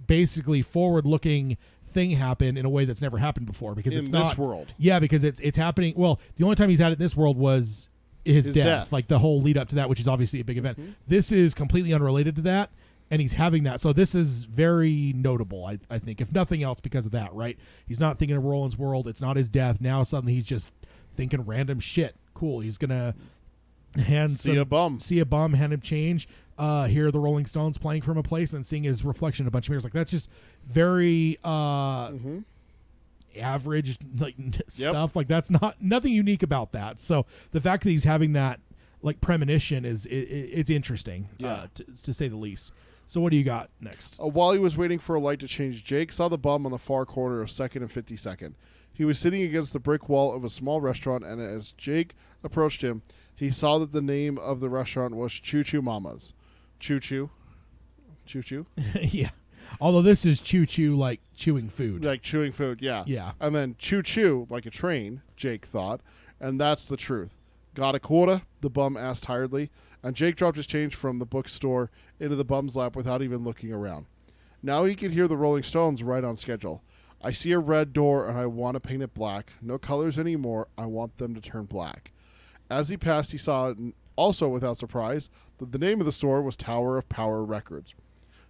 basically forward-looking thing happen in a way that's never happened before, because it's not this world. Yeah, because it's happening. Well, the only time he's had it in this world was his death, like the whole lead up to that, which is obviously a big event. This is completely unrelated to that, and he's having that. So this is very notable, I think, if nothing else, because of that, right? He's not thinking of Roland's world. It's not his death. Now suddenly he's just thinking random shit. Cool. He's gonna see a bum, hand him change. Hear the Rolling Stones playing from a place, and seeing his reflection in a bunch of mirrors. Like, that's just very average, like stuff. Like, that's nothing unique about that. So the fact that he's having that like premonition it's interesting, to say the least. So what do you got next? While he was waiting for a light to change, Jake saw the bum on the far corner of 2nd and 52nd. He was sitting against the brick wall of a small restaurant, and as Jake approached him, he saw that the name of the restaurant was Choo Choo Mama's. Choo Choo. Choo Choo? Yeah. Although this is Choo Choo like chewing food. Like chewing food, yeah. Yeah. And then Choo Choo like a train, Jake thought. And that's the truth. Got a quarter? The bum asked tiredly. And Jake dropped his change from the bookstore into the bum's lap without even looking around. Now he could hear the Rolling Stones right on schedule. I see a red door and I want to paint it black. No colors anymore. I want them to turn black. As he passed, he saw, also without surprise, that the name of the store was Tower of Power Records.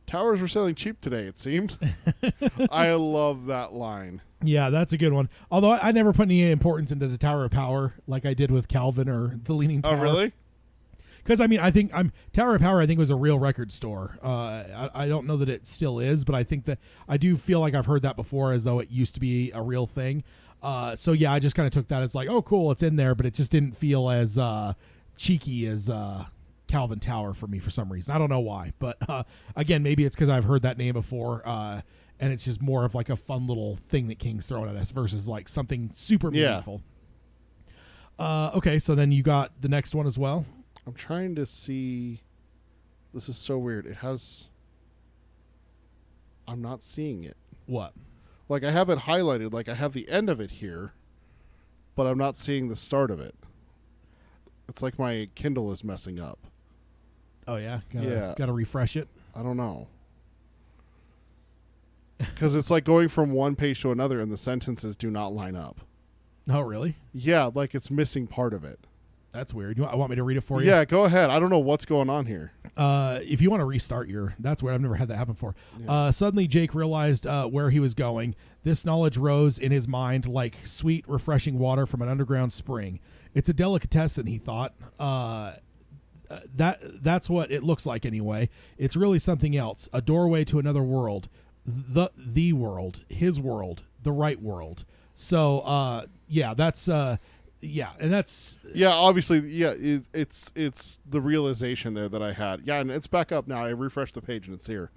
Towers were selling cheap today, it seemed. I love that line. Yeah, that's a good one. Although I never put any importance into the Tower of Power like I did with Calvin or the Leaning Tower. Oh, really? Because, I mean, I think Tower of Power, I think, was a real record store. I don't know that it still is, but I think that I do feel like I've heard that before as though it used to be a real thing. So, yeah, I just kind of took that as like, oh, cool, it's in there, but it just didn't feel as cheeky as Calvin Tower for me for some reason. I don't know why. But, again, maybe it's because I've heard that name before, and it's just more of like a fun little thing that King's throwing at us versus like something super meaningful. Okay, so then you got the next one as well. I'm trying to see. This is so weird. It has. I'm not seeing it. What? Like, I have it highlighted. Like, I have the end of it here, but I'm not seeing the start of it. It's like my Kindle is messing up. Oh, yeah? Yeah. Gotta refresh it? I don't know. Because it's like going from one page to another and the sentences do not line up. Oh, really? Yeah, like it's missing part of it. That's weird. You want me to read it for you? Yeah, go ahead. I don't know what's going on here. If you want to restart that's weird. I've never had that happen before. Yeah. Suddenly, Jake realized where he was going. This knowledge rose in his mind like sweet, refreshing water from an underground spring. It's a delicatessen, he thought. That's what it looks like anyway. It's really something else. A doorway to another world. The world. His world. The right world. So, yeah, that's... yeah, and that's obviously, it's the realization there that I had. Yeah, and it's back up now. I refreshed the page and it's here.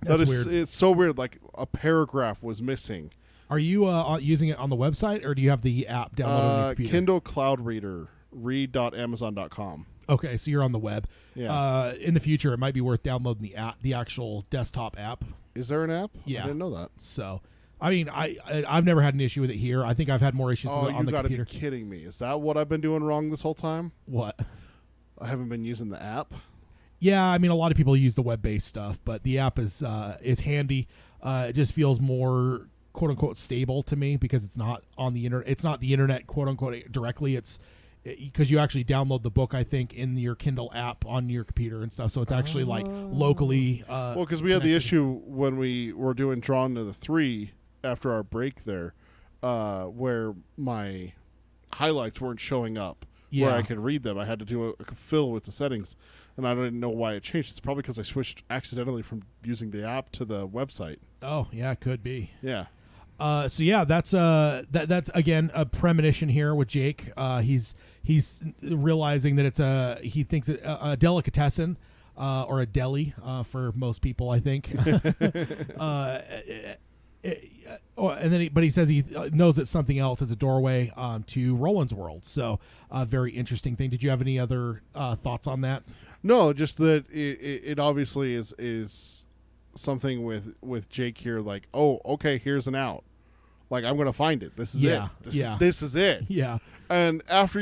That's weird. It's so weird. Like a paragraph was missing. Are you using it on the website or do you have the app downloaded on your computer? Kindle Cloud Reader, read.amazon.com. Okay, so you're on the web. Yeah. In the future, it might be worth downloading the app, the actual desktop app. Is there an app? Yeah, I didn't know that. So. I mean, I've never had an issue with it here. I think I've had more issues with it on the computer. Oh, you gotta be kidding me. Is that what I've been doing wrong this whole time? What? I haven't been using the app? Yeah, I mean, a lot of people use the web-based stuff, but the app is handy. It just feels more quote-unquote stable to me because it's not on the internet. It's not the internet, quote-unquote, directly. It's because you actually download the book, I think, in your Kindle app on your computer and stuff. So it's actually like locally. Well, because we had the issue when we were doing Drawn to the 3 after our break there, where my highlights weren't showing up where I could read them. I had to do a fill with the settings, and I didn't know why it changed. It's probably because I switched accidentally from using the app to the website. Oh, yeah, it could be. Yeah. So yeah, that's again a premonition here with Jake. He's realizing that he thinks a delicatessen, or a deli for most people, I think. But he says he knows it's something else. It's a doorway to Roland's world. So, very interesting thing. Did you have any other thoughts on that? No, just that it obviously is something with Jake here. Like, oh, okay, here's an out. Like, I'm gonna find it. This is it. This is it. Yeah. And after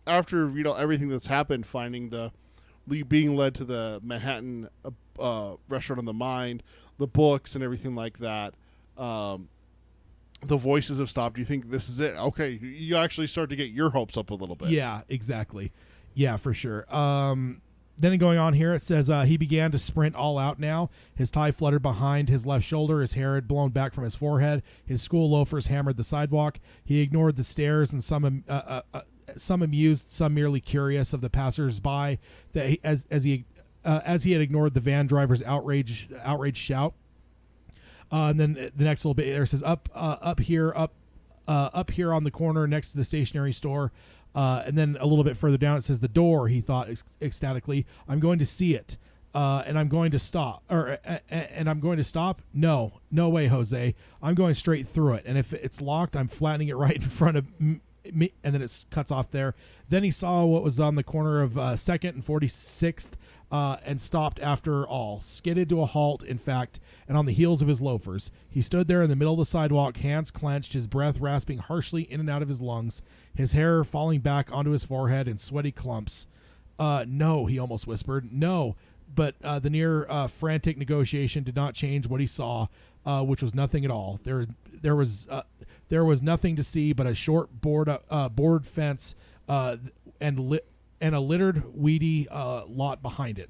everything that's happened, finding being led to the Manhattan Restaurant of the Mind, the books and everything like that. The voices have stopped. You think this is it? Okay, you actually start to get your hopes up a little bit. Yeah, exactly. Yeah, for sure. Then going on here, it says he began to sprint all out now. His tie fluttered behind his left shoulder. His hair had blown back from his forehead. His school loafers hammered the sidewalk. He ignored the stares and some amused, some merely curious of the passers-by. That as he had ignored the van driver's outraged shout. And then the next little bit there says up here on the corner next to the stationery store. And then a little bit further down, it says the door, he thought ecstatically. I'm going to see it. And I'm going to stop. And I'm going to stop? No way, Jose. I'm going straight through it. And if it's locked, I'm flattening it right in front of me. And then it cuts off there. Then he saw what was on the corner of 2nd and 46th. And stopped after all, skidded to a halt, in fact, and on the heels of his loafers. He stood there in the middle of the sidewalk, hands clenched, his breath rasping harshly in and out of his lungs, his hair falling back onto his forehead in sweaty clumps. No, he almost whispered. No, but the near frantic negotiation did not change what he saw, which was nothing at all. There was nothing to see but a short board fence and a littered, weedy lot behind it.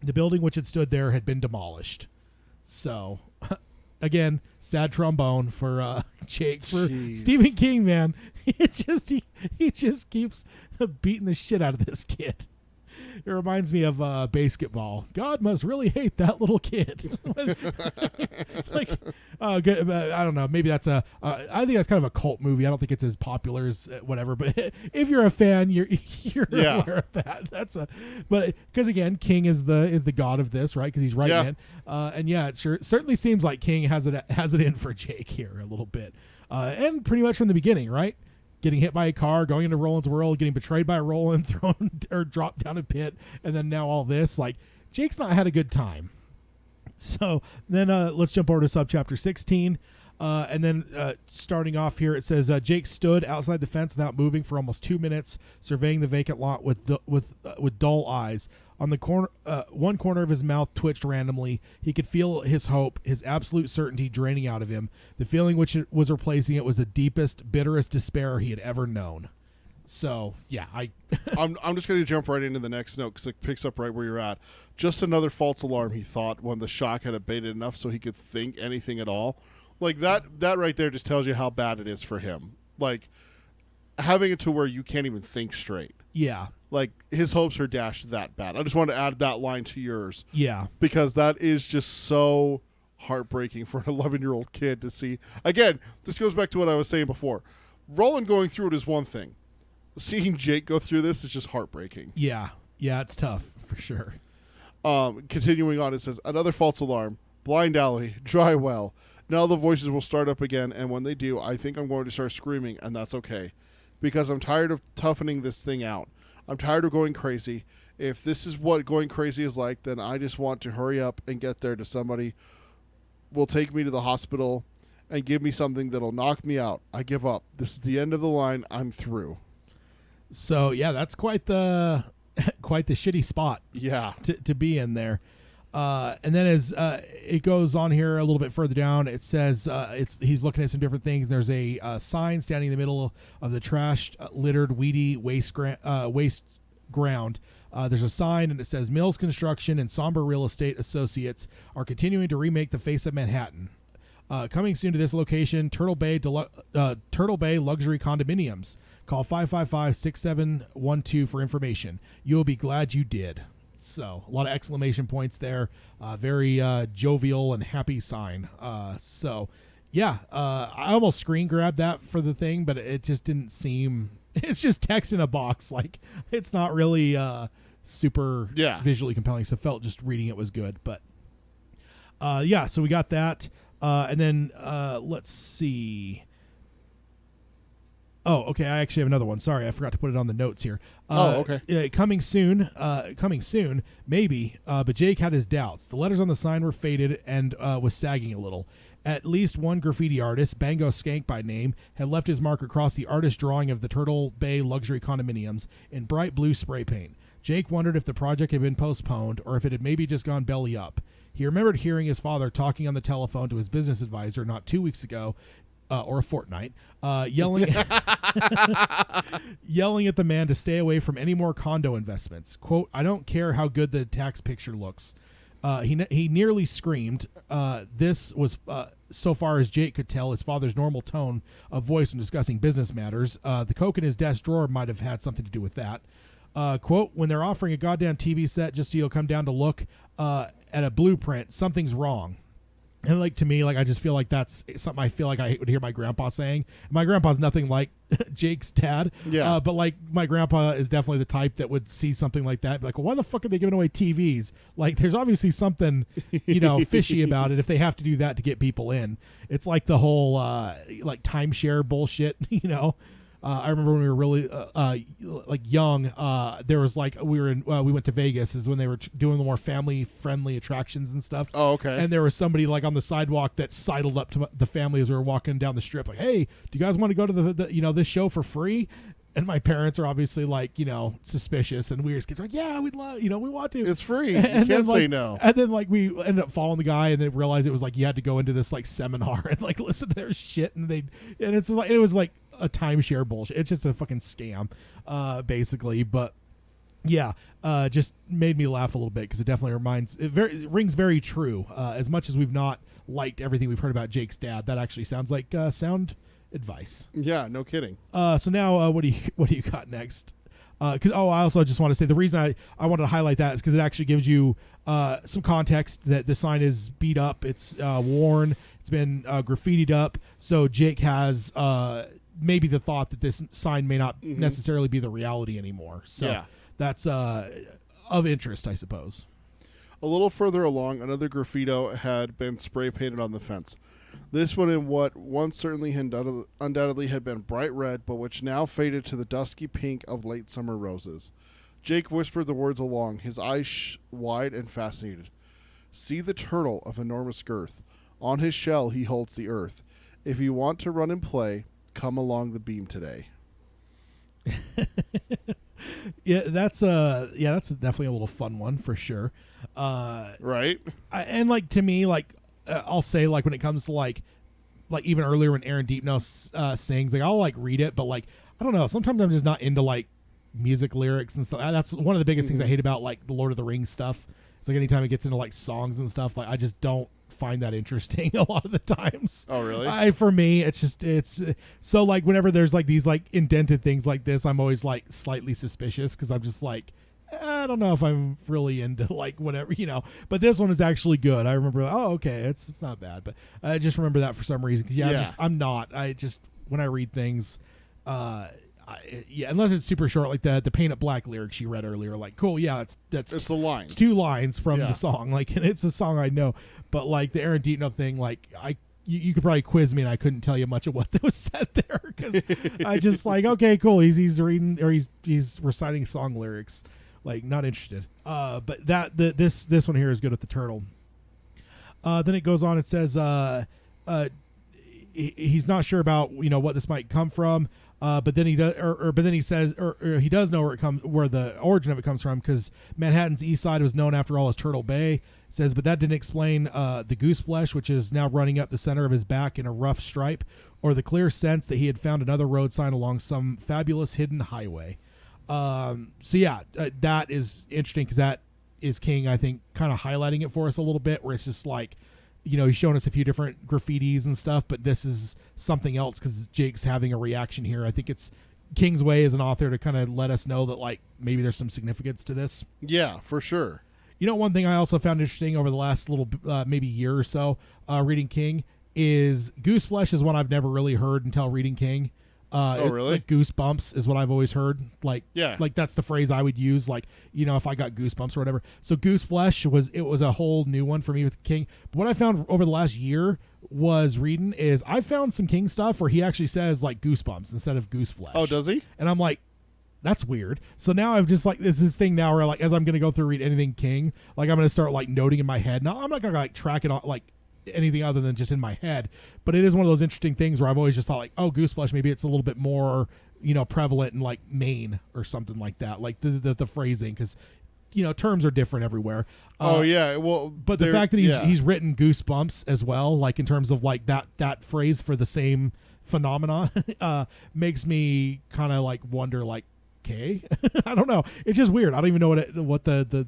The building which had stood there had been demolished. So, again, sad trombone for Jake. For Jeez. Stephen King, man, he just keeps beating the shit out of this kid. It reminds me of basketball. God must really hate that little kid. Like, I don't know. Maybe that's I think that's kind of a cult movie. I don't think it's as popular as whatever. But if you're a fan, you're aware of that. But because again, King is the god of this, right? Because he's writing it. And yeah, it certainly seems like King has it in for Jake here a little bit, and pretty much from the beginning, right? Getting hit by a car, going into Roland's world, getting betrayed by Roland, thrown or dropped down a pit, and then now all this. Like, Jake's not had a good time. So then let's jump over to subchapter 16. And then starting off here, it says, Jake stood outside the fence without moving for almost 2 minutes, surveying the vacant lot with dull eyes. On the corner, one corner of his mouth twitched randomly. He could feel his hope, his absolute certainty draining out of him. The feeling which it was replacing it was the deepest, bitterest despair he had ever known. So, yeah, I'm just going to jump right into the next note because it picks up right where you're at. Just another false alarm, he thought, when the shock had abated enough so he could think anything at all. Like, that right there just tells you how bad it is for him. Like, having it to where you can't even think straight. Yeah. Like, his hopes are dashed that bad. I just want to add that line to yours. Yeah. Because that is just so heartbreaking for an 11-year-old kid to see. Again, this goes back to what I was saying before. Roland going through it is one thing. Seeing Jake go through this is just heartbreaking. Yeah. Yeah, it's tough, for sure. Continuing on, it says, another false alarm, blind alley, dry well. Now the voices will start up again, and when they do, I think I'm going to start screaming, and that's okay. Because I'm tired of toughening this thing out. I'm tired of going crazy. If this is what going crazy is like, then I just want to hurry up and get there to somebody will take me to the hospital and give me something that'll knock me out. I give up. This is the end of the line. I'm through. So, yeah, that's quite the shitty spot to be in there. And then as it goes on here a little bit further down, it says he's looking at some different things. There's a sign standing in the middle of the trashed, littered, weedy waste ground. There's a sign, and it says, Mills Construction and Somber Real Estate Associates are continuing to remake the face of Manhattan. Coming soon to this location, Turtle Bay Luxury Condominiums. Call 555-6712 for information. You'll be glad you did. So, a lot of exclamation points there. Very jovial and happy sign. So, yeah, I almost screen grabbed that for the thing, but it just didn't seem... It's just text in a box. Like, it's not really super visually compelling, so felt just reading it was good. But, yeah, so we got that. And then, let's see... Oh, okay. I actually have another one. Sorry, I forgot to put it on the notes here. Okay. Coming soon, maybe. But Jake had his doubts. The letters on the sign were faded and was sagging a little. At least one graffiti artist, Bango Skank by name, had left his mark across the artist's drawing of the Turtle Bay Luxury Condominiums in bright blue spray paint. Jake wondered if the project had been postponed or if it had maybe just gone belly up. He remembered hearing his father talking on the telephone to his business advisor not 2 weeks ago, or a fortnight, yelling yelling at the man to stay away from any more condo investments. Quote, I don't care how good the tax picture looks. He nearly screamed. This was, so far as Jake could tell, his father's normal tone of voice when discussing business matters. The Coke in his desk drawer might have had something to do with that. Quote, when they're offering a goddamn TV set just so you'll come down to look at a blueprint, something's wrong. And, like, to me, like, I just feel like that's something I feel like I would hear my grandpa saying. My grandpa's nothing like Jake's dad. Yeah. But, like, my grandpa is definitely the type that would see something like that. Be like, well, why the fuck are they giving away TVs? Like, there's obviously something, fishy about it if they have to do that to get people in. It's like the whole, like, timeshare bullshit, I remember when we were really young. There was we went to Vegas is when they were doing the more family friendly attractions and stuff. Oh, okay. And there was somebody like on the sidewalk that sidled up to the family as we were walking down the strip, like, "Hey, do you guys want to go to the this show for free?" And my parents are obviously suspicious, and we were kids like, "Yeah, we'd love, we want to. It's free. You can't say no." And then we ended up following the guy, and then realized it was you had to go into this seminar and listen to their shit, and it was a timeshare bullshit. It's just a fucking scam, basically. But Yeah, just made me laugh a little bit because it definitely it rings very true. As much as we've not liked everything we've heard about Jake's dad, that actually sounds like sound advice. Yeah, no kidding. So now, what do you got next? I also just want to say the reason I wanted to highlight that is because it actually gives you some context that the sign is beat up, it's worn, it's been graffitied up. So Jake has maybe the thought that this sign may not necessarily be the reality anymore. So that's of interest, I suppose. A little further along, another graffito had been spray painted on the fence. This one in what once certainly undoubtedly had been bright red, but which now faded to the dusky pink of late summer roses. Jake whispered the words along, his eyes wide and fascinated. See the turtle of enormous girth. On his shell he holds the earth. If you want to run and play, come along the beam today. Yeah, that's definitely a little fun one for sure. Right? And like to me, like I'll say, like when it comes to like even earlier when Aaron Deepno sings, like I'll like read it, but like I don't know, sometimes I'm just not into like music lyrics and stuff. That's one of the biggest things I hate about like the Lord of the Rings stuff. It's like anytime it gets into like songs and stuff, like I just don't find that interesting a lot of the times. Oh really? For me it's so like whenever there's like these like indented things like this, I'm always like slightly suspicious because I'm just like, I don't know if I'm really into like whatever, but this one is actually good. I remember, okay, it's not bad, but I just remember that for some reason. Cause when I read things, unless it's super short, like the Paint It Black lyrics you read earlier, like cool. Yeah. It's the line. It's 2 lines from the song. Like, and it's a song I know, but like the Aaron Deepno thing, like you could probably quiz me and I couldn't tell you much of what was said there. Cause I just like, okay, cool. He's reading or he's reciting song lyrics. Like, not interested. But this one here is good with the turtle. Then it goes on. It says he's not sure about what this might come from. But then he does, but then he says, or he does know where the origin of it comes from, because Manhattan's east side was known after all as Turtle Bay. It says, but that didn't explain the goose flesh, which is now running up the center of his back in a rough stripe, or the clear sense that he had found another road sign along some fabulous hidden highway. That is interesting because that is King, I think, kind of highlighting it for us a little bit, where it's just like, he's showing us a few different graffitis and stuff, but this is something else because Jake's having a reaction here. I think it's King's way as an author to kind of let us know that like maybe there's some significance to this. Yeah, for sure. One thing I also found interesting over the last little maybe year or so reading King is goose flesh is one I've never really heard until reading King. Really? Like goosebumps is what I've always heard. Like, yeah, like that's the phrase I would use. Like, if I got goosebumps or whatever. So goose flesh was a whole new one for me with King. But what I found over the last year was reading is I found some King stuff where he actually says like goosebumps instead of goose flesh. Oh, does he? And I'm like, that's weird. So now I've just like this thing now where like as I'm gonna go through read anything King, like I'm gonna start like noting in my head. Now I'm not gonna like track it on like anything other than just in my head, but it is one of those interesting things where I've always just thought like, oh, goose flesh, maybe it's a little bit more prevalent in like Maine or something like that, like the phrasing, because terms are different everywhere. But the fact that he's written goosebumps as well, like in terms of like that phrase for the same phenomenon makes me kind of like wonder like, okay, I don't know, it's just weird. I don't even know what the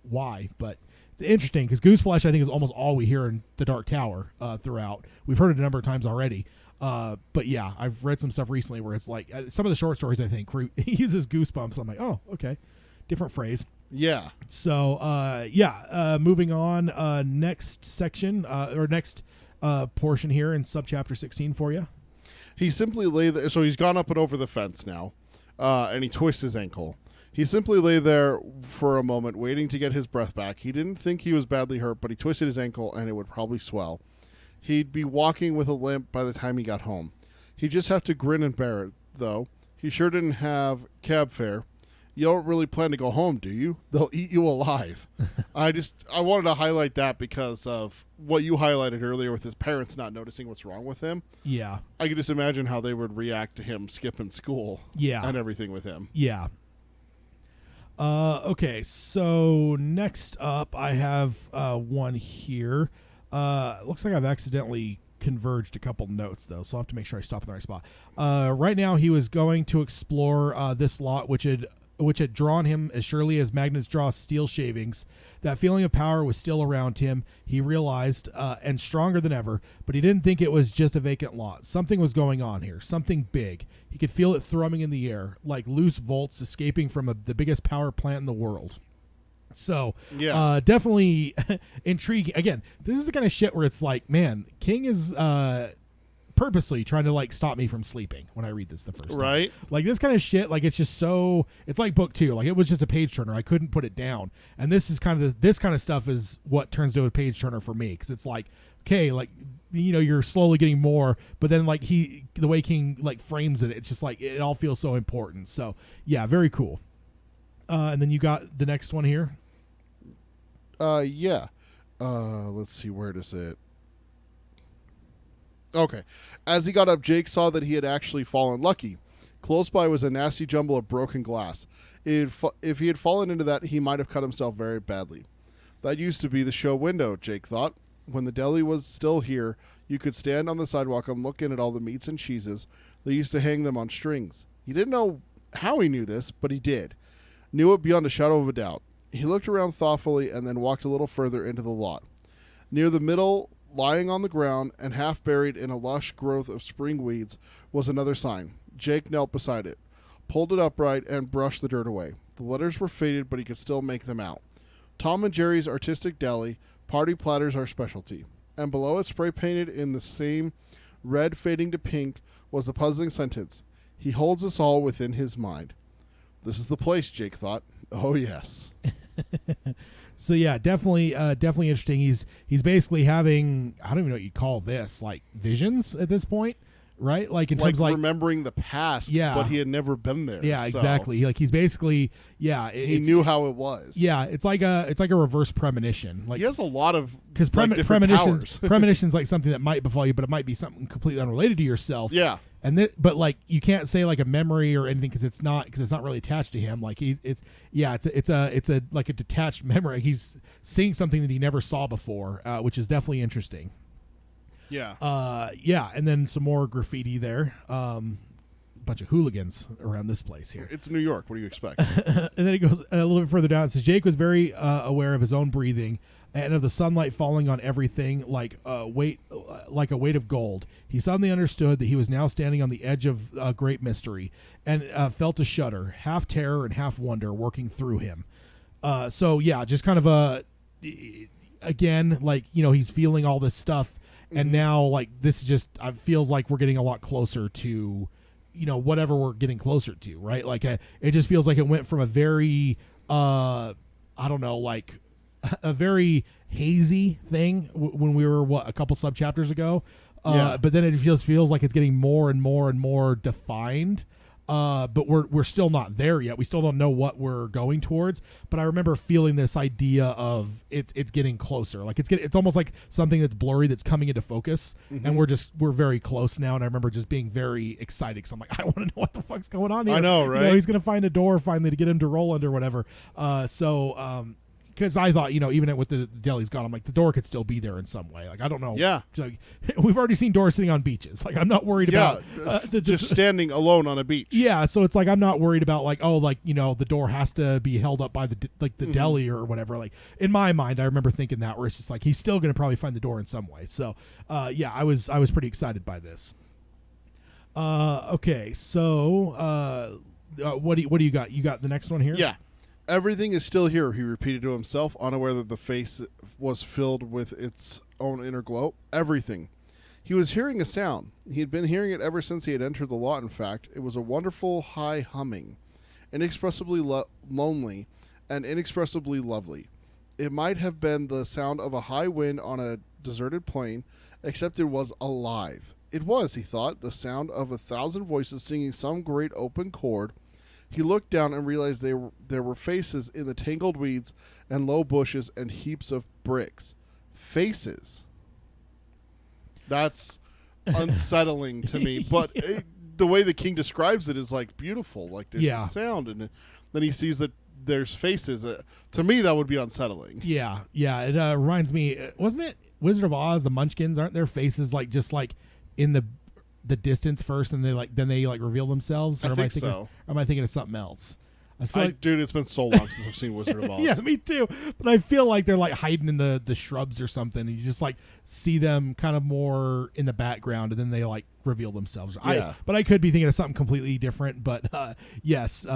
why, but it's interesting because goose flesh I think is almost all we hear in the Dark Tower throughout. We've heard it a number of times already, but yeah, I've read some stuff recently where it's like some of the short stories I think he uses goosebumps. I'm like, oh, okay, different phrase. Yeah. So moving on, next section or next portion here in subchapter 16 for you. He simply lay there. So he's gone up and over the fence now, and he twists his ankle. He simply lay there for a moment, waiting to get his breath back. He didn't think he was badly hurt, but he twisted his ankle, and it would probably swell. He'd be walking with a limp by the time he got home. He'd just have to grin and bear it, though. He sure didn't have cab fare. You don't really plan to go home, do you? They'll eat you alive. I wanted to highlight that because of what you highlighted earlier with his parents not noticing what's wrong with him. Yeah. I could just imagine how they would react to him skipping school. Yeah. And everything with him. Yeah. Okay, so next up I have one here. Looks like I've accidentally converged a couple notes, though, so I'll have to make sure I stop in the right spot. Right now he was going to explore this lot, which had which had drawn him as surely as magnets draw steel shavings. That feeling of power was still around him, he realized, and stronger than ever, but he didn't think it was just a vacant lot. Something was going on here, something big. He could feel it thrumming in the air, like loose bolts escaping from the biggest power plant in the world. So, definitely intriguing. Again, this is the kind of shit where it's like, man, King is purposely trying to like stop me from sleeping when I read this the first time. Right. Like this kind of shit, like it's just so, it's like book 2. Like it was just a page turner. I couldn't put it down. And this is kind of this kind of stuff is what turns to a page turner for me, because it's like, okay, like, you know, you're slowly getting more, but then like the way King like frames it, it's just like it all feels so important. So yeah, very cool. And then you got the next one here. Let's see, where does it? Okay. As he got up, Jake saw that he had actually fallen lucky. Close by was a nasty jumble of broken glass. If he had fallen into that, he might have cut himself very badly. That used to be the show window, Jake thought. When the deli was still here, you could stand on the sidewalk and look in at all the meats and cheeses. They used to hang them on strings. He didn't know how he knew this, but he did. Knew it beyond a shadow of a doubt. He looked around thoughtfully and then walked a little further into the lot. Near the middle, lying on the ground and half buried in a lush growth of spring weeds, was another sign. Jake knelt beside it, pulled it upright, and brushed the dirt away. The letters were faded, but he could still make them out. Tom and Jerry's Artistic Deli, party platters are specialty. And below it, spray-painted in the same red fading to pink, was the puzzling sentence, "He holds us all within his mind." This is the place, Jake thought. Oh, yes. So yeah, definitely interesting. He's basically having, I don't even know what you'd call this, like visions at this point, right? Like in terms of like remembering the past, but he had never been there. Yeah, exactly. Like he's basically, he knew how it was. Yeah, it's like a reverse premonition. Like he has a lot of because premonition's like something that might befall you, but it might be something completely unrelated to yourself. Yeah. But like you can't say like a memory or anything because it's not really attached to him. Like it's a like a detached memory. He's seeing something that he never saw before, which is definitely interesting. Yeah. And then some more graffiti there. Bunch of hooligans around this place here. It's New York. What do you expect? And then it goes a little bit further down. It says Jake was very aware of his own breathing and of the sunlight falling on everything like a weight of gold. He suddenly understood that he was now standing on the edge of a great mystery and felt a shudder, half terror and half wonder working through him. So yeah, just kind of again, like, you know, he's feeling all this stuff, and now like this just feels like we're getting a lot closer to, you know, whatever we're getting closer to, right? Like it just feels like it went from a very I don't know, like a very hazy thing when we were a couple sub chapters ago, but then it feels like it's getting more and more and more defined. But we're still not there yet. We still don't know what we're going towards. But I remember feeling this idea of it's getting closer. Like it's almost like something that's blurry that's coming into focus, and we're very close now. And I remember just being very excited because I'm like, I want to know what the fuck's going on here. I know, right? You know, he's gonna find a door finally to get him to roll under or whatever. Because I thought, you know, even with the deli's gone, I'm like, the door could still be there in some way. Like, I don't know. Yeah. Like, we've already seen doors sitting on beaches. Like, I'm not worried about just standing alone on a beach. Yeah. So it's like, I'm not worried about like, oh, like, you know, the door has to be held up by the deli or whatever. Like in my mind, I remember thinking that, where it's just like, he's still going to probably find the door in some way. So, yeah, I was pretty excited by this. Okay. So, what do you got? You got the next one here? Yeah. Everything is still here, he repeated to himself, unaware that the face was filled with its own inner glow. Everything. He was hearing a sound. He had been hearing it ever since he had entered the lot, in fact. It was a wonderful high humming, inexpressibly lonely and inexpressibly lovely. It might have been the sound of a high wind on a deserted plain, except it was alive. It was, he thought, the sound of 1,000 voices singing some great open chord. He looked down and realized there were faces in the tangled weeds and low bushes and heaps of bricks. Faces. That's unsettling to me. But the way the King describes it is like beautiful. Like there's a sound, and then he sees that there's faces. To me, that would be unsettling. Yeah, yeah. It reminds me, wasn't it Wizard of Oz? The Munchkins, aren't their faces like just like in the distance first, and then they reveal themselves? Or I think so. Or am I thinking of something else? Dude, it's been so long since I've seen Wizard of Oz. Yeah, me too. But I feel like they're like hiding in the shrubs or something, and you just like see them kind of more in the background, and then they like reveal themselves. Yeah. But I could be thinking of something completely different. But yes,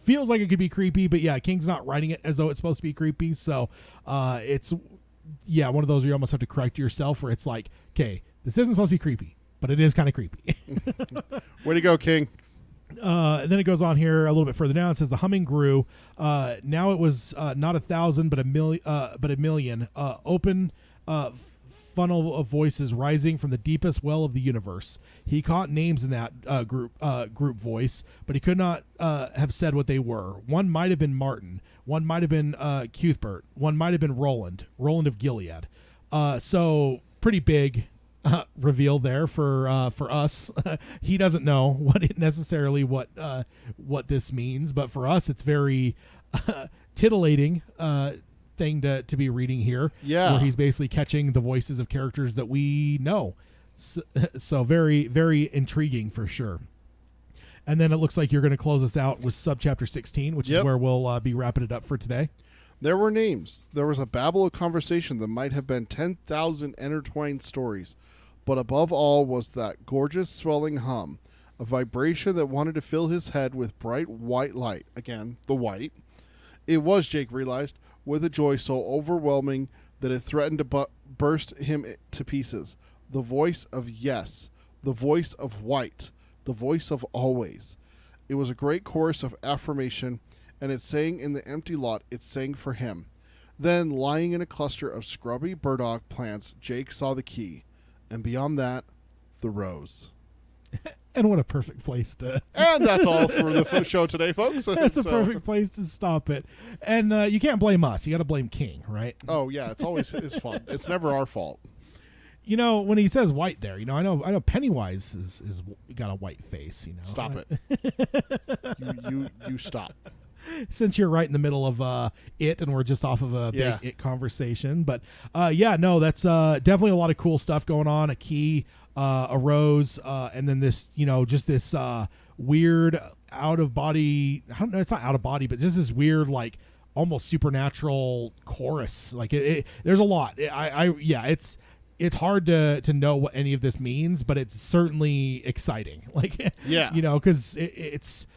feels like it could be creepy. But yeah, King's not writing it as though it's supposed to be creepy. So it's one of those where you almost have to correct yourself, where it's like, okay, this isn't supposed to be creepy, but it is kind of creepy. Way to go, King. And then it goes on here a little bit further down. It says the humming grew. Now it was not 1,000, but a million. Open funnel of voices rising from the deepest well of the universe. He caught names in that group voice, but he could not have said what they were. One might have been Martin. One might have been Cuthbert. One might have been Roland of Gilead. So pretty big reveal there for us. He doesn't know what this means, but for us it's very tittillating thing to be reading here. Yeah, where he's basically catching the voices of characters that we know. So very, very intriguing for sure. And then it looks like you're going to close us out with subchapter 16, which is where we'll be wrapping it up for today. There were names. There was a babble of conversation that might have been 10,000 intertwined stories. But above all was that gorgeous swelling hum, a vibration that wanted to fill his head with bright white light. Again, the white. It was, Jake realized, with a joy so overwhelming that it threatened to burst him to pieces. The voice of yes, the voice of white, the voice of always. It was a great chorus of affirmation, and it sang in the empty lot. It sang for him. Then, lying in a cluster of scrubby burdock plants, Jake saw the key. And beyond that, the rose. And what a perfect place to... And that's all for the show today, folks. That's a perfect place to stop it. And you can't blame us. You got to blame King, right? Oh, yeah. It's always his fault. It's never our fault. You know, when he says white there, I know Pennywise is got a white face, Stop it. You stop. Since you're right in the middle of it, and we're just off of a big it conversation. But that's definitely a lot of cool stuff going on. A key, a rose, and then this, just this weird out of body. I don't know, it's not out of body, but just this weird, like almost supernatural chorus. Like there's a lot. It's hard to know what any of this means, but it's certainly exciting. Like, because it's.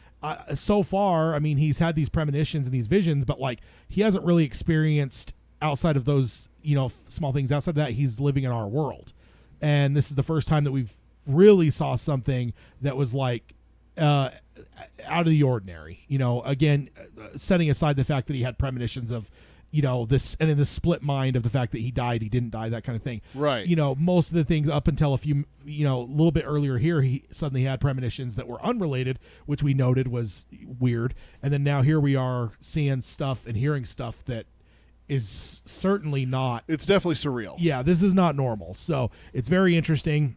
So far, I mean, he's had these premonitions and these visions, but like he hasn't really experienced outside of those, small things. Outside of that, he's living in our world, and this is the first time that we've really saw something that was like out of the ordinary. Again, setting aside the fact that he had premonitions of, this, and in the split mind of the fact that he died, he didn't die, that kind of thing. Right. Most of the things up until a little bit earlier here, he suddenly had premonitions that were unrelated, which we noted was weird. And then now here we are seeing stuff and hearing stuff that is certainly not. It's definitely surreal. Yeah, this is not normal. So it's very interesting.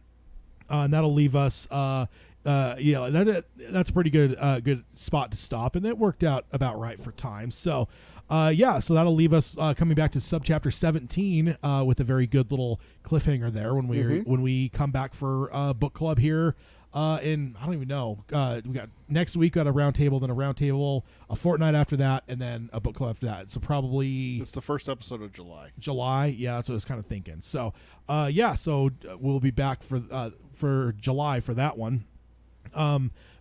And that'll leave us, that's a pretty good spot to stop. And that worked out about right for time. So, so that'll leave us coming back to subchapter 17 with a very good little cliffhanger there when we come back for book club here in, I don't even know, we got next week, got a round table, then a round table, a fortnight after that, and then a book club after that. So probably it's the first episode of July. Yeah, that's what I was kind of thinking. So so we'll be back for July for that one.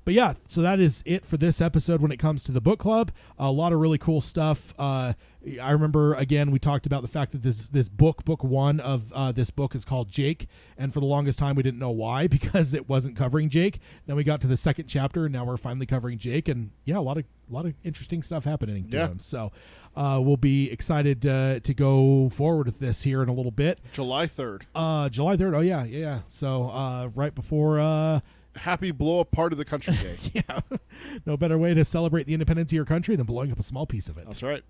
But yeah, so that is it for this episode when it comes to the book club. A lot of really cool stuff. I remember, again, we talked about the fact that this book one of this book is called Jake, and for the longest time we didn't know why, because it wasn't covering Jake. Then we got to the second chapter, and now we're finally covering Jake, and a lot of interesting stuff happening to him. So we'll be excited to go forward with this here in a little bit. July 3rd. July 3rd. Oh yeah. So right before. Happy blow up part of the country day. Yeah. No better way to celebrate the independence of your country than blowing up a small piece of it. That's right.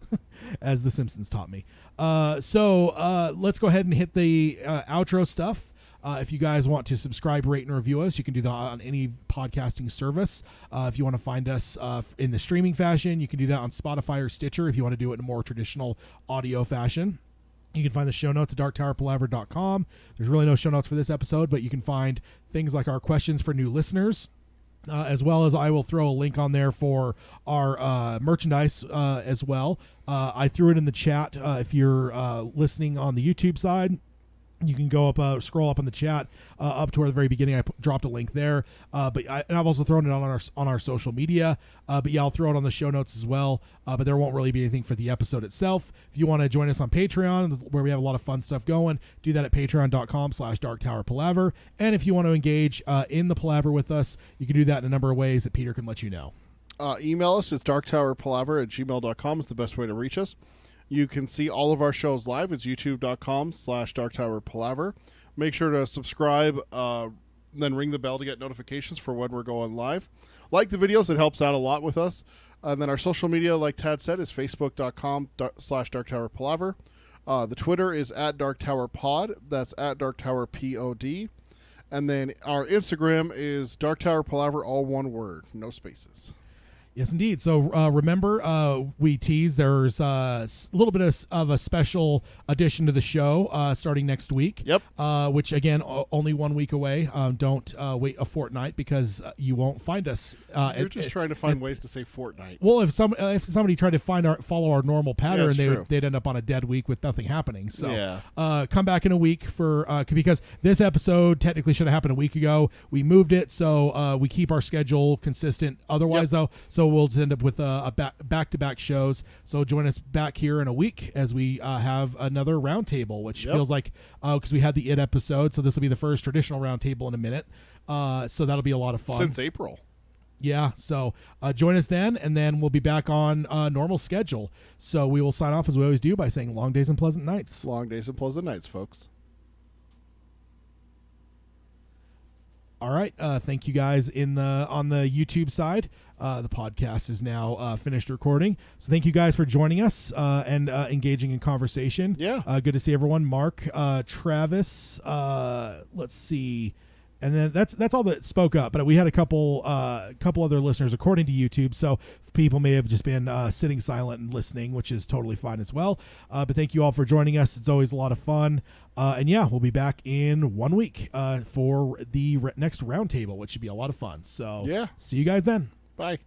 As The Simpsons taught me. So let's go ahead and hit the outro stuff. If you guys want to subscribe, rate, and review us, you can do that on any podcasting service. If you want to find us in the streaming fashion, you can do that on Spotify or Stitcher if you want to do it in a more traditional audio fashion. You can find the show notes at darktowerpalaver.com. There's really no show notes for this episode, but you can find things like our questions for new listeners, as well as I will throw a link on there for our merchandise as well. I threw it in the chat. If you're listening on the YouTube side, you can go up, scroll up on the chat up toward the very beginning. I dropped a link there, and I've also thrown it on our social media. But yeah, I'll throw it on the show notes as well. But there won't really be anything for the episode itself. If you want to join us on Patreon, where we have a lot of fun stuff going, do that at patreon.com/darktowerpalaver. And if you want to engage in the palaver with us, you can do that in a number of ways that Peter can let you know. Email us. It's darktowerpalaver@gmail.com is the best way to reach us. You can see all of our shows live. It's youtube.com/darktowerpalaver. Make sure to subscribe, then ring the bell to get notifications for when we're going live. Like the videos. It helps out a lot with us. And then our social media, like Tad said, is facebook.com/darktowerpalaver. The Twitter is @darktowerpod. That's @darktowerpod. And then our Instagram is darktowerpalaver, all one word, no spaces. Yes, indeed. So remember, we teased there's a little bit of a special addition to the show starting next week. Yep. Which, again, only 1 week away. Don't wait a fortnight because you won't find us. You're just trying to find ways to say fortnight. Well, if somebody tried to follow our normal pattern, true. they'd end up on a dead week with nothing happening. So Yeah. Come back in a week because this episode technically should have happened a week ago. We moved it, so we keep our schedule consistent. Otherwise, though, so we'll just end up with back-to-back shows. So join us back here in a week as we have another roundtable, which feels like because we had the IT episode, so this will be the first traditional roundtable in a minute. So that'll be a lot of fun. Since April. Yeah, so join us then, and then we'll be back on normal schedule. So we will sign off as we always do by saying long days and pleasant nights. Long days and pleasant nights, folks. All right. Thank you guys on the YouTube side. The podcast is now finished recording. So thank you guys for joining us and engaging in conversation. Yeah. Good to see everyone. Mark, Travis, let's see. And then that's all that spoke up. But we had a couple other listeners according to YouTube. So people may have just been sitting silent and listening, which is totally fine as well. But thank you all for joining us. It's always a lot of fun. And yeah, we'll be back in 1 week for the next roundtable, which should be a lot of fun. So yeah, see you guys then. Bye.